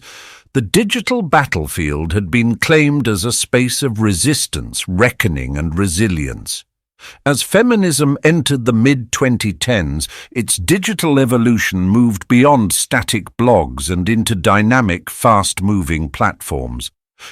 the digital battlefield had been claimed as a space of resistance, reckoning, and resilience. As feminism entered the mid-2010s, its digital evolution moved beyond static blogs and into dynamic, fast-moving platforms.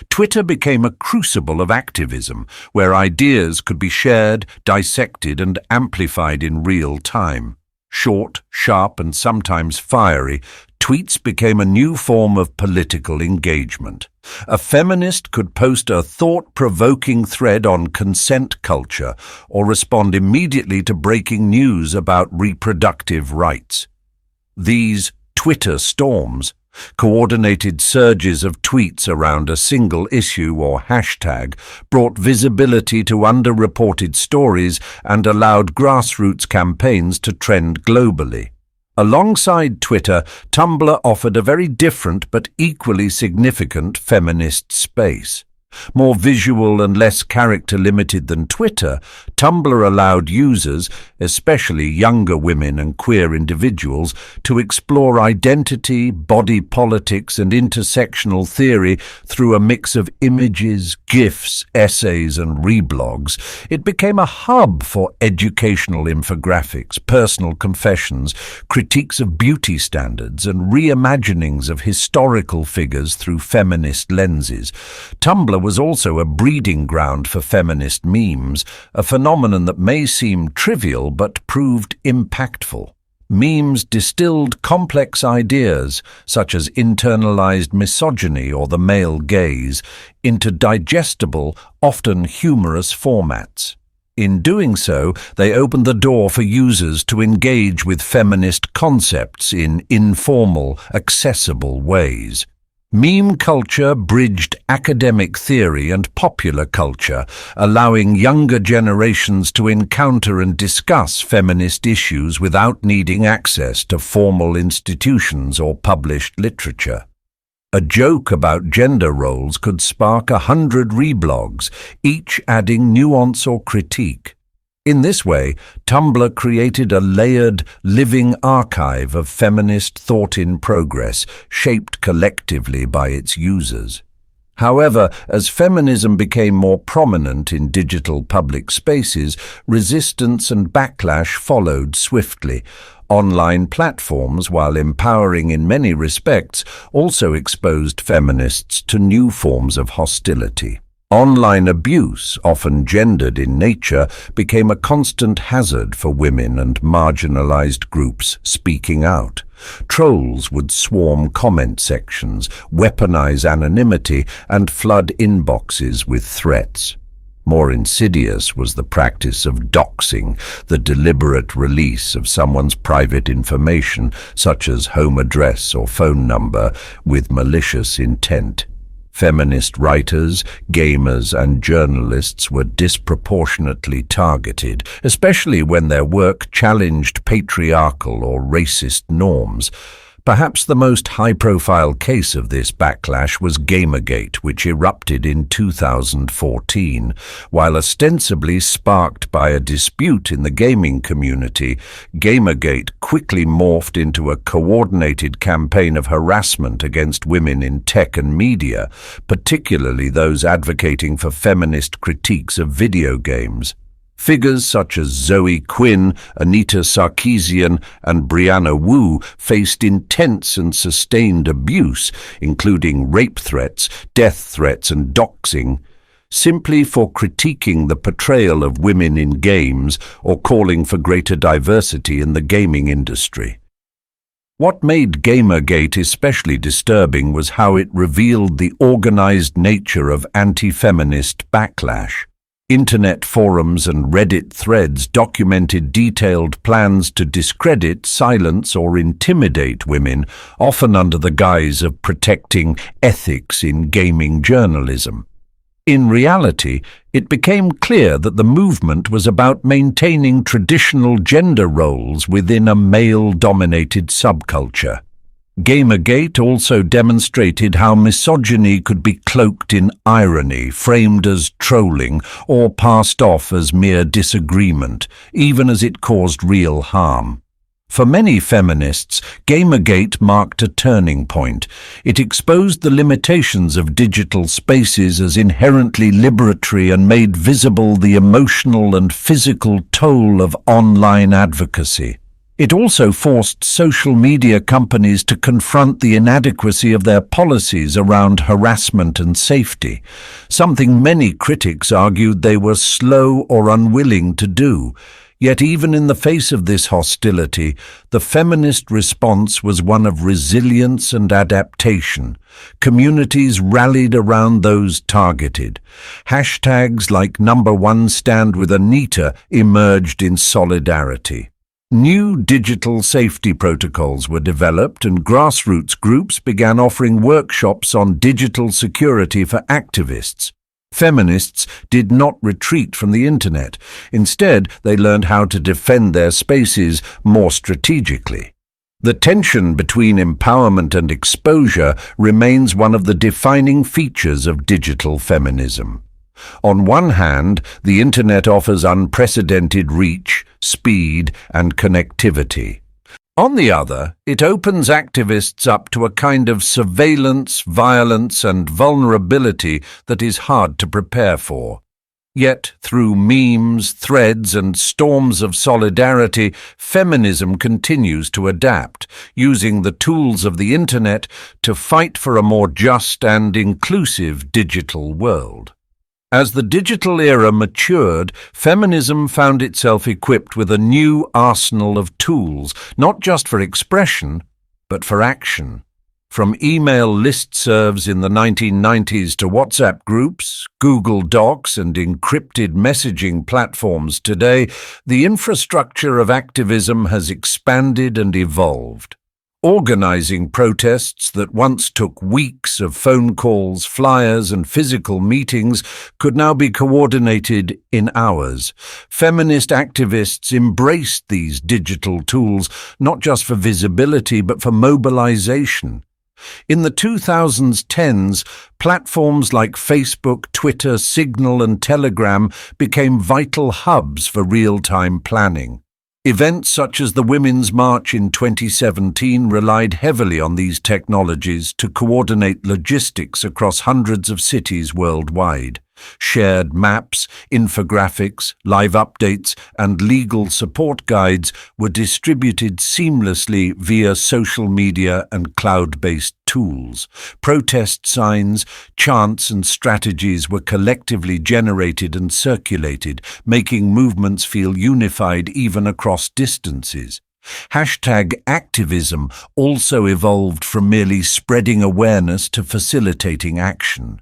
Twitter became a crucible of activism, where ideas could be shared, dissected, and amplified in real time. Short, sharp, and sometimes fiery, tweets became a new form of political engagement. A feminist could post a thought-provoking thread on consent culture or respond immediately to breaking news about reproductive rights. These Twitter storms, coordinated surges of tweets around a single issue or hashtag, brought visibility to underreported stories and allowed grassroots campaigns to trend globally. Alongside Twitter, Tumblr offered a very different but equally significant feminist space. More visual and less character-limited than Twitter, Tumblr allowed users, especially younger women and queer individuals, to explore identity, body politics, and intersectional theory through a mix of images, GIFs, essays, and reblogs. It became a hub for educational infographics, personal confessions, critiques of beauty standards, and reimaginings of historical figures through feminist lenses. Tumblr was also a breeding ground for feminist memes, a phenomenon that may seem trivial but proved impactful. Memes distilled complex ideas, such as internalized misogyny or the male gaze, into digestible, often humorous formats. In doing so, they opened the door for users to engage with feminist concepts in informal, accessible ways. Meme culture bridged academic theory and popular culture, allowing younger generations to encounter and discuss feminist issues without needing access to formal institutions or published literature. A joke about gender roles could spark 100 reblogs, each adding nuance or critique. In this way, Tumblr created a layered, living archive of feminist thought in progress, shaped collectively by its users. However, as feminism became more prominent in digital public spaces, resistance and backlash followed swiftly. Online platforms, while empowering in many respects, also exposed feminists to new forms of hostility. Online abuse, often gendered in nature, became a constant hazard for women and marginalized groups speaking out. Trolls would swarm comment sections, weaponize anonymity, and flood inboxes with threats. More insidious was the practice of doxing, the deliberate release of someone's private information, such as home address or phone number, with malicious intent. Feminist writers, gamers, and journalists were disproportionately targeted, especially when their work challenged patriarchal or racist norms. Perhaps the most high-profile case of this backlash was Gamergate, which erupted in 2014. While ostensibly sparked by a dispute in the gaming community, Gamergate quickly morphed into a coordinated campaign of harassment against women in tech and media, particularly those advocating for feminist critiques of video games. Figures such as Zoe Quinn, Anita Sarkeesian, and Brianna Wu faced intense and sustained abuse, including rape threats, death threats, and doxing, simply for critiquing the portrayal of women in games or calling for greater diversity in the gaming industry. What made Gamergate especially disturbing was how it revealed the organized nature of anti-feminist backlash. Internet forums and Reddit threads documented detailed plans to discredit, silence, or intimidate women, often under the guise of protecting ethics in gaming journalism. In reality, it became clear that the movement was about maintaining traditional gender roles within a male-dominated subculture. Gamergate also demonstrated how misogyny could be cloaked in irony, framed as trolling, or passed off as mere disagreement, even as it caused real harm. For many feminists, Gamergate marked a turning point. It exposed the limitations of digital spaces as inherently liberatory and made visible the emotional and physical toll of online advocacy. It also forced social media companies to confront the inadequacy of their policies around harassment and safety, something many critics argued they were slow or unwilling to do. Yet even in the face of this hostility, the feminist response was one of resilience and adaptation. Communities rallied around those targeted. Hashtags like #OneStandWithAnita emerged in solidarity. New digital safety protocols were developed and grassroots groups began offering workshops on digital security for activists. Feminists did not retreat from the internet. Instead, they learned how to defend their spaces more strategically. The tension between empowerment and exposure remains one of the defining features of digital feminism. On one hand, the internet offers unprecedented reach, speed, and connectivity. On the other, it opens activists up to a kind of surveillance, violence, and vulnerability that is hard to prepare for. Yet, through memes, threads, and storms of solidarity, feminism continues to adapt, using the tools of the internet to fight for a more just and inclusive digital world. As the digital era matured, feminism found itself equipped with a new arsenal of tools, not just for expression, but for action. From email listservs in the 1990s to WhatsApp groups, Google Docs, and encrypted messaging platforms today, the infrastructure of activism has expanded and evolved. Organizing protests that once took weeks of phone calls, flyers, and physical meetings could now be coordinated in hours. Feminist activists embraced these digital tools not just for visibility but for mobilization. In the 2010s, platforms like Facebook, Twitter, Signal, and Telegram became vital hubs for real-time planning. Events such as the Women's March in 2017 relied heavily on these technologies to coordinate logistics across hundreds of cities worldwide. Shared maps, infographics, live updates, and legal support guides were distributed seamlessly via social media and cloud-based tools. Protest signs, chants, and strategies were collectively generated and circulated, making movements feel unified even across distances. #activism also evolved from merely spreading awareness to facilitating action.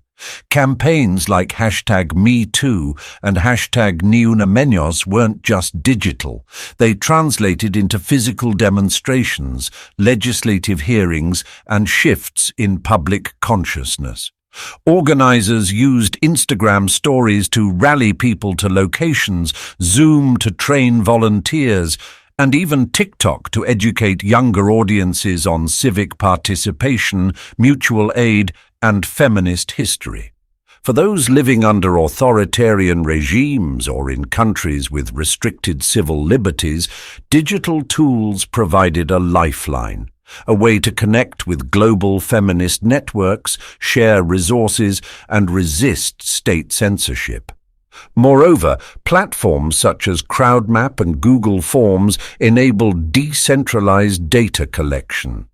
Campaigns like #MeToo and #NiUnaMenos weren't just digital. They translated into physical demonstrations, legislative hearings, and shifts in public consciousness. Organizers used Instagram stories to rally people to locations, Zoom to train volunteers, and even TikTok to educate younger audiences on civic participation, mutual aid, and feminist history. For those living under authoritarian regimes or in countries with restricted civil liberties, digital tools provided a lifeline, a way to connect with global feminist networks, share resources, and resist state censorship. Moreover, platforms such as CrowdMap and Google Forms enabled decentralized data collection.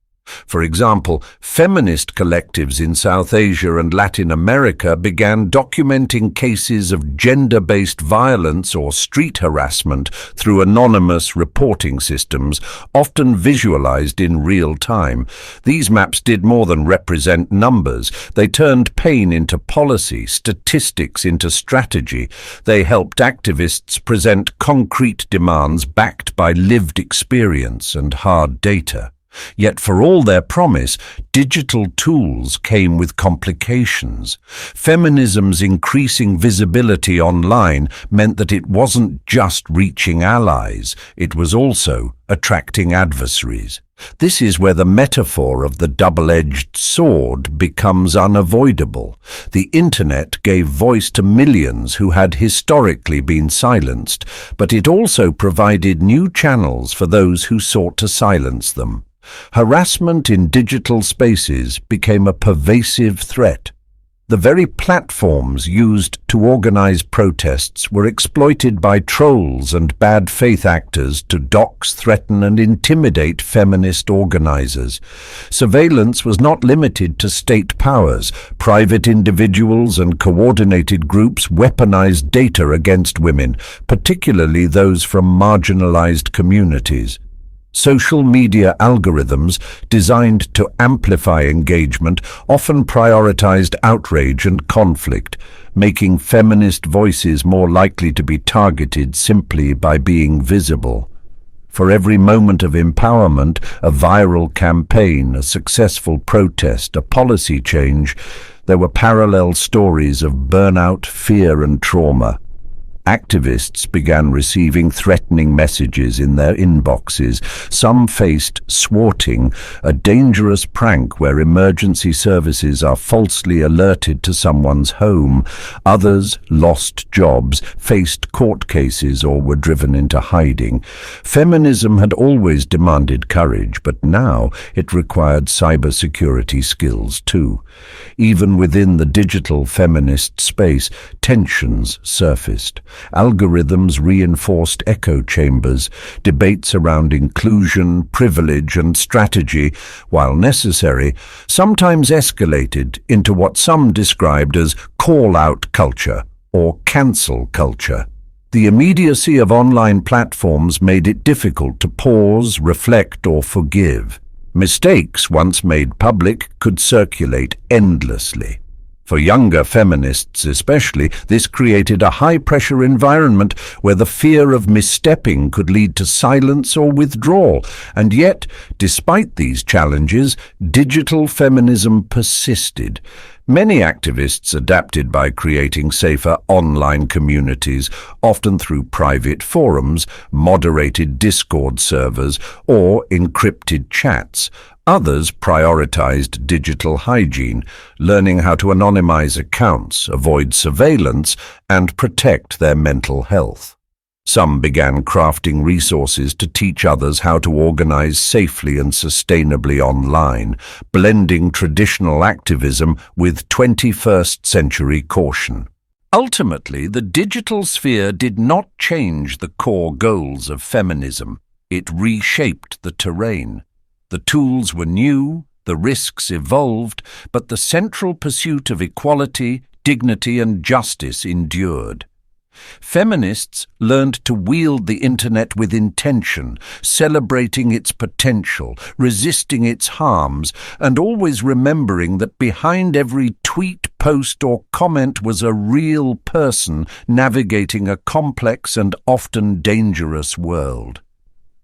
For example, feminist collectives in South Asia and Latin America began documenting cases of gender-based violence or street harassment through anonymous reporting systems, often visualized in real time. These maps did more than represent numbers. They turned pain into policy, statistics into strategy. They helped activists present concrete demands backed by lived experience and hard data. Yet for all their promise, digital tools came with complications. Feminism's increasing visibility online meant that it wasn't just reaching allies, it was also attracting adversaries. This is where the metaphor of the double-edged sword becomes unavoidable. The internet gave voice to millions who had historically been silenced, but it also provided new channels for those who sought to silence them. Harassment in digital spaces became a pervasive threat. The very platforms used to organize protests were exploited by trolls and bad faith actors to dox, threaten, and intimidate feminist organizers. Surveillance was not limited to state powers. Private individuals and coordinated groups weaponized data against women, particularly those from marginalized communities. Social media algorithms, designed to amplify engagement, often prioritized outrage and conflict, making feminist voices more likely to be targeted simply by being visible. For every moment of empowerment, a viral campaign, a successful protest, a policy change, there were parallel stories of burnout, fear, and trauma. Activists began receiving threatening messages in their inboxes. Some faced swatting, a dangerous prank where emergency services are falsely alerted to someone's home. Others lost jobs, faced court cases, or were driven into hiding. Feminism had always demanded courage, but now it required cybersecurity skills too. Even within the digital feminist space, tensions surfaced. Algorithms reinforced echo chambers. Debates around inclusion, privilege, and strategy, while necessary, sometimes escalated into what some described as call-out culture, or cancel culture. The immediacy of online platforms made it difficult to pause, reflect, or forgive. Mistakes, once made public, could circulate endlessly. For younger feminists especially, this created a high-pressure environment where the fear of misstepping could lead to silence or withdrawal. And yet, despite these challenges, digital feminism persisted. Many activists adapted by creating safer online communities, often through private forums, moderated Discord servers, or encrypted chats. Others prioritized digital hygiene, learning how to anonymize accounts, avoid surveillance, and protect their mental health. Some began crafting resources to teach others how to organize safely and sustainably online, blending traditional activism with 21st century caution. Ultimately, the digital sphere did not change the core goals of feminism. It reshaped the terrain. The tools were new, the risks evolved, but the central pursuit of equality, dignity, and justice endured. Feminists learned to wield the internet with intention, celebrating its potential, resisting its harms, and always remembering that behind every tweet, post, or comment was a real person navigating a complex and often dangerous world.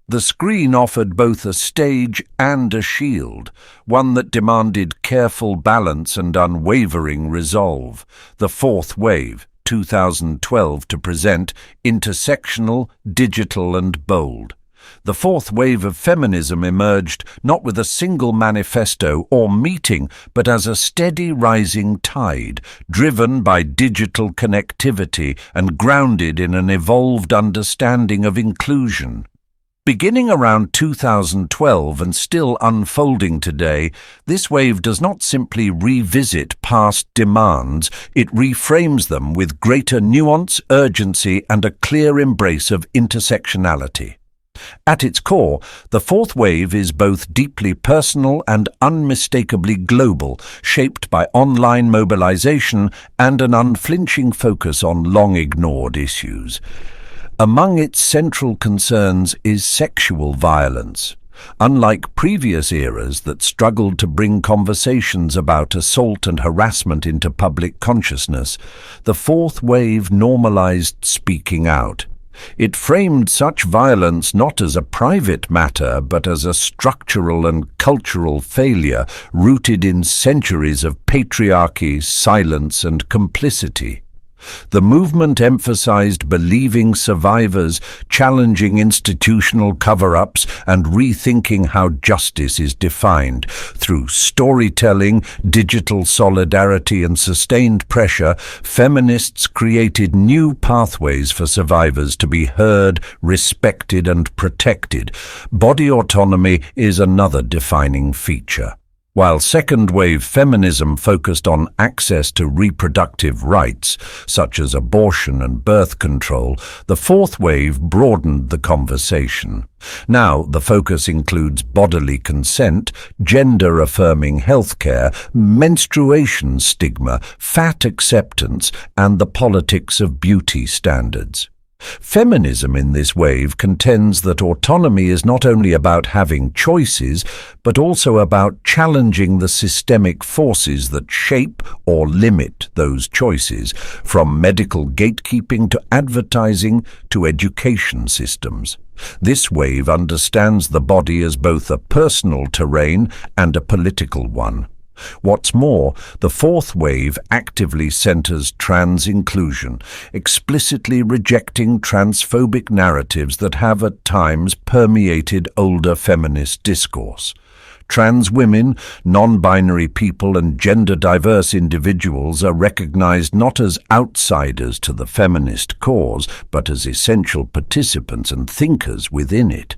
The screen offered both a stage and a shield, one that demanded careful balance and unwavering resolve. The fourth wave, 2012, to present Intersectional, Digital and Bold. The fourth wave of feminism emerged not with a single manifesto or meeting, but as a steady rising tide, driven by digital connectivity and grounded in an evolved understanding of inclusion. Beginning around 2012 and still unfolding today, this wave does not simply revisit past demands, it reframes them with greater nuance, urgency, and a clear embrace of intersectionality. At its core, the fourth wave is both deeply personal and unmistakably global, shaped by online mobilization and an unflinching focus on long-ignored issues. Among its central concerns is sexual violence. Unlike previous eras that struggled to bring conversations about assault and harassment into public consciousness, the fourth wave normalized speaking out. It framed such violence not as a private matter, but as a structural and cultural failure rooted in centuries of patriarchy, silence, and complicity. The movement emphasized believing survivors, challenging institutional cover-ups, and rethinking how justice is defined. Through storytelling, digital solidarity, and sustained pressure, feminists created new pathways for survivors to be heard, respected, and protected. Body autonomy is another defining feature. While second-wave feminism focused on access to reproductive rights, such as abortion and birth control, the fourth wave broadened the conversation. Now, the focus includes bodily consent, gender-affirming healthcare, menstruation stigma, fat acceptance, and the politics of beauty standards. Feminism in this wave contends that autonomy is not only about having choices, but also about challenging the systemic forces that shape or limit those choices, from medical gatekeeping to advertising to education systems. This wave understands the body as both a personal terrain and a political one. What's more, the fourth wave actively centers trans inclusion, explicitly rejecting transphobic narratives that have at times permeated older feminist discourse. Trans women, non-binary people, and gender-diverse individuals are recognized not as outsiders to the feminist cause, but as essential participants and thinkers within it.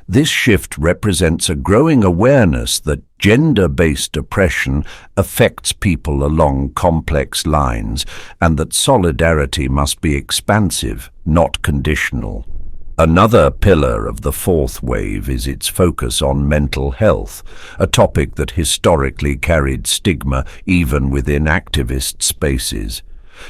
This shift represents a growing awareness that gender-based oppression affects people along complex lines, and that solidarity must be expansive, not conditional. Another pillar of the fourth wave is its focus on mental health, a topic that historically carried stigma even within activist spaces.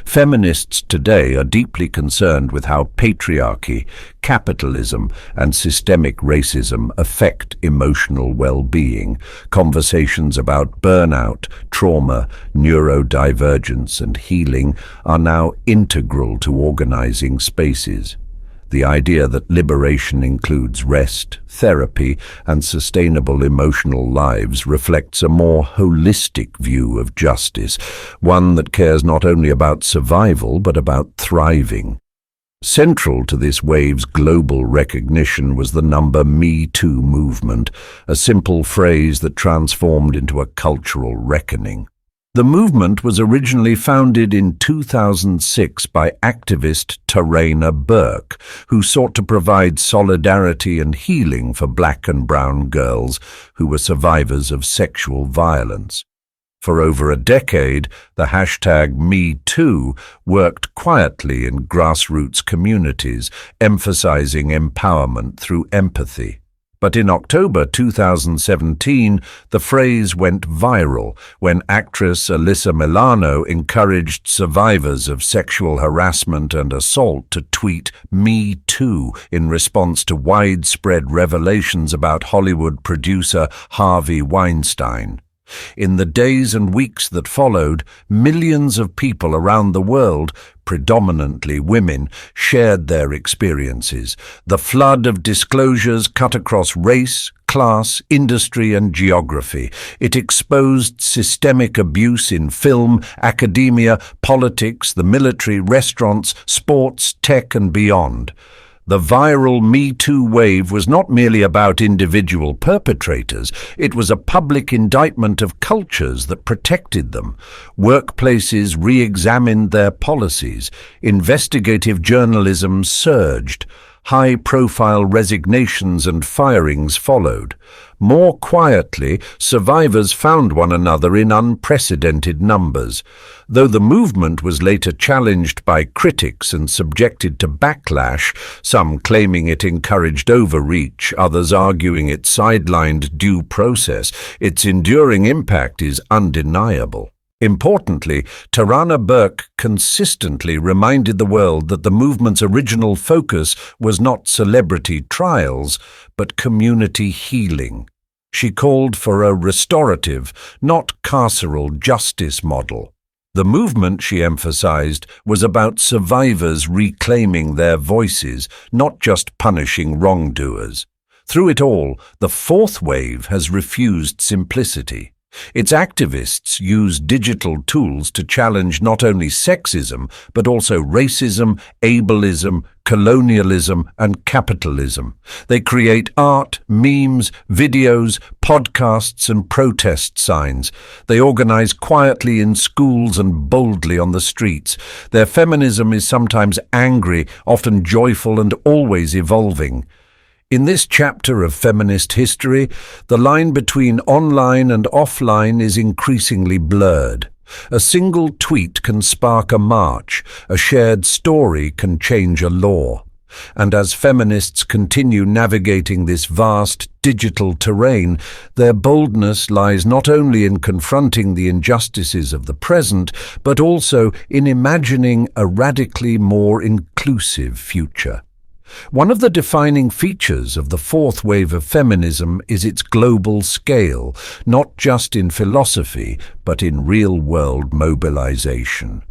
Feminists today are deeply concerned with how patriarchy, capitalism, and systemic racism affect emotional well-being. Conversations about burnout, trauma, neurodivergence, and healing are now integral to organizing spaces. The idea that liberation includes rest, therapy, and sustainable emotional lives reflects a more holistic view of justice, one that cares not only about survival but about thriving. Central to this wave's global recognition was the Me Too movement, a simple phrase that transformed into a cultural reckoning. The movement was originally founded in 2006 by activist Tarana Burke, who sought to provide solidarity and healing for black and brown girls who were survivors of sexual violence. For over a decade, the hashtag #MeToo worked quietly in grassroots communities, emphasizing empowerment through empathy. But in October 2017, the phrase went viral when actress Alyssa Milano encouraged survivors of sexual harassment and assault to tweet "Me Too" in response to widespread revelations about Hollywood producer Harvey Weinstein. In the days and weeks that followed, millions of people around the world, predominantly women, shared their experiences. The flood of disclosures cut across race, class, industry, and geography. It exposed systemic abuse in film, academia, politics, the military, restaurants, sports, tech, and beyond. The viral Me Too wave was not merely about individual perpetrators, it was a public indictment of cultures that protected them. Workplaces re-examined their policies, investigative journalism surged, high-profile resignations and firings followed. More quietly, survivors found one another in unprecedented numbers. Though the movement was later challenged by critics and subjected to backlash, some claiming it encouraged overreach, others arguing it sidelined due process, its enduring impact is undeniable. Importantly, Tarana Burke consistently reminded the world that the movement's original focus was not celebrity trials, but community healing. She called for a restorative, not carceral justice model. The movement, she emphasized, was about survivors reclaiming their voices, not just punishing wrongdoers. Through it all, the fourth wave has refused simplicity. Its activists use digital tools to challenge not only sexism, but also racism, ableism, colonialism, and capitalism. They create art, memes, videos, podcasts, and protest signs. They organize quietly in schools and boldly on the streets. Their feminism is sometimes angry, often joyful, and always evolving. In this chapter of feminist history, the line between online and offline is increasingly blurred. A single tweet can spark a march, a shared story can change a law. And as feminists continue navigating this vast digital terrain, their boldness lies not only in confronting the injustices of the present, but also in imagining a radically more inclusive future. One of the defining features of the fourth wave of feminism is its global scale, not just in philosophy, but in real-world mobilization.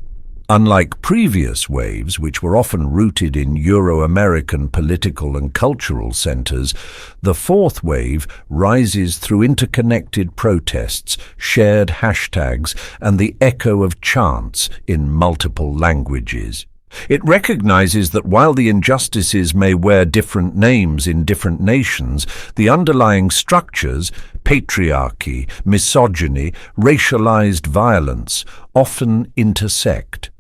Unlike previous waves, which were often rooted in Euro-American political and cultural centers, the fourth wave rises through interconnected protests, shared hashtags, and the echo of chants in multiple languages. It recognizes that while the injustices may wear different names in different nations, the underlying structures, patriarchy, misogyny, racialized violence, often intersect.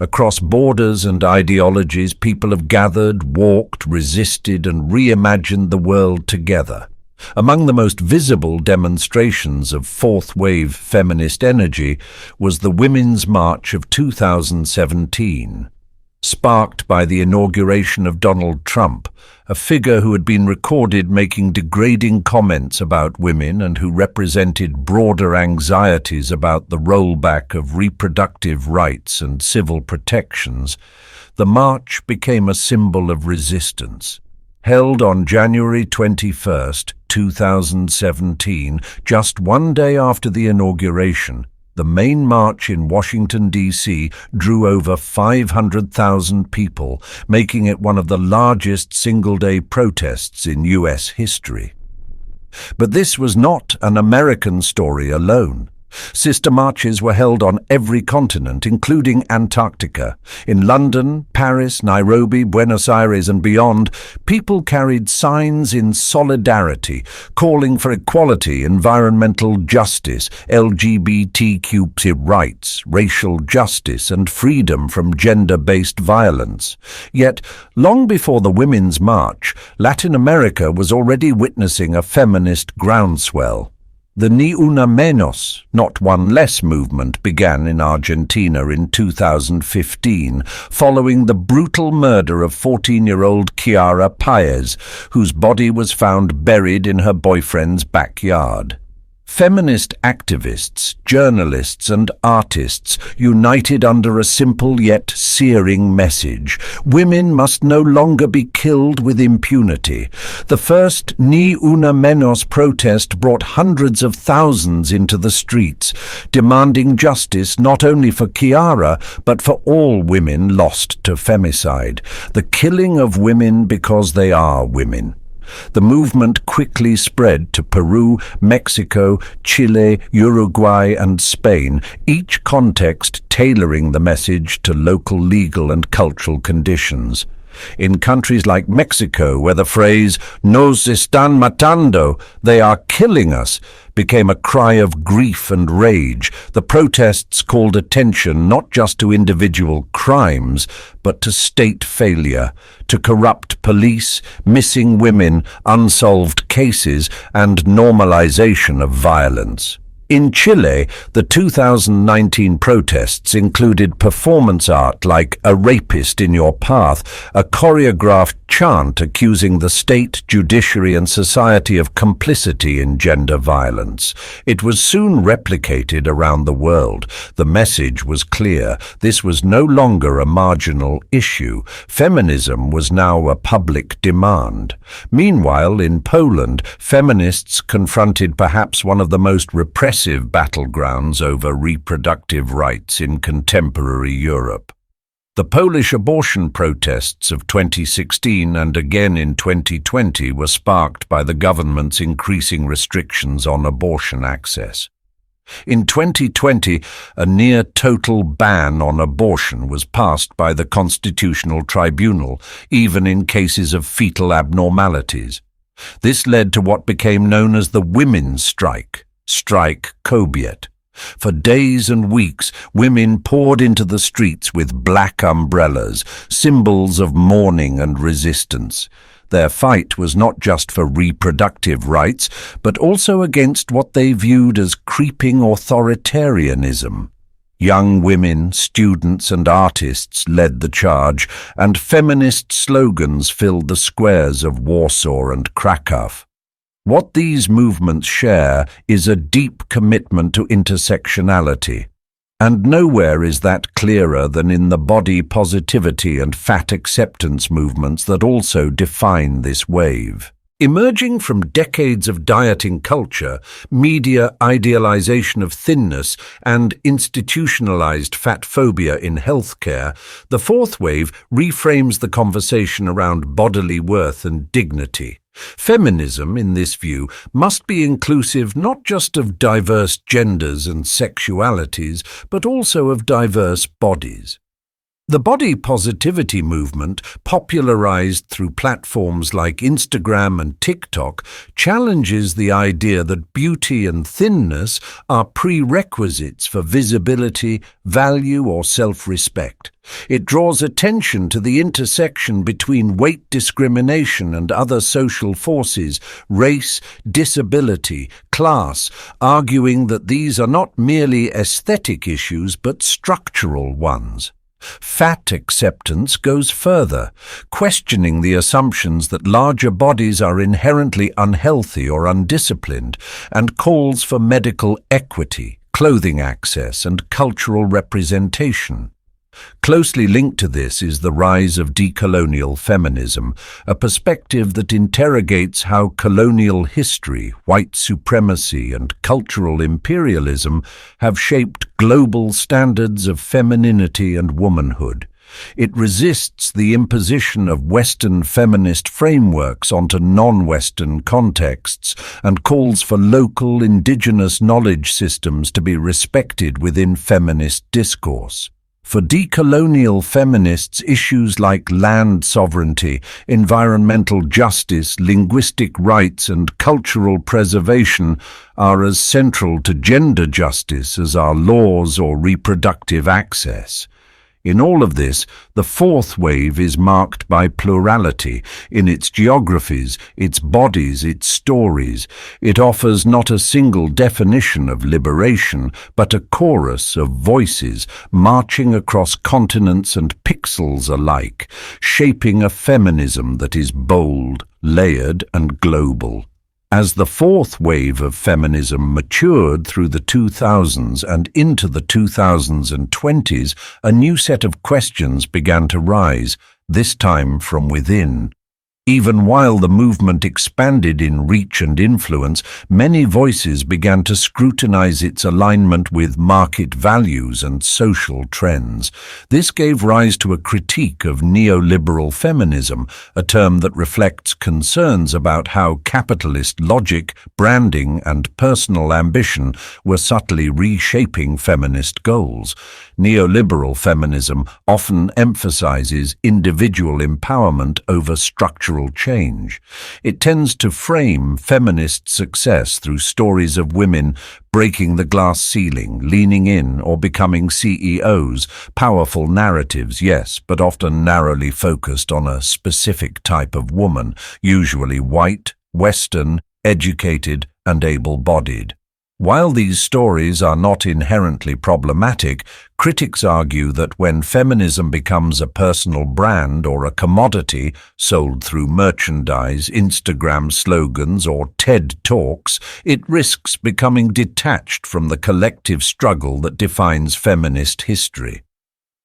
Across borders and ideologies, people have gathered, walked, resisted, and reimagined the world together. Among the most visible demonstrations of fourth-wave feminist energy was the Women's March of 2017. sparked by the inauguration of Donald Trump, a figure who had been recorded making degrading comments about women and who represented broader anxieties about the rollback of reproductive rights and civil protections. The march became a symbol of resistance. Held on January 21st, 2017, just one day after the inauguration, the main march in Washington, D.C. drew over 500,000 people, making it one of the largest single-day protests in U.S. history. But this was not an American story alone. Sister marches were held on every continent, including Antarctica. In London, Paris, Nairobi, Buenos Aires and beyond, people carried signs in solidarity, calling for equality, environmental justice, LGBTQ rights, racial justice and freedom from gender-based violence. Yet, long before the Women's March, Latin America was already witnessing a feminist groundswell. The Ni Una Menos, Not One Less movement began in Argentina in 2015, following the brutal murder of 14-year-old Chiara Paez, whose body was found buried in her boyfriend's backyard. Feminist activists, journalists and artists united under a simple yet searing message. Women must no longer be killed with impunity. The first Ni Una Menos protest brought hundreds of thousands into the streets, demanding justice not only for Chiara, but for all women lost to femicide, the killing of women because they are women. The movement quickly spread to Peru, Mexico, Chile, Uruguay and Spain, each context tailoring the message to local legal and cultural conditions. In countries like Mexico, where the phrase "Nos están matando," they are killing us, became a cry of grief and rage, the protests called attention not just to individual crimes, but to state failure, to corrupt police, missing women, unsolved cases, and normalization of violence. In Chile, the 2019 protests included performance art like "A Rapist in Your Path," a choreographed chant accusing the state, judiciary and society of complicity in gender violence. It was soon replicated around the world. The message was clear. This was no longer a marginal issue. Feminism was now a public demand. Meanwhile, in Poland, feminists confronted perhaps one of the most repressive battlegrounds over reproductive rights in contemporary Europe. The Polish abortion protests of 2016 and again in 2020 were sparked by the government's increasing restrictions on abortion access. In 2020, a near-total ban on abortion was passed by the Constitutional Tribunal, even in cases of fetal abnormalities. This led to what became known as the Women's Strike, Strike Kobiet. For days and weeks, women poured into the streets with black umbrellas, symbols of mourning and resistance. Their fight was not just for reproductive rights, but also against what they viewed as creeping authoritarianism. Young women, students and artists led the charge, and feminist slogans filled the squares of Warsaw and Krakow. What these movements share is a deep commitment to intersectionality, and nowhere is that clearer than in the body positivity and fat acceptance movements that also define this wave. Emerging from decades of dieting culture, media idealization of thinness, and institutionalized fat phobia in healthcare, the fourth wave reframes the conversation around bodily worth and dignity. Feminism, in this view, must be inclusive not just of diverse genders and sexualities, but also of diverse bodies. The body positivity movement, popularized through platforms like Instagram and TikTok, challenges the idea that beauty and thinness are prerequisites for visibility, value, or self-respect. It draws attention to the intersection between weight discrimination and other social forces, race, disability, class, arguing that these are not merely aesthetic issues but structural ones. Fat acceptance goes further, questioning the assumptions that larger bodies are inherently unhealthy or undisciplined, and calls for medical equity, clothing access, and cultural representation. Closely linked to this is the rise of decolonial feminism, a perspective that interrogates how colonial history, white supremacy, and cultural imperialism have shaped global standards of femininity and womanhood. It resists the imposition of Western feminist frameworks onto non-Western contexts and calls for local indigenous knowledge systems to be respected within feminist discourse. For decolonial feminists, issues like land sovereignty, environmental justice, linguistic rights, and cultural preservation are as central to gender justice as are laws or reproductive access. In all of this, the fourth wave is marked by plurality in its geographies, its bodies, its stories. It offers not a single definition of liberation, but a chorus of voices marching across continents and pixels alike, shaping a feminism that is bold, layered, and global. As the fourth wave of feminism matured through the 2000s and into the 2020s, a new set of questions began to rise, this time from within. Even while the movement expanded in reach and influence, many voices began to scrutinize its alignment with market values and social trends. This gave rise to a critique of neoliberal feminism, a term that reflects concerns about how capitalist logic, branding, and personal ambition were subtly reshaping feminist goals. Neoliberal feminism often emphasizes individual empowerment over structural change. It tends to frame feminist success through stories of women breaking the glass ceiling, leaning in, or becoming CEOs, powerful narratives, yes, but often narrowly focused on a specific type of woman, usually white, Western, educated, and able-bodied. While these stories are not inherently problematic, critics argue that when feminism becomes a personal brand or a commodity sold through merchandise, Instagram slogans, or TED Talks, it risks becoming detached from the collective struggle that defines feminist history.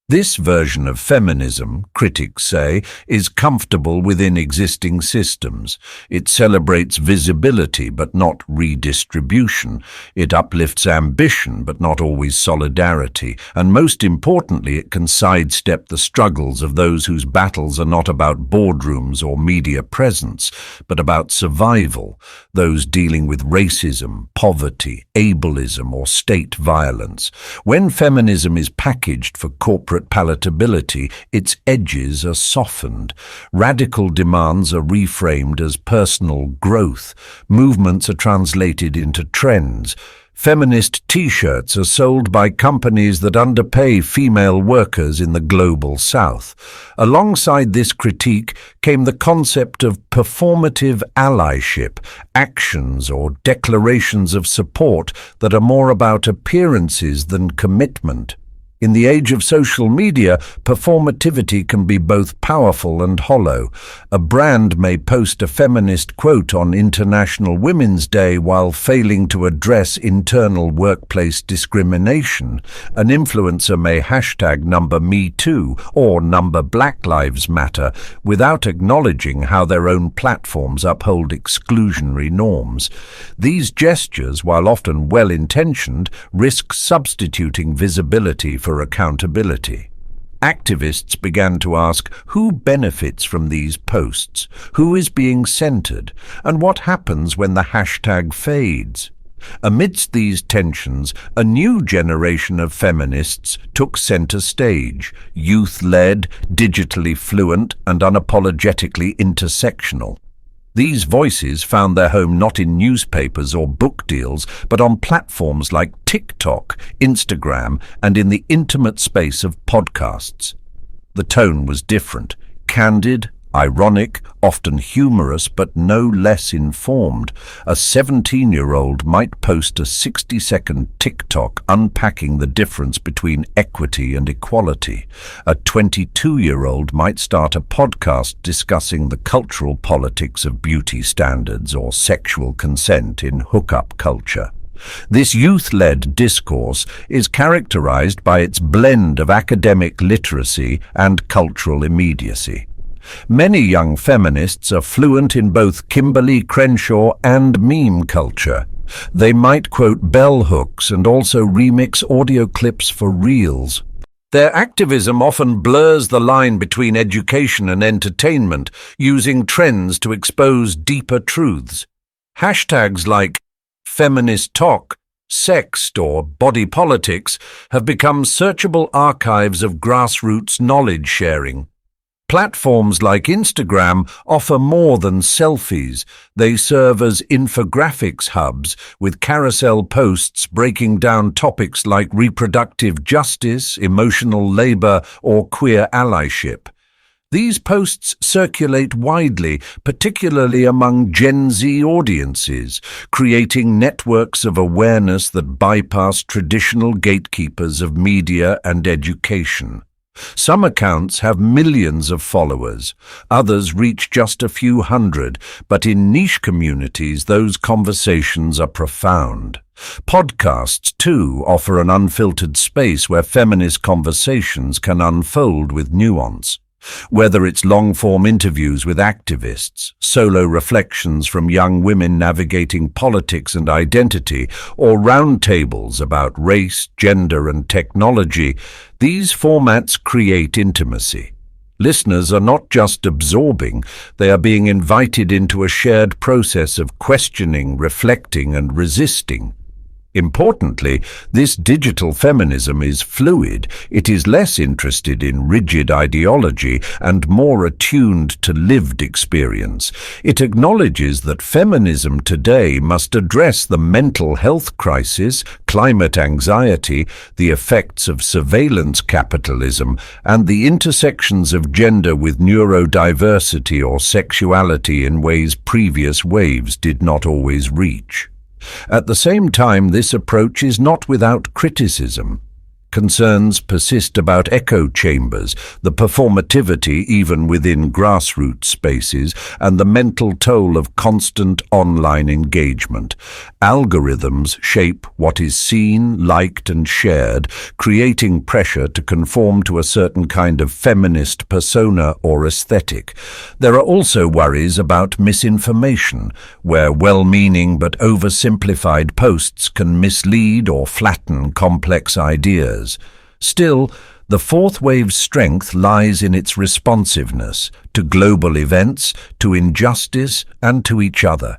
This version of feminism, critics say, is comfortable within existing systems. It celebrates visibility but not redistribution. It uplifts ambition but not always solidarity. And most importantly, it can sidestep the struggles of those whose battles are not about boardrooms or media presence, but about survival, those dealing with racism, poverty, ableism, or state violence. When feminism is packaged for corporate palatability, its edges are softened. Radical demands are reframed as personal growth. Movements are translated into trends. Feminist T-shirts are sold by companies that underpay female workers in the global south. Alongside this critique came the concept of performative allyship, actions or declarations of support that are more about appearances than commitment. In the age of social media, performativity can be both powerful and hollow. A brand may post a feminist quote on International Women's Day while failing to address internal workplace discrimination. An influencer may hashtag #MeToo or #Black Lives Matter without acknowledging how their own platforms uphold exclusionary norms. These gestures, while often well-intentioned, risk substituting visibility for accountability. Activists began to ask who benefits from these posts, who is being censored, and what happens when the hashtag fades. Amidst these tensions, a new generation of feminists took center stage, youth-led, digitally fluent, and unapologetically intersectional. These voices found their home not in newspapers or book deals, but on platforms like TikTok, Instagram, and in the intimate space of podcasts. The tone was different, candid, Ironic, often humorous, but no less informed. A 17-year-old might post a 60-second TikTok unpacking the difference between equity and equality. A 22-year-old might start a podcast discussing the cultural politics of beauty standards or sexual consent in hookup culture. This youth-led discourse is characterized by its blend of academic literacy and cultural immediacy. Many young feminists are fluent in both Kimberly Crenshaw and meme culture. They might quote bell hooks and also remix audio clips for reels. Their activism often blurs the line between education and entertainment, using trends to expose deeper truths. Hashtags like feminist talk, sext, or body politics have become searchable archives of grassroots knowledge sharing. Platforms like Instagram offer more than selfies. They serve as infographics hubs, with carousel posts breaking down topics like reproductive justice, emotional labor, or queer allyship. These posts circulate widely, particularly among Gen Z audiences, creating networks of awareness that bypass traditional gatekeepers of media and education. Some accounts have millions of followers, others reach just a few hundred, but in niche communities those conversations are profound. Podcasts, too, offer an unfiltered space where feminist conversations can unfold with nuance. Whether it's long-form interviews with activists, solo reflections from young women navigating politics and identity, or roundtables about race, gender, and technology, these formats create intimacy. Listeners are not just absorbing, they are being invited into a shared process of questioning, reflecting, and resisting. Importantly, this digital feminism is fluid. It is less interested in rigid ideology and more attuned to lived experience. It acknowledges that feminism today must address the mental health crisis, climate anxiety, the effects of surveillance capitalism, and the intersections of gender with neurodiversity or sexuality in ways previous waves did not always reach. At the same time, this approach is not without criticism. Concerns persist about echo chambers, the performativity even within grassroots spaces, and the mental toll of constant online engagement. Algorithms shape what is seen, liked, and shared, creating pressure to conform to a certain kind of feminist persona or aesthetic. There are also worries about misinformation, where well-meaning but oversimplified posts can mislead or flatten complex ideas. Still, the fourth wave's strength lies in its responsiveness to global events, to injustice, and to each other.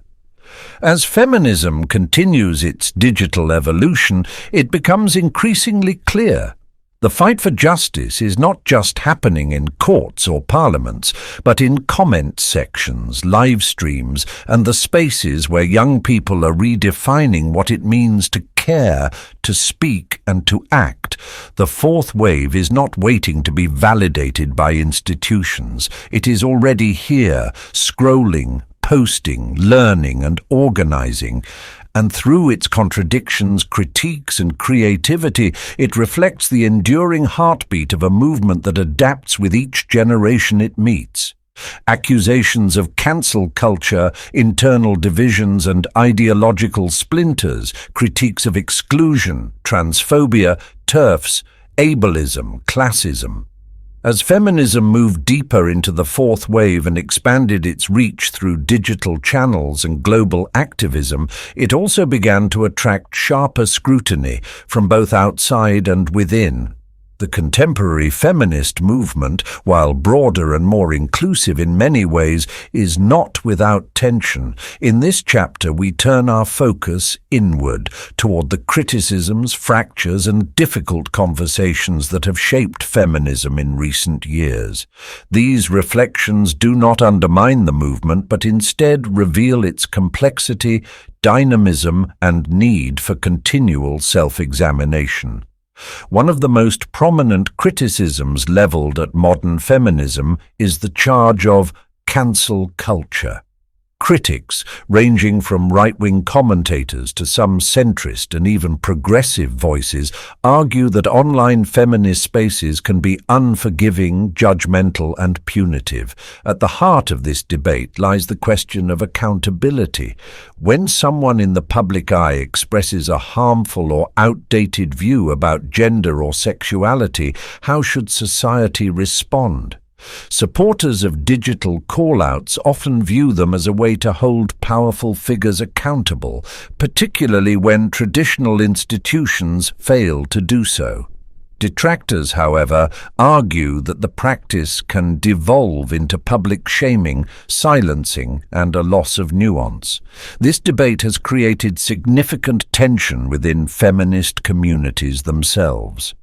As feminism continues its digital evolution, it becomes increasingly clear. The fight for justice is not just happening in courts or parliaments, but in comment sections, live streams, and the spaces where young people are redefining what it means to care, to speak, and to act. The fourth wave is not waiting to be validated by institutions. It is already here, scrolling, posting, learning, and organizing. And through its contradictions, critiques, and creativity, it reflects the enduring heartbeat of a movement that adapts with each generation it meets. Accusations of cancel culture, internal divisions, and ideological splinters, critiques of exclusion, transphobia, TERFs, ableism, classism. As feminism moved deeper into the fourth wave and expanded its reach through digital channels and global activism, it also began to attract sharper scrutiny from both outside and within. The contemporary feminist movement, while broader and more inclusive in many ways, is not without tension. In this chapter, we turn our focus inward, toward the criticisms, fractures, and difficult conversations that have shaped feminism in recent years. These reflections do not undermine the movement, but instead reveal its complexity, dynamism, and need for continual self-examination. One of the most prominent criticisms leveled at modern feminism is the charge of cancel culture. Critics, ranging from right-wing commentators to some centrist and even progressive voices, argue that online feminist spaces can be unforgiving, judgmental, and punitive. At the heart of this debate lies the question of accountability. When someone in the public eye expresses a harmful or outdated view about gender or sexuality, how should society respond? Supporters of digital call-outs often view them as a way to hold powerful figures accountable, particularly when traditional institutions fail to do so. Detractors, however, argue that the practice can devolve into public shaming, silencing, and a loss of nuance. This debate has created significant tension within feminist communities themselves.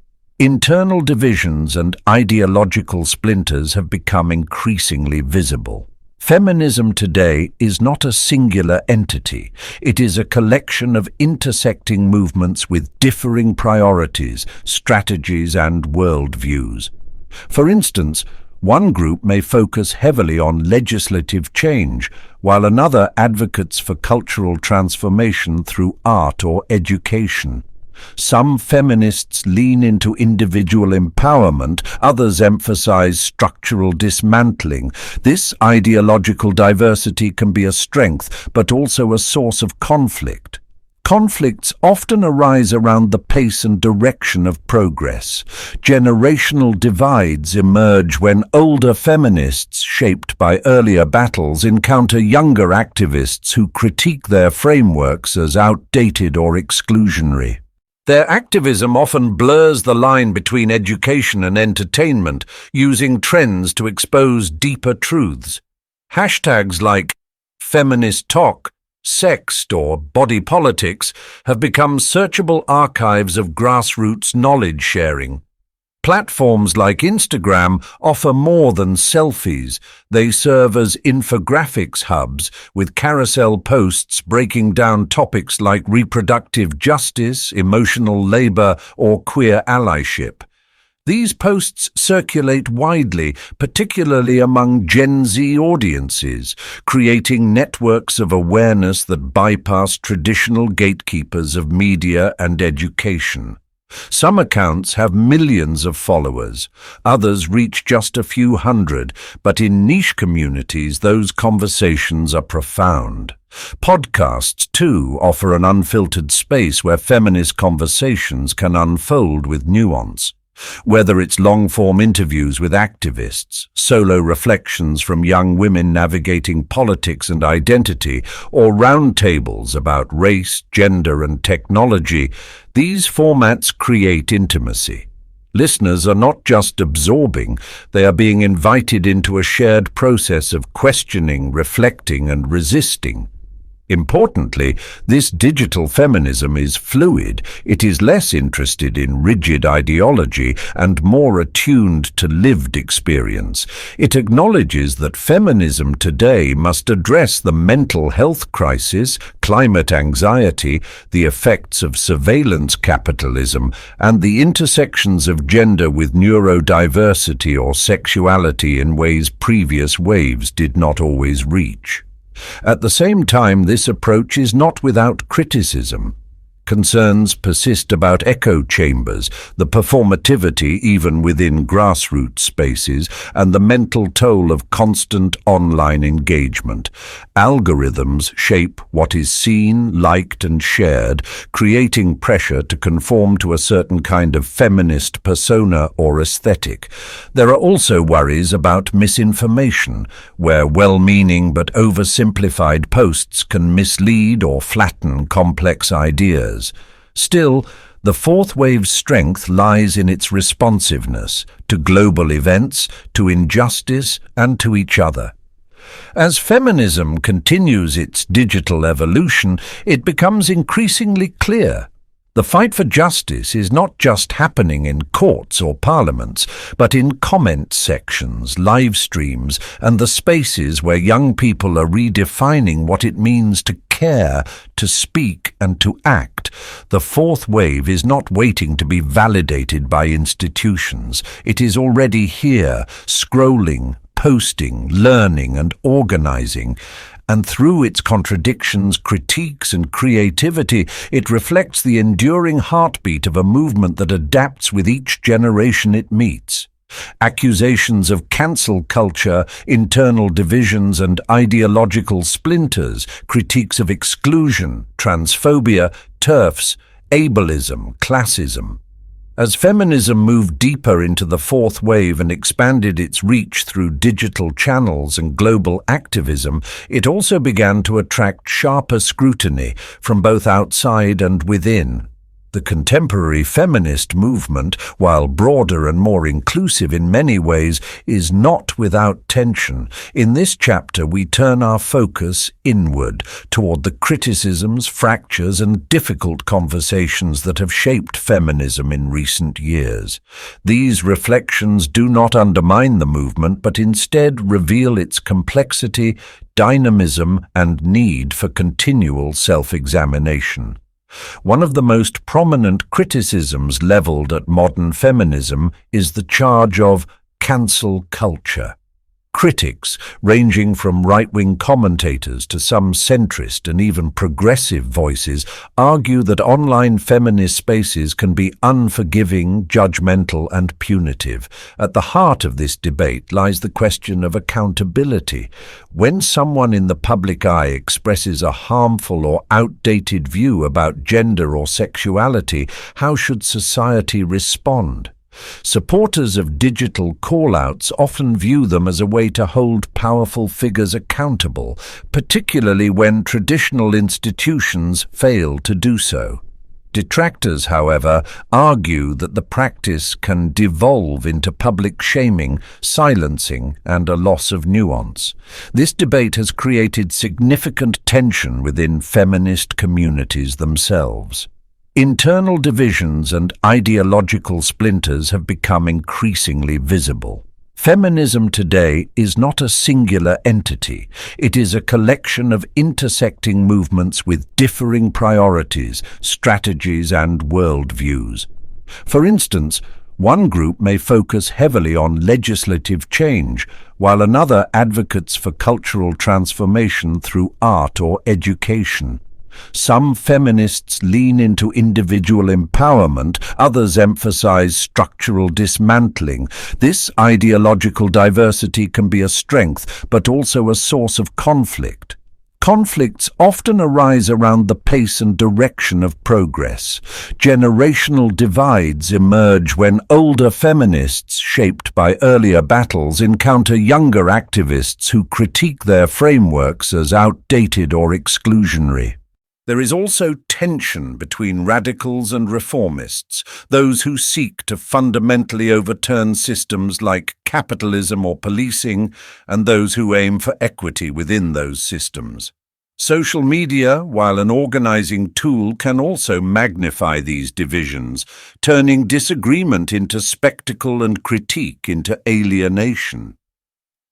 Internal divisions and ideological splinters have become increasingly visible. Feminism today is not a singular entity. It is a collection of intersecting movements with differing priorities, strategies, and worldviews. For instance, one group may focus heavily on legislative change, while another advocates for cultural transformation through art or education. Some feminists lean into individual empowerment, others emphasize structural dismantling. This ideological diversity can be a strength, but also a source of conflict. Conflicts often arise around the pace and direction of progress. Generational divides emerge when older feminists, shaped by earlier battles, encounter younger activists who critique their frameworks as outdated or exclusionary. Their activism often blurs the line between education and entertainment, using trends to expose deeper truths. Hashtags like feminist talk, sext, or body politics have become searchable archives of grassroots knowledge sharing. Platforms like Instagram offer more than selfies. They serve as infographics hubs, with carousel posts breaking down topics like reproductive justice, emotional labor, or queer allyship. These posts circulate widely, particularly among Gen Z audiences, creating networks of awareness that bypass traditional gatekeepers of media and education. Some accounts have millions of followers, others reach just a few hundred, but in niche communities those conversations are profound. Podcasts, too, offer an unfiltered space where feminist conversations can unfold with nuance. Whether it's long-form interviews with activists, solo reflections from young women navigating politics and identity, or roundtables about race, gender, and technology, these formats create intimacy. Listeners are not just absorbing, they are being invited into a shared process of questioning, reflecting, and resisting. Importantly, this digital feminism is fluid. It is less interested in rigid ideology and more attuned to lived experience. It acknowledges that feminism today must address the mental health crisis, climate anxiety, the effects of surveillance capitalism, and the intersections of gender with neurodiversity or sexuality in ways previous waves did not always reach. At the same time, this approach is not without criticism. Concerns persist about echo chambers, the performativity even within grassroots spaces, and the mental toll of constant online engagement. Algorithms shape what is seen, liked, and shared, creating pressure to conform to a certain kind of feminist persona or aesthetic. There are also worries about misinformation, where well-meaning but oversimplified posts can mislead or flatten complex ideas. Still, the fourth wave's strength lies in its responsiveness to global events, to injustice, and to each other. As feminism continues its digital evolution, it becomes increasingly clear. The fight for justice is not just happening in courts or parliaments, but in comment sections, live streams, and the spaces where young people are redefining what it means to care, to speak, and to act. The fourth wave is not waiting to be validated by institutions. It is already here, scrolling, posting, learning, and organizing. And through its contradictions, critiques, and creativity, it reflects the enduring heartbeat of a movement that adapts with each generation it meets. Accusations of cancel culture, internal divisions, and ideological splinters, critiques of exclusion, transphobia, TERFs, ableism, classism. As feminism moved deeper into the fourth wave and expanded its reach through digital channels and global activism, it also began to attract sharper scrutiny from both outside and within. The contemporary feminist movement, while broader and more inclusive in many ways, is not without tension. In this chapter, we turn our focus inward, toward the criticisms, fractures, and difficult conversations that have shaped feminism in recent years. These reflections do not undermine the movement, but instead reveal its complexity, dynamism, and need for continual self-examination. One of the most prominent criticisms leveled at modern feminism is the charge of cancel culture. Critics, ranging from right-wing commentators to some centrist and even progressive voices, argue that online feminist spaces can be unforgiving, judgmental, and punitive. At the heart of this debate lies the question of accountability. When someone in the public eye expresses a harmful or outdated view about gender or sexuality, how should society respond? Supporters of digital call-outs often view them as a way to hold powerful figures accountable, particularly when traditional institutions fail to do so. Detractors, however, argue that the practice can devolve into public shaming, silencing, and a loss of nuance. This debate has created significant tension within feminist communities themselves. Internal divisions and ideological splinters have become increasingly visible. Feminism today is not a singular entity. It is a collection of intersecting movements with differing priorities, strategies, and worldviews. For instance, one group may focus heavily on legislative change, while another advocates for cultural transformation through art or education. Some feminists lean into individual empowerment, others emphasize structural dismantling. This ideological diversity can be a strength, but also a source of conflict. Conflicts often arise around the pace and direction of progress. Generational divides emerge when older feminists, shaped by earlier battles, encounter younger activists who critique their frameworks as outdated or exclusionary. There is also tension between radicals and reformists, those who seek to fundamentally overturn systems like capitalism or policing, and those who aim for equity within those systems. Social media, while an organizing tool, can also magnify these divisions, turning disagreement into spectacle and critique into alienation.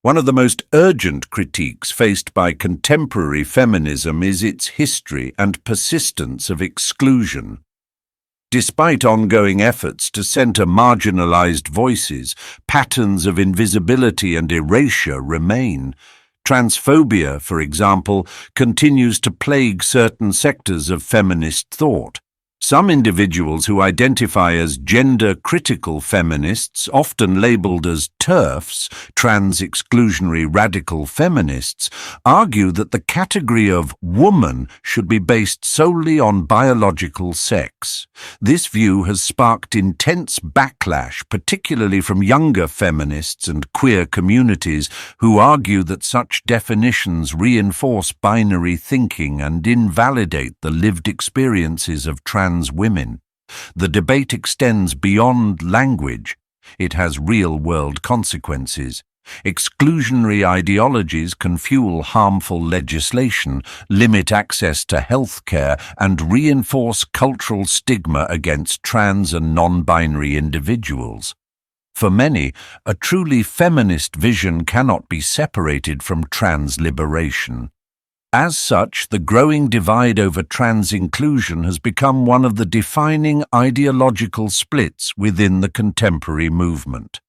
One of the most urgent critiques faced by contemporary feminism is its history and persistence of exclusion. Despite ongoing efforts to center marginalized voices, patterns of invisibility and erasure remain. Transphobia, for example, continues to plague certain sectors of feminist thought. Some individuals who identify as gender-critical feminists, often labeled as TERFs, trans-exclusionary radical feminists, argue that the category of woman should be based solely on biological sex. This view has sparked intense backlash, particularly from younger feminists and queer communities who argue that such definitions reinforce binary thinking and invalidate the lived experiences of trans women. The debate extends beyond language. It has real-world consequences. Exclusionary ideologies can fuel harmful legislation, limit access to health care, and reinforce cultural stigma against trans and non-binary individuals. For many, a truly feminist vision cannot be separated from trans liberation. As such, the growing divide over trans inclusion has become one of the defining ideological splits within the contemporary movement.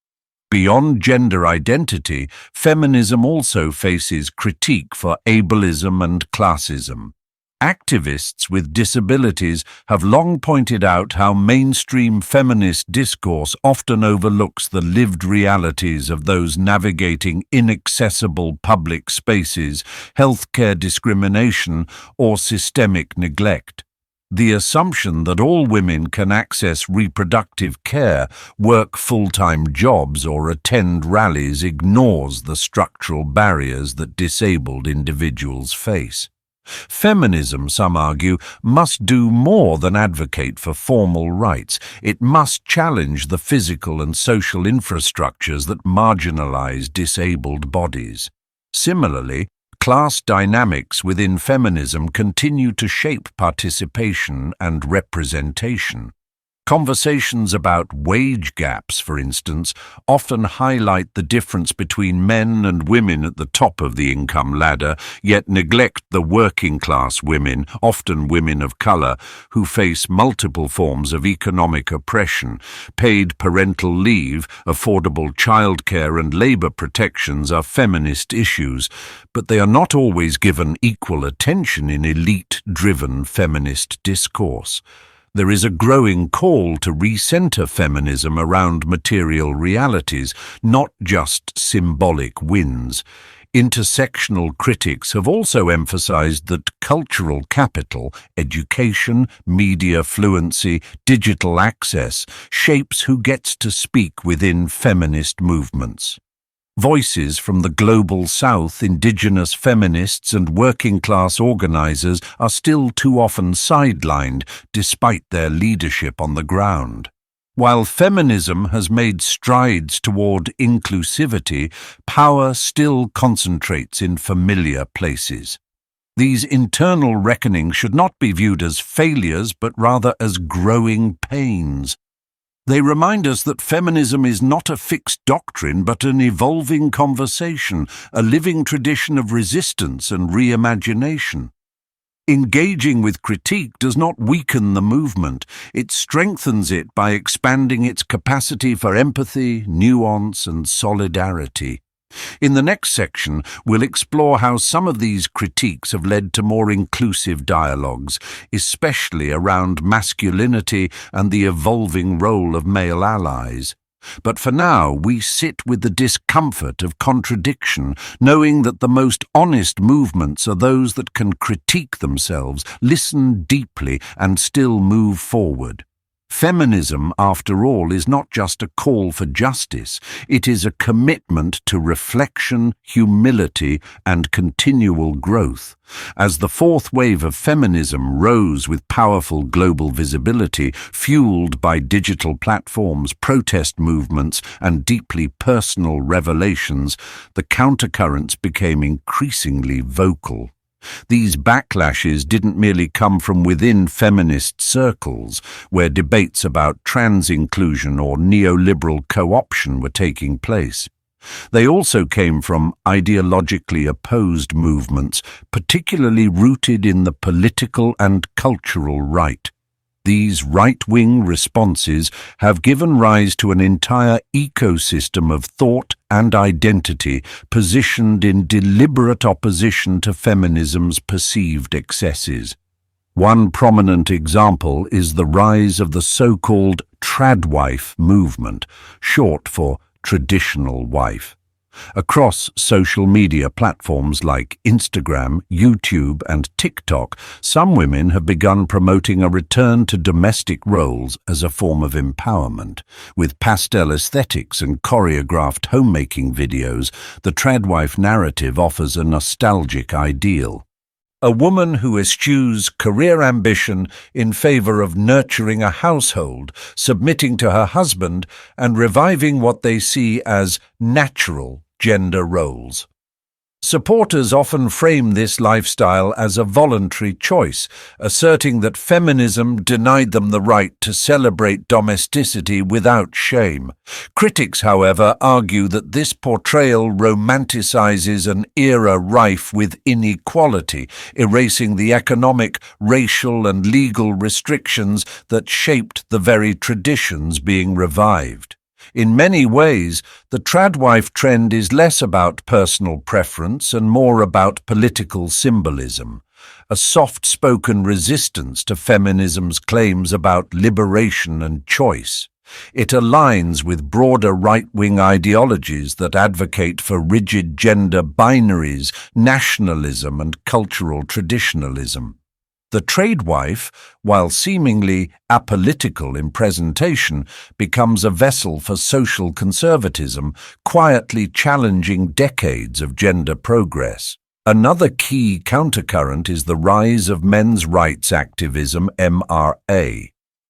Beyond gender identity, feminism also faces critique for ableism and classism. Activists with disabilities have long pointed out how mainstream feminist discourse often overlooks the lived realities of those navigating inaccessible public spaces, healthcare discrimination, or systemic neglect. The assumption that all women can access reproductive care, work full-time jobs, or attend rallies ignores the structural barriers that disabled individuals face. Feminism, some argue, must do more than advocate for formal rights. It must challenge the physical and social infrastructures that marginalize disabled bodies. Similarly, class dynamics within feminism continue to shape participation and representation. Conversations about wage gaps, for instance, often highlight the difference between men and women at the top of the income ladder, yet neglect the working-class women, often women of color, who face multiple forms of economic oppression. Paid parental leave, affordable childcare, and labor protections are feminist issues, but they are not always given equal attention in elite-driven feminist discourse. There is a growing call to recenter feminism around material realities, not just symbolic wins. Intersectional critics have also emphasized that cultural capital, education, media fluency, digital access, shapes who gets to speak within feminist movements. Voices from the global south, indigenous feminists and working-class organizers are still too often sidelined despite their leadership on the ground. While feminism has made strides toward inclusivity, power still concentrates in familiar places. These internal reckonings should not be viewed as failures, but rather as growing pains. They remind us that feminism is not a fixed doctrine, but an evolving conversation, a living tradition of resistance and reimagination. Engaging with critique does not weaken the movement, it strengthens it by expanding its capacity for empathy, nuance, and solidarity. In the next section, we'll explore how some of these critiques have led to more inclusive dialogues, especially around masculinity and the evolving role of male allies. But for now, we sit with the discomfort of contradiction, knowing that the most honest movements are those that can critique themselves, listen deeply, and still move forward. Feminism, after all, is not just a call for justice. It is a commitment to reflection, humility, and continual growth. As the fourth wave of feminism rose with powerful global visibility, fueled by digital platforms, protest movements, and deeply personal revelations, the countercurrents became increasingly vocal. These backlashes didn't merely come from within feminist circles, where debates about trans inclusion or neoliberal co-option were taking place. They also came from ideologically opposed movements, particularly rooted in the political and cultural right. These right-wing responses have given rise to an entire ecosystem of thought and identity positioned in deliberate opposition to feminism's perceived excesses. One prominent example is the rise of the so-called tradwife movement, short for traditional wife. Across social media platforms like Instagram, YouTube, and TikTok, some women have begun promoting a return to domestic roles as a form of empowerment. With pastel aesthetics and choreographed homemaking videos, the tradwife narrative offers a nostalgic ideal. A woman who eschews career ambition in favor of nurturing a household, submitting to her husband, and reviving what they see as natural gender roles. Supporters often frame this lifestyle as a voluntary choice, asserting that feminism denied them the right to celebrate domesticity without shame. Critics, however, argue that this portrayal romanticizes an era rife with inequality, erasing the economic, racial, and legal restrictions that shaped the very traditions being revived. In many ways, the tradwife trend is less about personal preference and more about political symbolism, a soft-spoken resistance to feminism's claims about liberation and choice. It aligns with broader right-wing ideologies that advocate for rigid gender binaries, nationalism, and cultural traditionalism. The tradewife, while seemingly apolitical in presentation, becomes a vessel for social conservatism, quietly challenging decades of gender progress. Another key countercurrent is the rise of men's rights activism, MRA.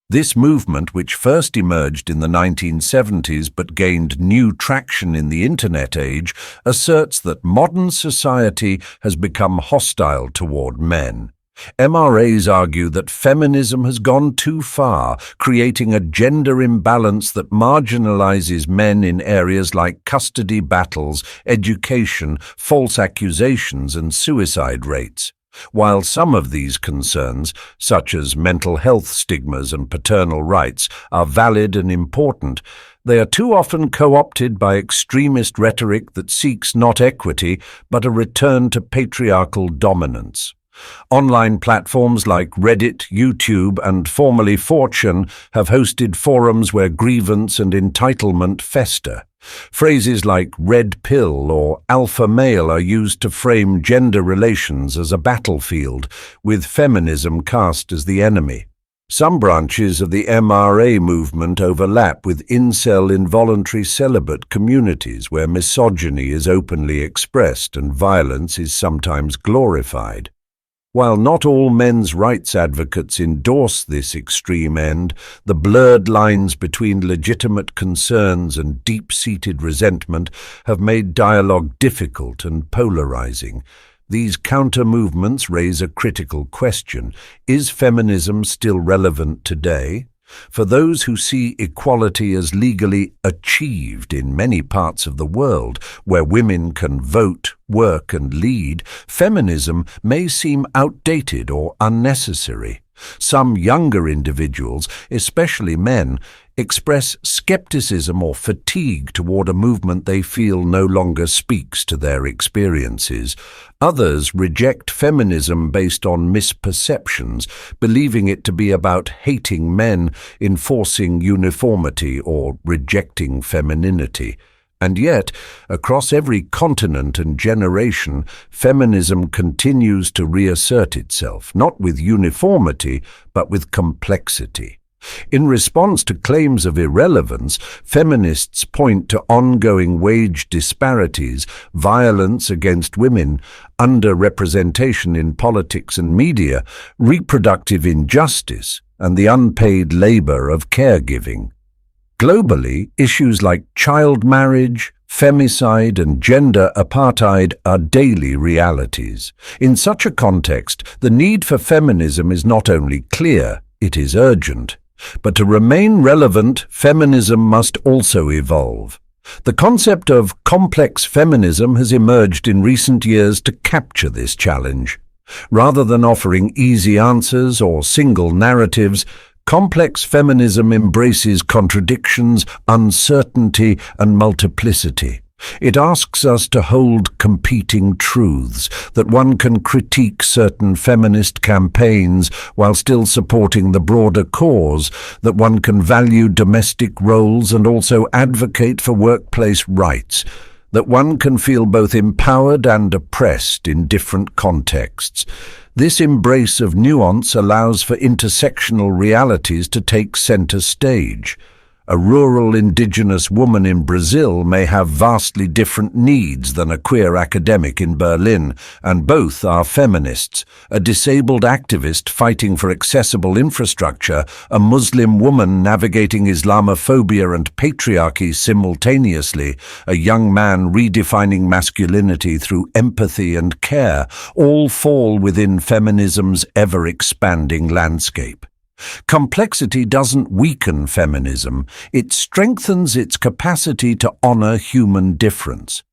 This movement, which first emerged in the 1970s but gained new traction in the Internet age, asserts that modern society has become hostile toward men. MRAs argue that feminism has gone too far, creating a gender imbalance that marginalizes men in areas like custody battles, education, false accusations, and suicide rates. While some of these concerns, such as mental health stigmas and paternal rights, are valid and important, they are too often co-opted by extremist rhetoric that seeks not equity but a return to patriarchal dominance. Online platforms like Reddit, YouTube, and formerly 4chan have hosted forums where grievance and entitlement fester. Phrases like red pill or alpha male are used to frame gender relations as a battlefield, with feminism cast as the enemy. Some branches of the MRA movement overlap with incel involuntary celibate communities where misogyny is openly expressed and violence is sometimes glorified. While not all men's rights advocates endorse this extreme end, the blurred lines between legitimate concerns and deep-seated resentment have made dialogue difficult and polarizing. These counter-movements raise a critical question. Is feminism still relevant today? For those who see equality as legally achieved in many parts of the world, where women can vote, work, and lead, feminism may seem outdated or unnecessary. Some younger individuals, especially men, express skepticism or fatigue toward a movement they feel no longer speaks to their experiences. Others reject feminism based on misperceptions, believing it to be about hating men, enforcing uniformity, or rejecting femininity. And yet, across every continent and generation, feminism continues to reassert itself, not with uniformity, but with complexity. In response to claims of irrelevance, feminists point to ongoing wage disparities, violence against women, underrepresentation in politics and media, reproductive injustice, and the unpaid labor of caregiving. Globally, issues like child marriage, femicide, and gender apartheid are daily realities. In such a context, the need for feminism is not only clear, it is urgent. But to remain relevant, feminism must also evolve. The concept of complex feminism has emerged in recent years to capture this challenge. Rather than offering easy answers or single narratives, complex feminism embraces contradictions, uncertainty, and multiplicity. It asks us to hold competing truths, that one can critique certain feminist campaigns while still supporting the broader cause, that one can value domestic roles and also advocate for workplace rights, that one can feel both empowered and oppressed in different contexts. This embrace of nuance allows for intersectional realities to take center stage. A rural indigenous woman in Brazil may have vastly different needs than a queer academic in Berlin, and both are feminists. A disabled activist fighting for accessible infrastructure, a Muslim woman navigating Islamophobia and patriarchy simultaneously, a young man redefining masculinity through empathy and care, all fall within feminism's ever-expanding landscape. Complexity doesn't weaken feminism, it strengthens its capacity to honor human difference.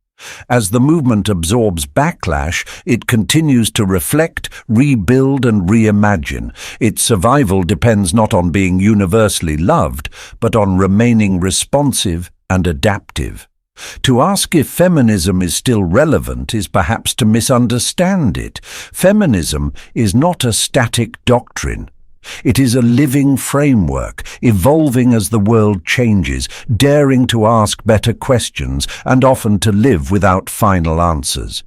As the movement absorbs backlash, it continues to reflect, rebuild, and reimagine. Its survival depends not on being universally loved, but on remaining responsive, and adaptive. To ask if feminism is still relevant is perhaps to misunderstand it. Feminism is not a static doctrine. It is a living framework, evolving as the world changes, daring to ask better questions and often to live without final answers.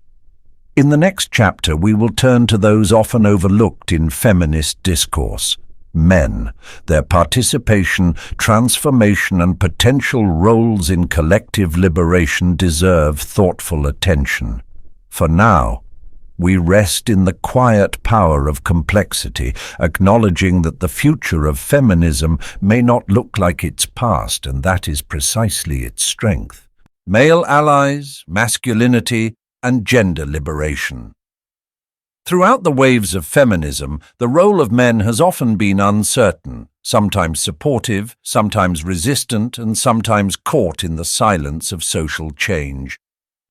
In the next chapter, we will turn to those often overlooked in feminist discourse. Men, their participation, transformation and potential roles in collective liberation deserve thoughtful attention. For now, we rest in the quiet power of complexity, acknowledging that the future of feminism may not look like its past, and that is precisely its strength. Male allies, masculinity, and gender liberation. Throughout the waves of feminism, the role of men has often been uncertain, sometimes supportive, sometimes resistant, and sometimes caught in the silence of social change.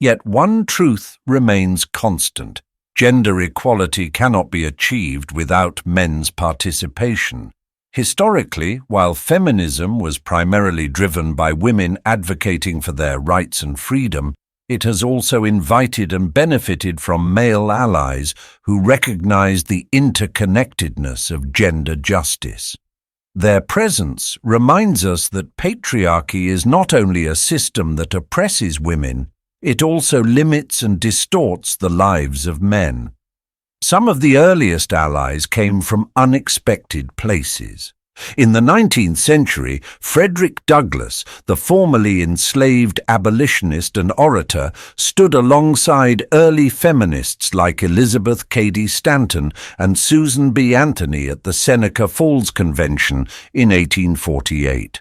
Yet one truth remains constant. Gender equality cannot be achieved without men's participation. Historically, while feminism was primarily driven by women advocating for their rights and freedom, it has also invited and benefited from male allies who recognize the interconnectedness of gender justice. Their presence reminds us that patriarchy is not only a system that oppresses women, it also limits and distorts the lives of men. Some of the earliest allies came from unexpected places. In the 19th century, Frederick Douglass, the formerly enslaved abolitionist and orator, stood alongside early feminists like Elizabeth Cady Stanton and Susan B. Anthony at the Seneca Falls Convention in 1848.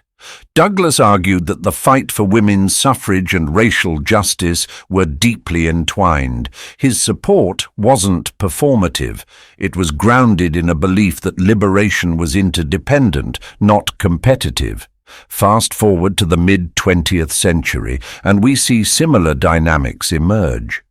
Douglass argued that the fight for women's suffrage and racial justice were deeply entwined. His support wasn't performative. It was grounded in a belief that liberation was interdependent, not competitive. Fast forward to the mid-20th century, and we see similar dynamics emerge.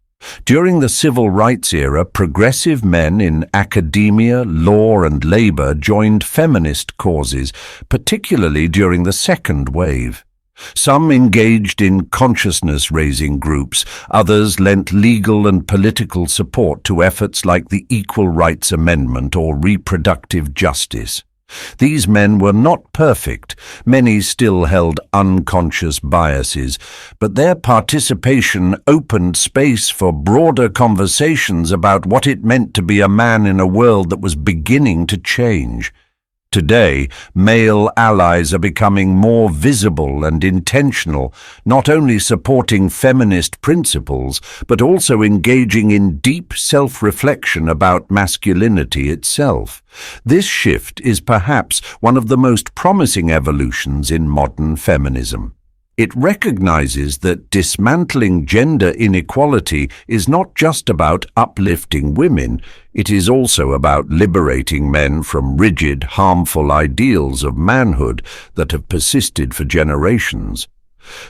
During the civil rights era, progressive men in academia, law, and labor joined feminist causes, particularly during the second wave. Some engaged in consciousness-raising groups, others lent legal and political support to efforts like the Equal Rights Amendment or reproductive justice. These men were not perfect. Many still held unconscious biases, but their participation opened space for broader conversations about what it meant to be a man in a world that was beginning to change. Today, male allies are becoming more visible and intentional, not only supporting feminist principles, but also engaging in deep self-reflection about masculinity itself. This shift is perhaps one of the most promising evolutions in modern feminism. It recognizes that dismantling gender inequality is not just about uplifting women, it is also about liberating men from rigid, harmful ideals of manhood that have persisted for generations.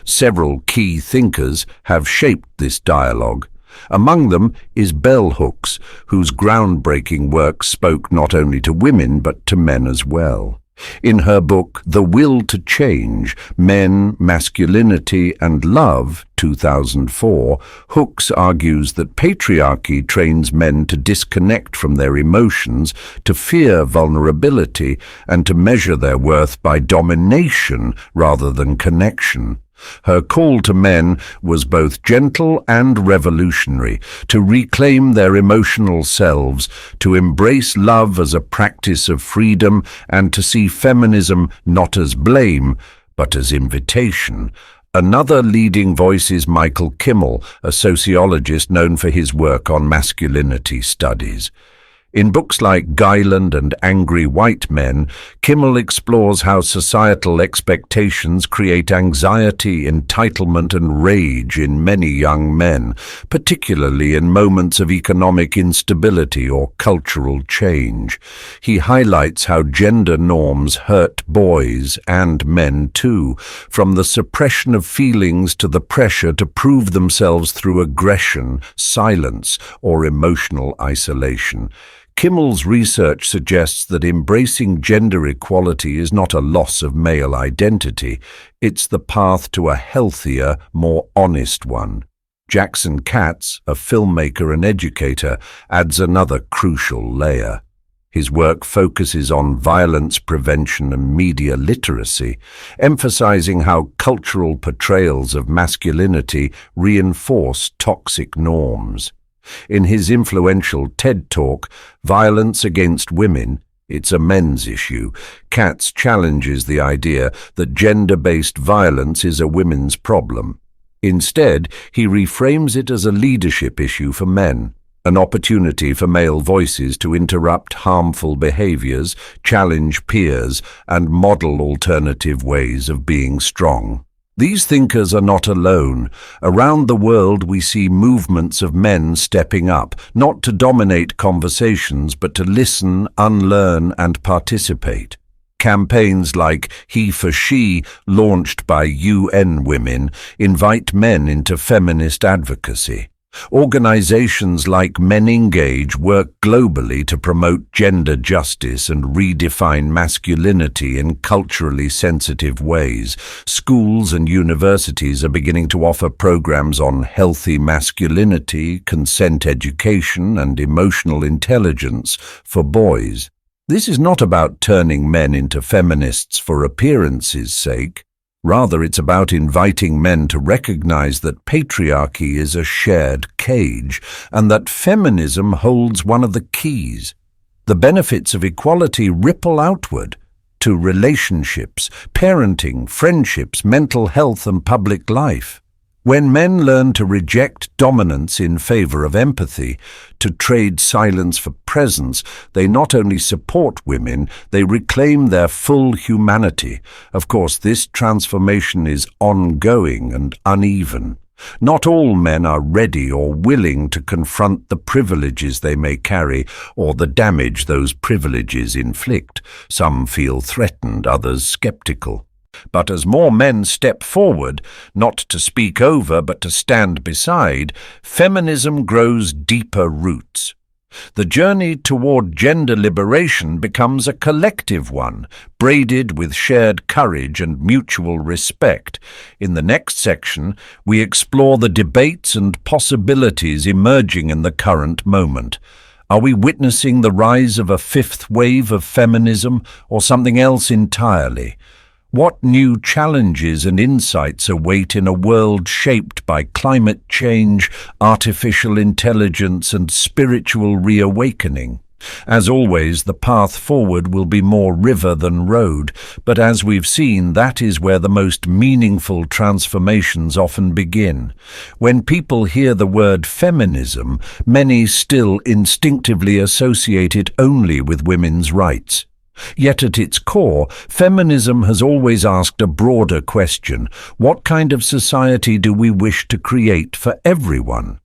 Several key thinkers have shaped this dialogue. Among them is bell hooks, whose groundbreaking work spoke not only to women but to men as well. In her book, The Will to Change, Men, Masculinity and Love, 2004, Hooks argues that patriarchy trains men to disconnect from their emotions, to fear vulnerability, and to measure their worth by domination rather than connection. Her call to men was both gentle and revolutionary, to reclaim their emotional selves, to embrace love as a practice of freedom, and to see feminism not as blame, but as invitation. Another leading voice is Michael Kimmel, a sociologist known for his work on masculinity studies. In books like Guyland and Angry White Men, Kimmel explores how societal expectations create anxiety, entitlement and rage in many young men, particularly in moments of economic instability or cultural change. He highlights how gender norms hurt boys and men too, from the suppression of feelings to the pressure to prove themselves through aggression, silence or emotional isolation. Kimmel's research suggests that embracing gender equality is not a loss of male identity, it's the path to a healthier, more honest one. Jackson Katz, a filmmaker and educator, adds another crucial layer. His work focuses on violence prevention and media literacy, emphasizing how cultural portrayals of masculinity reinforce toxic norms. In his influential TED Talk, Violence Against Women, It's a Men's Issue, Katz challenges the idea that gender-based violence is a women's problem. Instead, he reframes it as a leadership issue for men, an opportunity for male voices to interrupt harmful behaviors, challenge peers, and model alternative ways of being strong. These thinkers are not alone. Around the world we see movements of men stepping up, not to dominate conversations, but to listen, unlearn, and participate. Campaigns like He for She, launched by UN Women, invite men into feminist advocacy. Organizations like Men Engage work globally to promote gender justice and redefine masculinity in culturally sensitive ways. Schools and universities are beginning to offer programs on healthy masculinity, consent education, and emotional intelligence for boys. This is not about turning men into feminists for appearance's sake. Rather, it's about inviting men to recognize that patriarchy is a shared cage and that feminism holds one of the keys. The benefits of equality ripple outward to relationships, parenting, friendships, mental health, and public life. When men learn to reject dominance in favor of empathy, to trade silence for presence, they not only support women, they reclaim their full humanity. Of course, this transformation is ongoing and uneven. Not all men are ready or willing to confront the privileges they may carry or the damage those privileges inflict. Some feel threatened, others skeptical. But as more men step forward, not to speak over but to stand beside, feminism grows deeper roots. The journey toward gender liberation becomes a collective one, braided with shared courage and mutual respect. In the next section, we explore the debates and possibilities emerging in the current moment. Are we witnessing the rise of a fifth wave of feminism or something else entirely? What new challenges and insights await in a world shaped by climate change, artificial intelligence, and spiritual reawakening? As always, the path forward will be more river than road, but as we've seen, that is where the most meaningful transformations often begin. When people hear the word feminism, many still instinctively associate it only with women's rights. Yet at its core, feminism has always asked a broader question: what kind of society do we wish to create for everyone?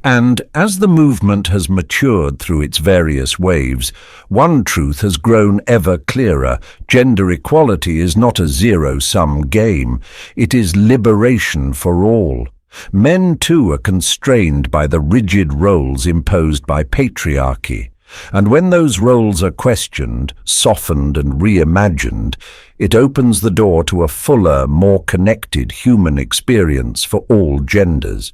And as the movement has matured through its various waves, one truth has grown ever clearer: gender equality is not a zero-sum game. It is liberation for all. Men too are constrained by the rigid roles imposed by patriarchy. And when those roles are questioned, softened, and reimagined, it opens the door to a fuller, more connected human experience for all genders.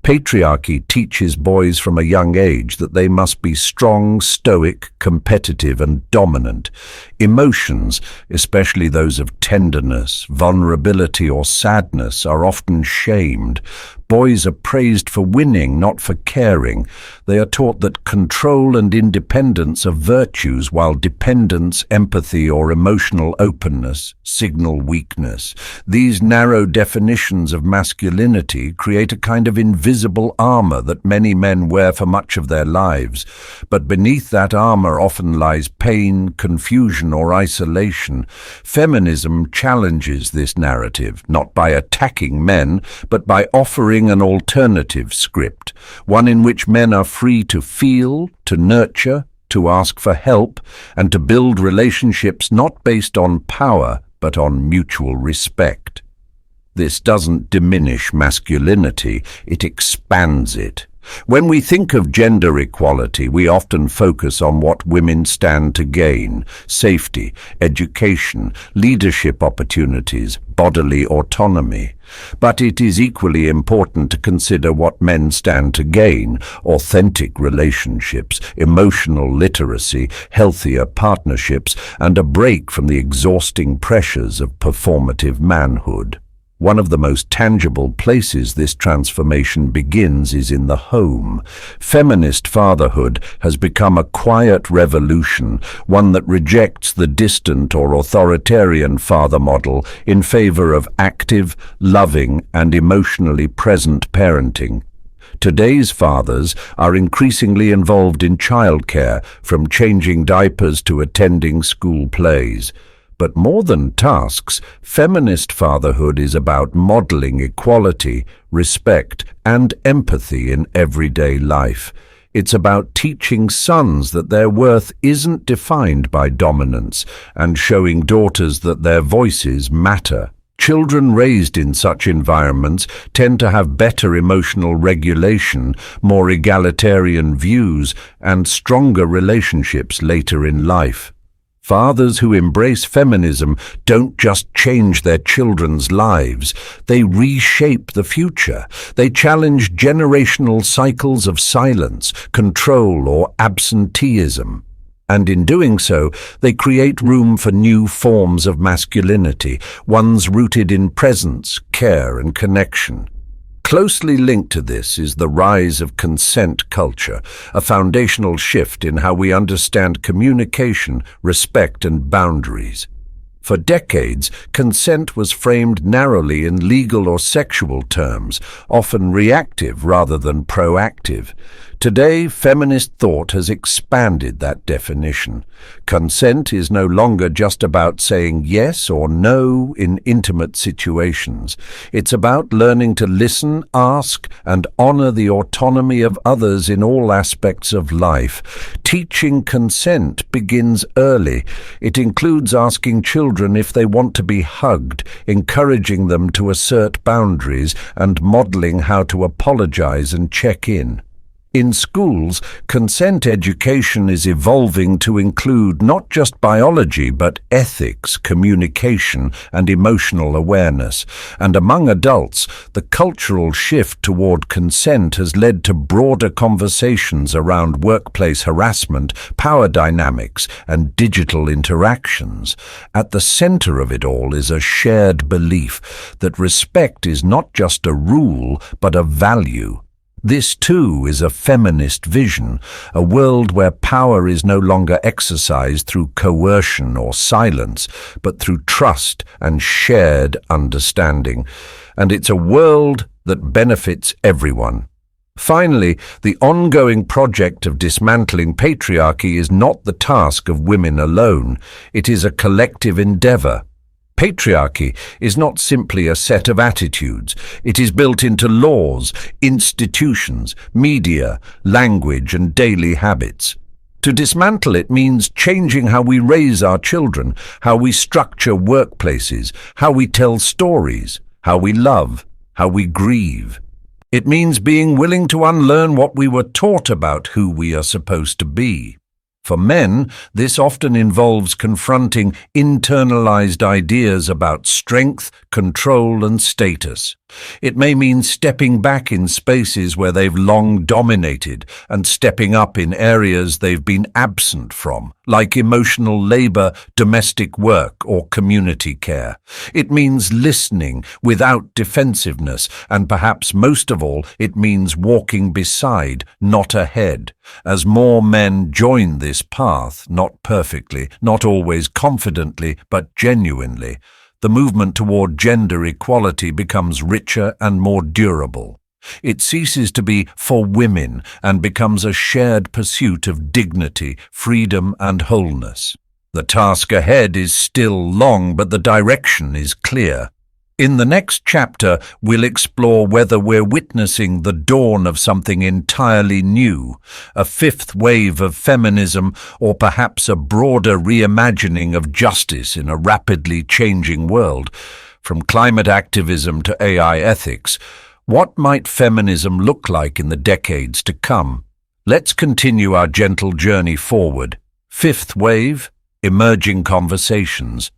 Patriarchy teaches boys from a young age that they must be strong, stoic, competitive, and dominant. Emotions, especially those of tenderness, vulnerability, or sadness, are often shamed. Boys are praised for winning, not for caring. They are taught that control and independence are virtues, while dependence, empathy, or emotional openness signal weakness. These narrow definitions of masculinity create a kind of invisible armor that many men wear for much of their lives. But beneath that armor often lies pain, confusion, or isolation. Feminism challenges this narrative, not by attacking men, but by offering an alternative script, one in which men are free to feel, to nurture, to ask for help, and to build relationships not based on power, but on mutual respect. This doesn't diminish masculinity, it expands it. When we think of gender equality, we often focus on what women stand to gain: safety, education, leadership opportunities, bodily autonomy. But it is equally important to consider what men stand to gain: authentic relationships, emotional literacy, healthier partnerships, and a break from the exhausting pressures of performative manhood. One of the most tangible places this transformation begins is in the home. Feminist fatherhood has become a quiet revolution, one that rejects the distant or authoritarian father model in favor of active, loving, and emotionally present parenting. Today's fathers are increasingly involved in childcare, from changing diapers to attending school plays. But more than tasks, feminist fatherhood is about modeling equality, respect, and empathy in everyday life. It's about teaching sons that their worth isn't defined by dominance, and showing daughters that their voices matter. Children raised in such environments tend to have better emotional regulation, more egalitarian views, and stronger relationships later in life. Fathers who embrace feminism don't just change their children's lives, they reshape the future. They challenge generational cycles of silence, control, or absenteeism. And in doing so, they create room for new forms of masculinity, ones rooted in presence, care, and connection. Closely linked to this is the rise of consent culture, a foundational shift in how we understand communication, respect, and boundaries. For decades, consent was framed narrowly in legal or sexual terms, often reactive rather than proactive. Today, feminist thought has expanded that definition. Consent is no longer just about saying yes or no in intimate situations. It's about learning to listen, ask, and honor the autonomy of others in all aspects of life. Teaching consent begins early. It includes asking children if they want to be hugged, encouraging them to assert boundaries, and modeling how to apologize and check in. In schools, consent education is evolving to include not just biology, but ethics, communication, and emotional awareness. And among adults, the cultural shift toward consent has led to broader conversations around workplace harassment, power dynamics, and digital interactions. At the center of it all is a shared belief that respect is not just a rule, but a value. This, too, is a feminist vision, a world where power is no longer exercised through coercion or silence, but through trust and shared understanding. And it's a world that benefits everyone. Finally, the ongoing project of dismantling patriarchy is not the task of women alone. It is a collective endeavor. Patriarchy is not simply a set of attitudes. It is built into laws, institutions, media, language, and daily habits. To dismantle it means changing how we raise our children, how we structure workplaces, how we tell stories, how we love, how we grieve. It means being willing to unlearn what we were taught about who we are supposed to be. For men, this often involves confronting internalized ideas about strength, control, and status. It may mean stepping back in spaces where they've long dominated and stepping up in areas they've been absent from, like emotional labor, domestic work, or community care. It means listening without defensiveness, and perhaps most of all, it means walking beside, not ahead. As more men join this path, not perfectly, not always confidently, but genuinely, the movement toward gender equality becomes richer and more durable. It ceases to be for women and becomes a shared pursuit of dignity, freedom, and wholeness. The task ahead is still long, but the direction is clear. In the next chapter, we'll explore whether we're witnessing the dawn of something entirely new, a fifth wave of feminism, or perhaps a broader reimagining of justice in a rapidly changing world. From climate activism to AI ethics, What might feminism look like in the decades to come? Let's continue our gentle journey forward. Fifth wave, emerging conversations.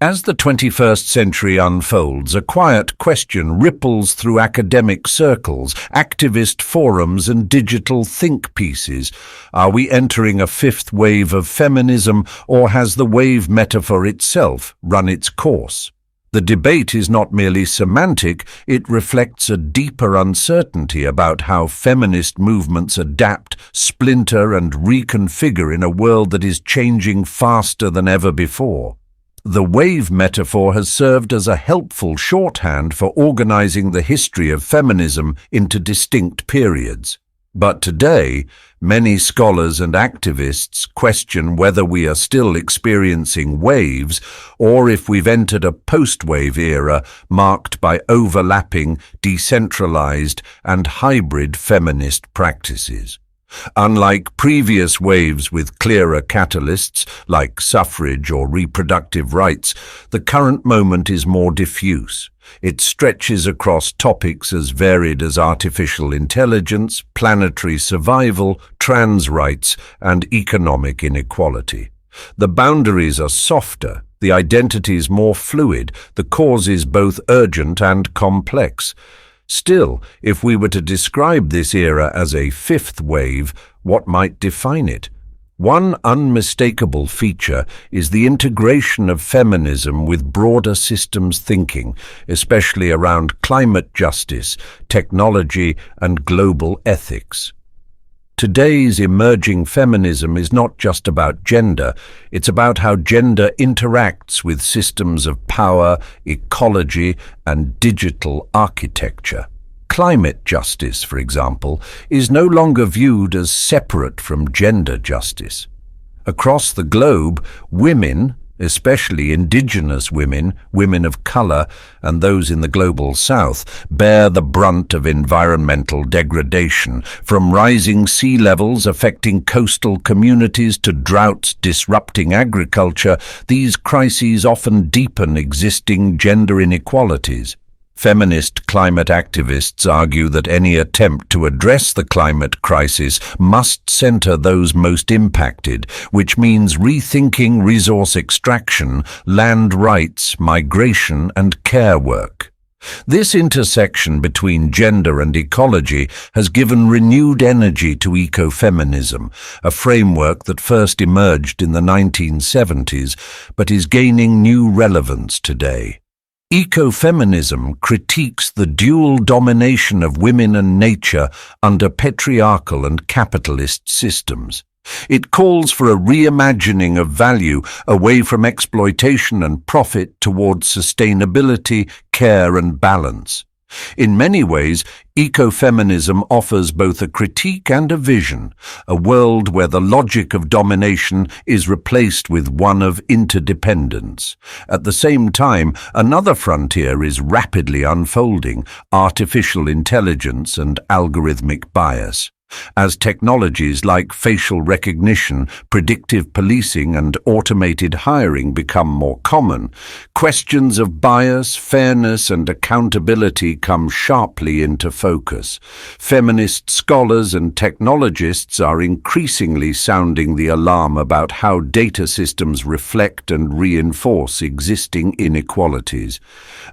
As the 21st century unfolds, a quiet question ripples through academic circles, activist forums, and digital think pieces. Are we entering a fifth wave of feminism, or has the wave metaphor itself run its course? The debate is not merely semantic, it reflects a deeper uncertainty about how feminist movements adapt, splinter, and reconfigure in a world that is changing faster than ever before. The wave metaphor has served as a helpful shorthand for organizing the history of feminism into distinct periods. But today, many scholars and activists question whether we are still experiencing waves or if we've entered a post-wave era marked by overlapping, decentralized, and hybrid feminist practices. Unlike previous waves with clearer catalysts, like suffrage or reproductive rights, the current moment is more diffuse. It stretches across topics as varied as artificial intelligence, planetary survival, trans rights, and economic inequality. The boundaries are softer, the identities more fluid, the causes both urgent and complex. Still, if we were to describe this era as a fifth wave, what might define it? One unmistakable feature is the integration of feminism with broader systems thinking, especially around climate justice, technology, and global ethics. Today's emerging feminism is not just about gender, it's about how gender interacts with systems of power, ecology, and digital architecture. Climate justice, for example, is no longer viewed as separate from gender justice. Across the globe, women, especially indigenous women, women of color, and those in the global south, bear the brunt of environmental degradation, from rising sea levels affecting coastal communities to droughts disrupting agriculture. These crises often deepen existing gender inequalities. Feminist climate activists argue that any attempt to address the climate crisis must center those most impacted, which means rethinking resource extraction, land rights, migration, and care work. This intersection between gender and ecology has given renewed energy to ecofeminism, a framework that first emerged in the 1970s but is gaining new relevance today. Ecofeminism critiques the dual domination of women and nature under patriarchal and capitalist systems. It calls for a reimagining of value away from exploitation and profit towards sustainability, care, and balance. In many ways, ecofeminism offers both a critique and a vision, a world where the logic of domination is replaced with one of interdependence. At the same time, another frontier is rapidly unfolding: artificial intelligence and algorithmic bias. As technologies like facial recognition, predictive policing, and automated hiring become more common, questions of bias, fairness, and accountability come sharply into focus. Feminist scholars and technologists are increasingly sounding the alarm about how data systems reflect and reinforce existing inequalities.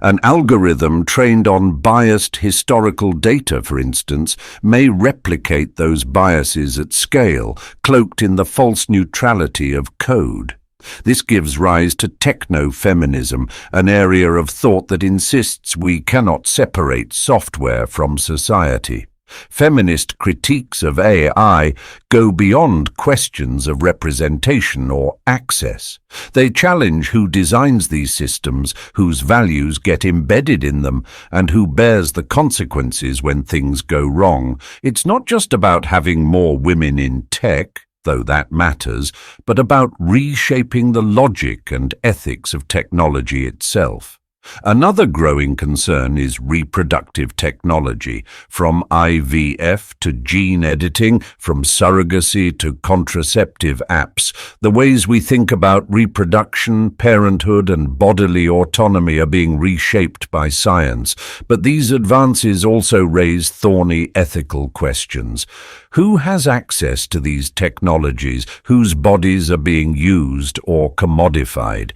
An algorithm trained on biased historical data, for instance, may replicate those biases at scale, cloaked in the false neutrality of code. This gives rise to techno-feminism, an area of thought that insists we cannot separate software from society. Feminist critiques of AI go beyond questions of representation or access. They challenge who designs these systems, whose values get embedded in them, and who bears the consequences when things go wrong. It's not just about having more women in tech, though that matters, but about reshaping the logic and ethics of technology itself. Another growing concern is reproductive technology, from IVF to gene editing, from surrogacy to contraceptive apps. The ways we think about reproduction, parenthood, and bodily autonomy are being reshaped by science, but these advances also raise thorny ethical questions. Who has access to these technologies? Whose bodies are being used or commodified?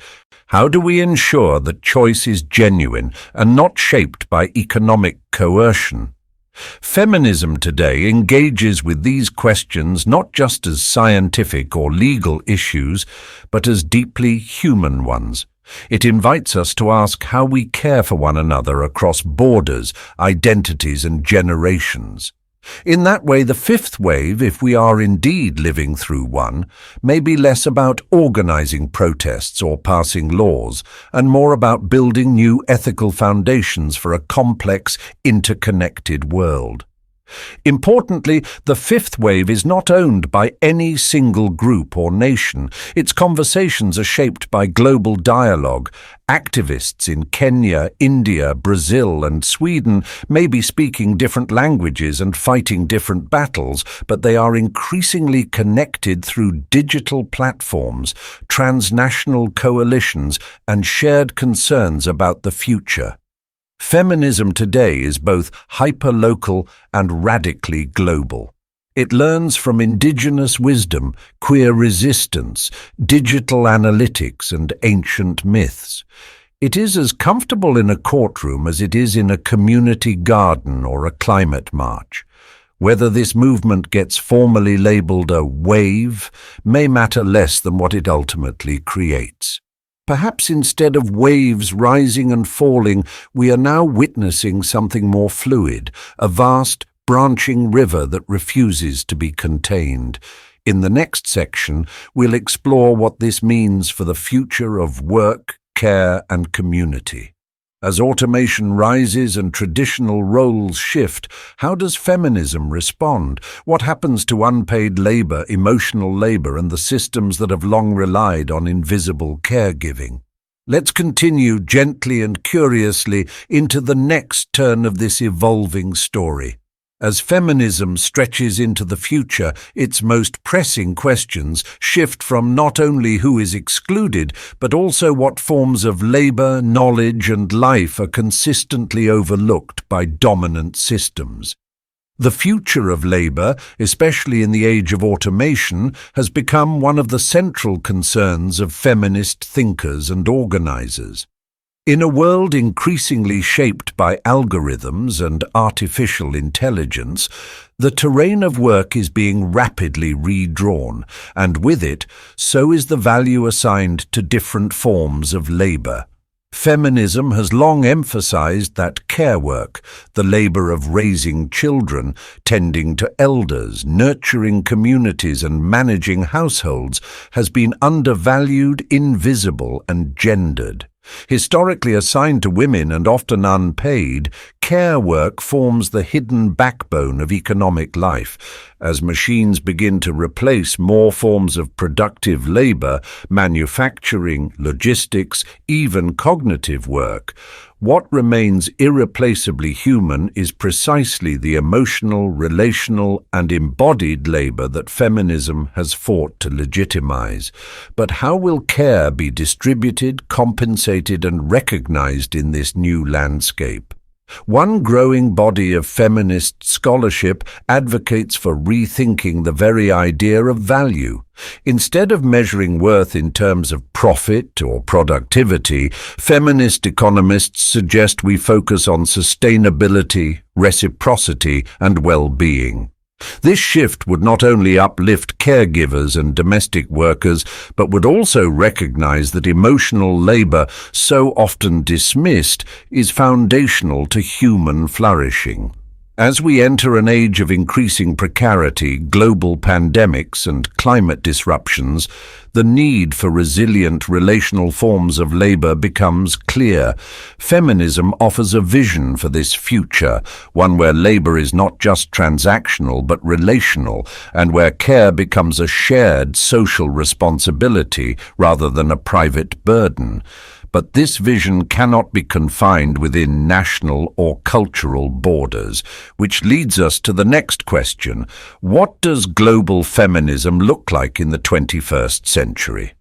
How do we ensure that choice is genuine and not shaped by economic coercion? Feminism today engages with these questions not just as scientific or legal issues, but as deeply human ones. It invites us to ask how we care for one another across borders, identities, and generations. In that way, the fifth wave, if we are indeed living through one, may be less about organizing protests or passing laws, and more about building new ethical foundations for a complex, interconnected world. Importantly, the fifth wave is not owned by any single group or nation. Its conversations are shaped by global dialogue. Activists in Kenya, India, Brazil, and Sweden may be speaking different languages and fighting different battles, but they are increasingly connected through digital platforms, transnational coalitions, and shared concerns about the future. Feminism today is both hyperlocal and radically global. It learns from indigenous wisdom, queer resistance, digital analytics, and ancient myths. It is as comfortable in a courtroom as it is in a community garden or a climate march. Whether this movement gets formally labeled a wave may matter less than what it ultimately creates. Perhaps instead of waves rising and falling, we are now witnessing something more fluid, a vast, branching river that refuses to be contained. In the next section, we'll explore what this means for the future of work, care, and community. As automation rises and traditional roles shift, how does feminism respond? What happens to unpaid labor, emotional labor, and the systems that have long relied on invisible caregiving? Let's continue gently and curiously into the next turn of this evolving story. As feminism stretches into the future, its most pressing questions shift from not only who is excluded, but also what forms of labor, knowledge, and life are consistently overlooked by dominant systems. The future of labor, especially in the age of automation, has become one of the central concerns of feminist thinkers and organizers. In a world increasingly shaped by algorithms and artificial intelligence, the terrain of work is being rapidly redrawn, and with it, so is the value assigned to different forms of labor. Feminism has long emphasized that care work, the labor of raising children, tending to elders, nurturing communities, and managing households, has been undervalued, invisible, and gendered. Historically assigned to women and often unpaid, care work forms the hidden backbone of economic life. As machines begin to replace more forms of productive labor, manufacturing, logistics, even cognitive work, what remains irreplaceably human is precisely the emotional, relational, and embodied labor that feminism has fought to legitimize. But how will care be distributed, compensated, and recognized in this new landscape? One growing body of feminist scholarship advocates for rethinking the very idea of value. Instead of measuring worth in terms of profit or productivity, feminist economists suggest we focus on sustainability, reciprocity, and well-being. This shift would not only uplift caregivers and domestic workers, but would also recognize that emotional labor, so often dismissed, is foundational to human flourishing. As we enter an age of increasing precarity, global pandemics, and climate disruptions, the need for resilient relational forms of labor becomes clear. Feminism offers a vision for this future, one where labor is not just transactional but relational, and where care becomes a shared social responsibility rather than a private burden. But this vision cannot be confined within national or cultural borders, which leads us to the next question. What does global feminism look like in the 21st century?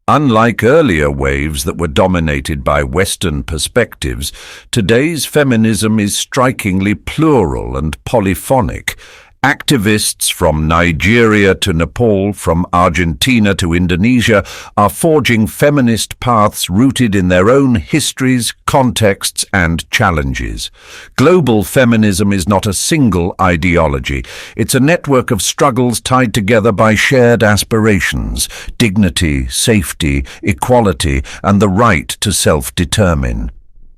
Unlike earlier waves that were dominated by Western perspectives, today's feminism is strikingly plural and polyphonic. Activists from Nigeria to Nepal, from Argentina to Indonesia, are forging feminist paths rooted in their own histories, contexts, and challenges. Global feminism is not a single ideology. It's a network of struggles tied together by shared aspirations: dignity, safety, equality, and the right to self-determine.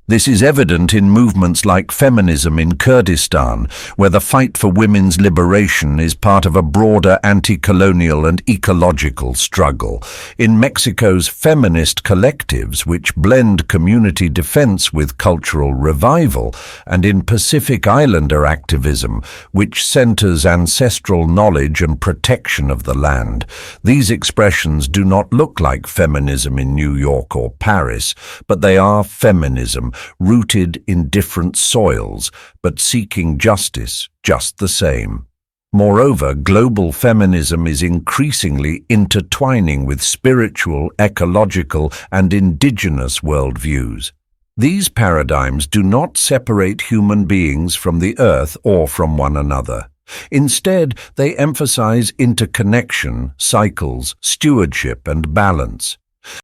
This is evident in movements like feminism in Kurdistan, where the fight for women's liberation is part of a broader anti-colonial and ecological struggle. In Mexico's feminist collectives, which blend community defense with cultural revival, and in Pacific Islander activism, which centers ancestral knowledge and protection of the land. These expressions do not look like feminism in New York or Paris, but they are feminism, rooted in different soils, but seeking justice just the same. Moreover, global feminism is increasingly intertwining with spiritual, ecological, and indigenous worldviews. These paradigms do not separate human beings from the earth or from one another. Instead, they emphasize interconnection, cycles, stewardship, and balance.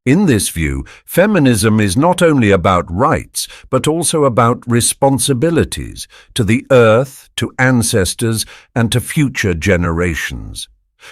In this view, feminism is not only about rights, but also about responsibilities to the earth, to ancestors, and to future generations.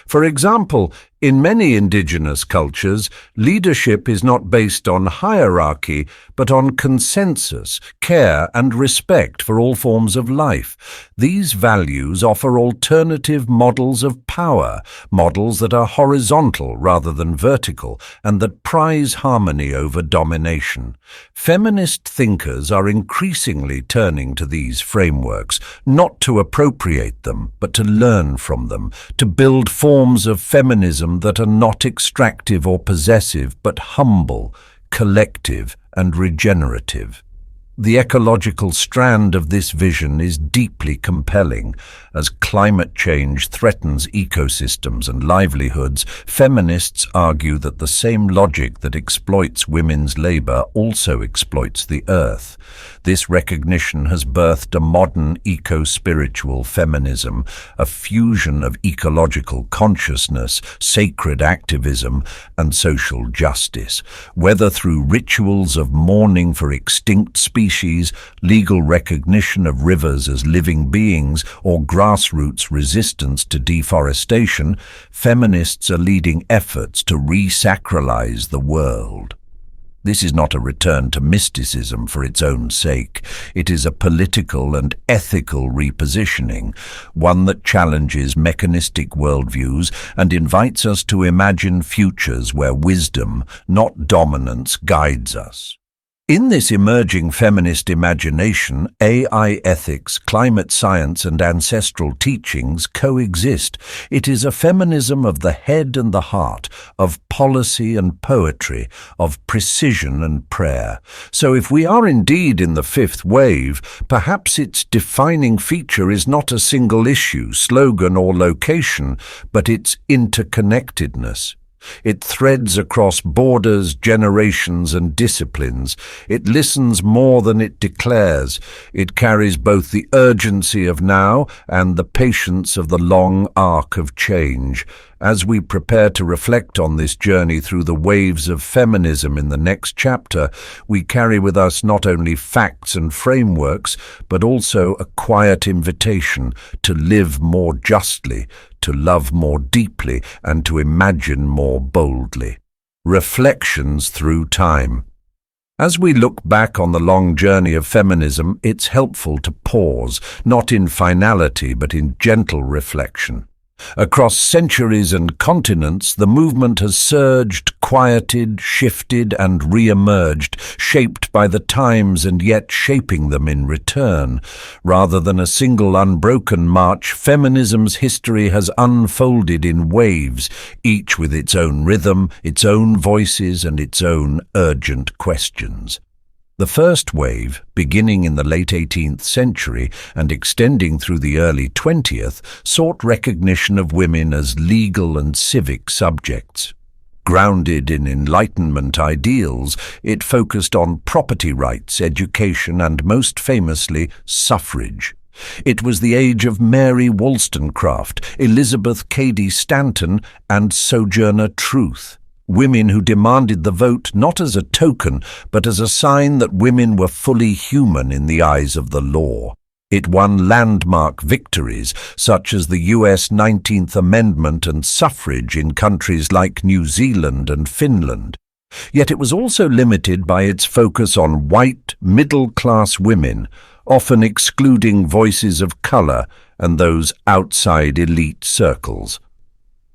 For example, in many indigenous cultures, leadership is not based on hierarchy, but on consensus, care, and respect for all forms of life. These values offer alternative models of power, models that are horizontal rather than vertical, and that prize harmony over domination. Feminist thinkers are increasingly turning to these frameworks, not to appropriate them, but to learn from them, to build forms of feminism that are not extractive or possessive, but humble, collective, and regenerative. The ecological strand of this vision is deeply compelling. As climate change threatens ecosystems and livelihoods, feminists argue that the same logic that exploits women's labor also exploits the earth. This recognition has birthed a modern eco-spiritual feminism, a fusion of ecological consciousness, sacred activism, and social justice. Whether through rituals of mourning for extinct species, legal recognition of rivers as living beings, or grassroots resistance to deforestation, feminists are leading efforts to re-sacralize the world. This is not a return to mysticism for its own sake. It is a political and ethical repositioning, one that challenges mechanistic worldviews and invites us to imagine futures where wisdom, not dominance, guides us. In this emerging feminist imagination, AI ethics, climate science, and ancestral teachings coexist. It is a feminism of the head and the heart, of policy and poetry, of precision and prayer. So if we are indeed in the fifth wave, perhaps its defining feature is not a single issue, slogan, or location, but its interconnectedness. It threads across borders, generations, and disciplines. It listens more than it declares. It carries both the urgency of now and the patience of the long arc of change. As we prepare to reflect on this journey through the waves of feminism in the next chapter, we carry with us not only facts and frameworks, but also a quiet invitation to live more justly, to love more deeply, and to imagine more boldly. Reflections through time. As we look back on the long journey of feminism, it's helpful to pause, not in finality, but in gentle reflection. Across centuries and continents, the movement has surged, quieted, shifted, and re-emerged, shaped by the times and yet shaping them in return. Rather than a single unbroken march, feminism's history has unfolded in waves, each with its own rhythm, its own voices, and its own urgent questions. The first wave, beginning in the late 18th century and extending through the early 20th, sought recognition of women as legal and civic subjects. Grounded in Enlightenment ideals, it focused on property rights, education, and most famously, suffrage. It was the age of Mary Wollstonecraft, Elizabeth Cady Stanton, and Sojourner Truth. Women who demanded the vote not as a token, but as a sign that women were fully human in the eyes of the law. It won landmark victories, such as the US 19th Amendment and suffrage in countries like New Zealand and Finland. Yet it was also limited by its focus on white, middle-class women, often excluding voices of color and those outside elite circles.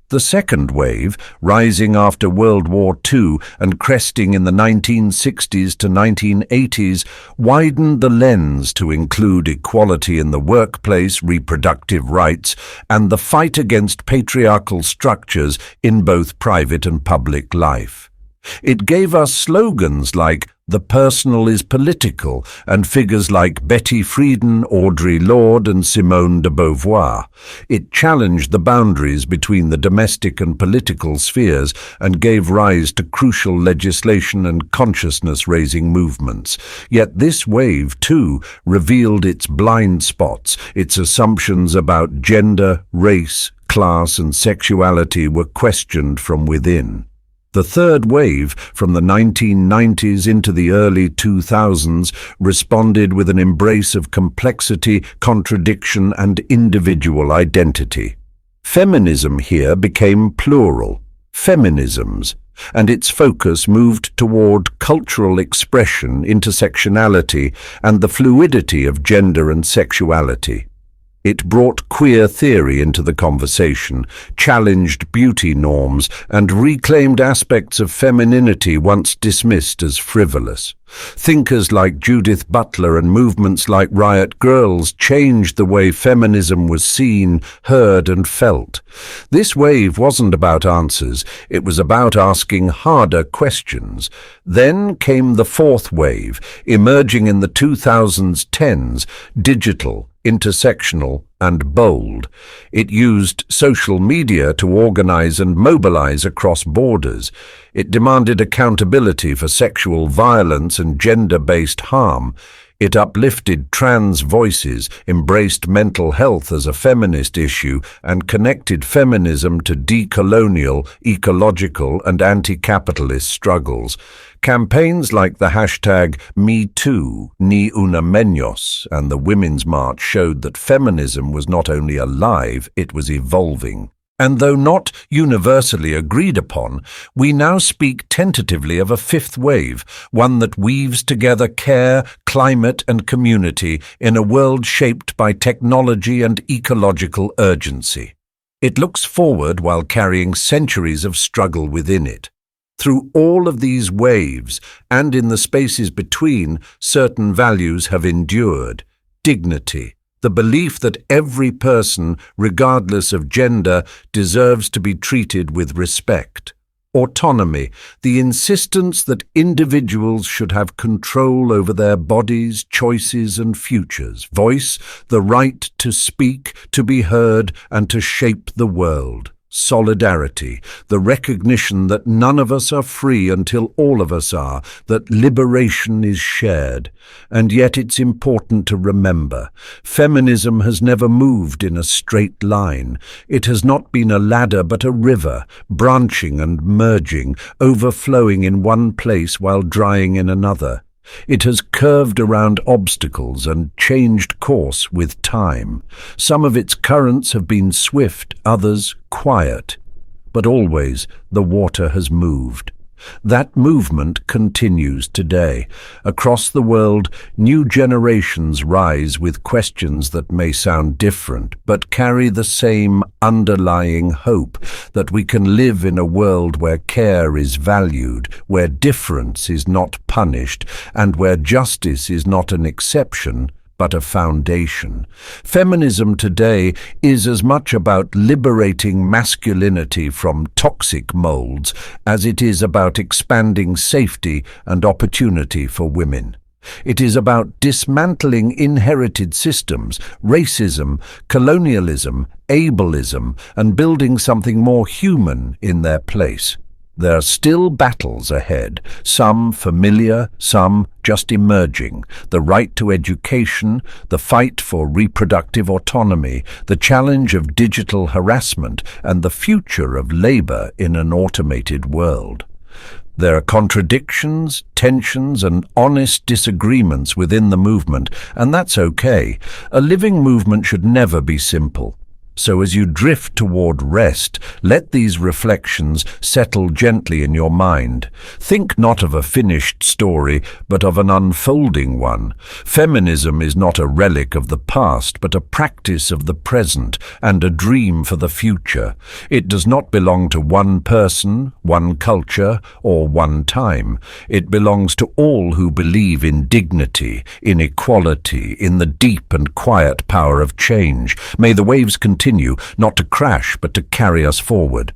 The second wave, rising after World War II and cresting in the 1960s to 1980s, widened the lens to include equality in the workplace, reproductive rights, and the fight against patriarchal structures in both private and public life. It gave us slogans like "The personal is political" and figures like Betty Friedan, Audre Lorde, and Simone de Beauvoir. It challenged the boundaries between the domestic and political spheres and gave rise to crucial legislation and consciousness-raising movements. Yet this wave, too, revealed its blind spots. Its assumptions about gender, race, class, and sexuality were questioned from within. The third wave, from the 1990s into the early 2000s, responded with an embrace of complexity, contradiction, and individual identity. Feminism here became plural, feminisms, and its focus moved toward cultural expression, intersectionality, and the fluidity of gender and sexuality. It brought queer theory into the conversation, challenged beauty norms, and reclaimed aspects of femininity once dismissed as frivolous. Thinkers like Judith Butler and movements like Riot Grrrls changed the way feminism was seen, heard, and felt. This wave wasn't about answers, it was about asking harder questions. Then came the fourth wave, emerging in the 2010s, digital, intersectional, and bold. It used social media to organize and mobilize across borders. It demanded accountability for sexual violence and gender-based harm. It uplifted trans voices, embraced mental health as a feminist issue, and connected feminism to decolonial, ecological, and anti-capitalist struggles. Campaigns like the hashtag #MeToo, Ni Una Menos, and the Women's March showed that feminism was not only alive, it was evolving. And though not universally agreed upon, we now speak tentatively of a fifth wave, one that weaves together care, climate, and community in a world shaped by technology and ecological urgency. It looks forward while carrying centuries of struggle within it. Through all of these waves, and in the spaces between, certain values have endured: dignity, the belief that every person, regardless of gender, deserves to be treated with respect. Autonomy, the insistence that individuals should have control over their bodies, choices, and futures. Voice, the right to speak, to be heard, and to shape the world. Solidarity, the recognition that none of us are free until all of us are, that liberation is shared. And yet it's important to remember, feminism has never moved in a straight line. It has not been a ladder but a river, branching and merging, overflowing in one place while drying in another. It has curved around obstacles and changed course with time. Some of its currents have been swift, others quiet. But always the water has moved. That movement continues today. Across the world, new generations rise with questions that may sound different, but carry the same underlying hope that we can live in a world where care is valued, where difference is not punished, and where justice is not an exception, but a foundation. Feminism today is as much about liberating masculinity from toxic molds as it is about expanding safety and opportunity for women. It is about dismantling inherited systems, racism, colonialism, ableism, and building something more human in their place. There are still battles ahead, some familiar, some just emerging. The right to education, the fight for reproductive autonomy, the challenge of digital harassment, and the future of labor in an automated world. There are contradictions, tensions, and honest disagreements within the movement, and that's okay. A living movement should never be simple. So as you drift toward rest, let these reflections settle gently in your mind. Think not of a finished story, but of an unfolding one. Feminism is not a relic of the past, but a practice of the present and a dream for the future. It does not belong to one person, one culture, or one time. It belongs to all who believe in dignity, in equality, in the deep and quiet power of change. May the waves continue, not to crash, but to carry us forward.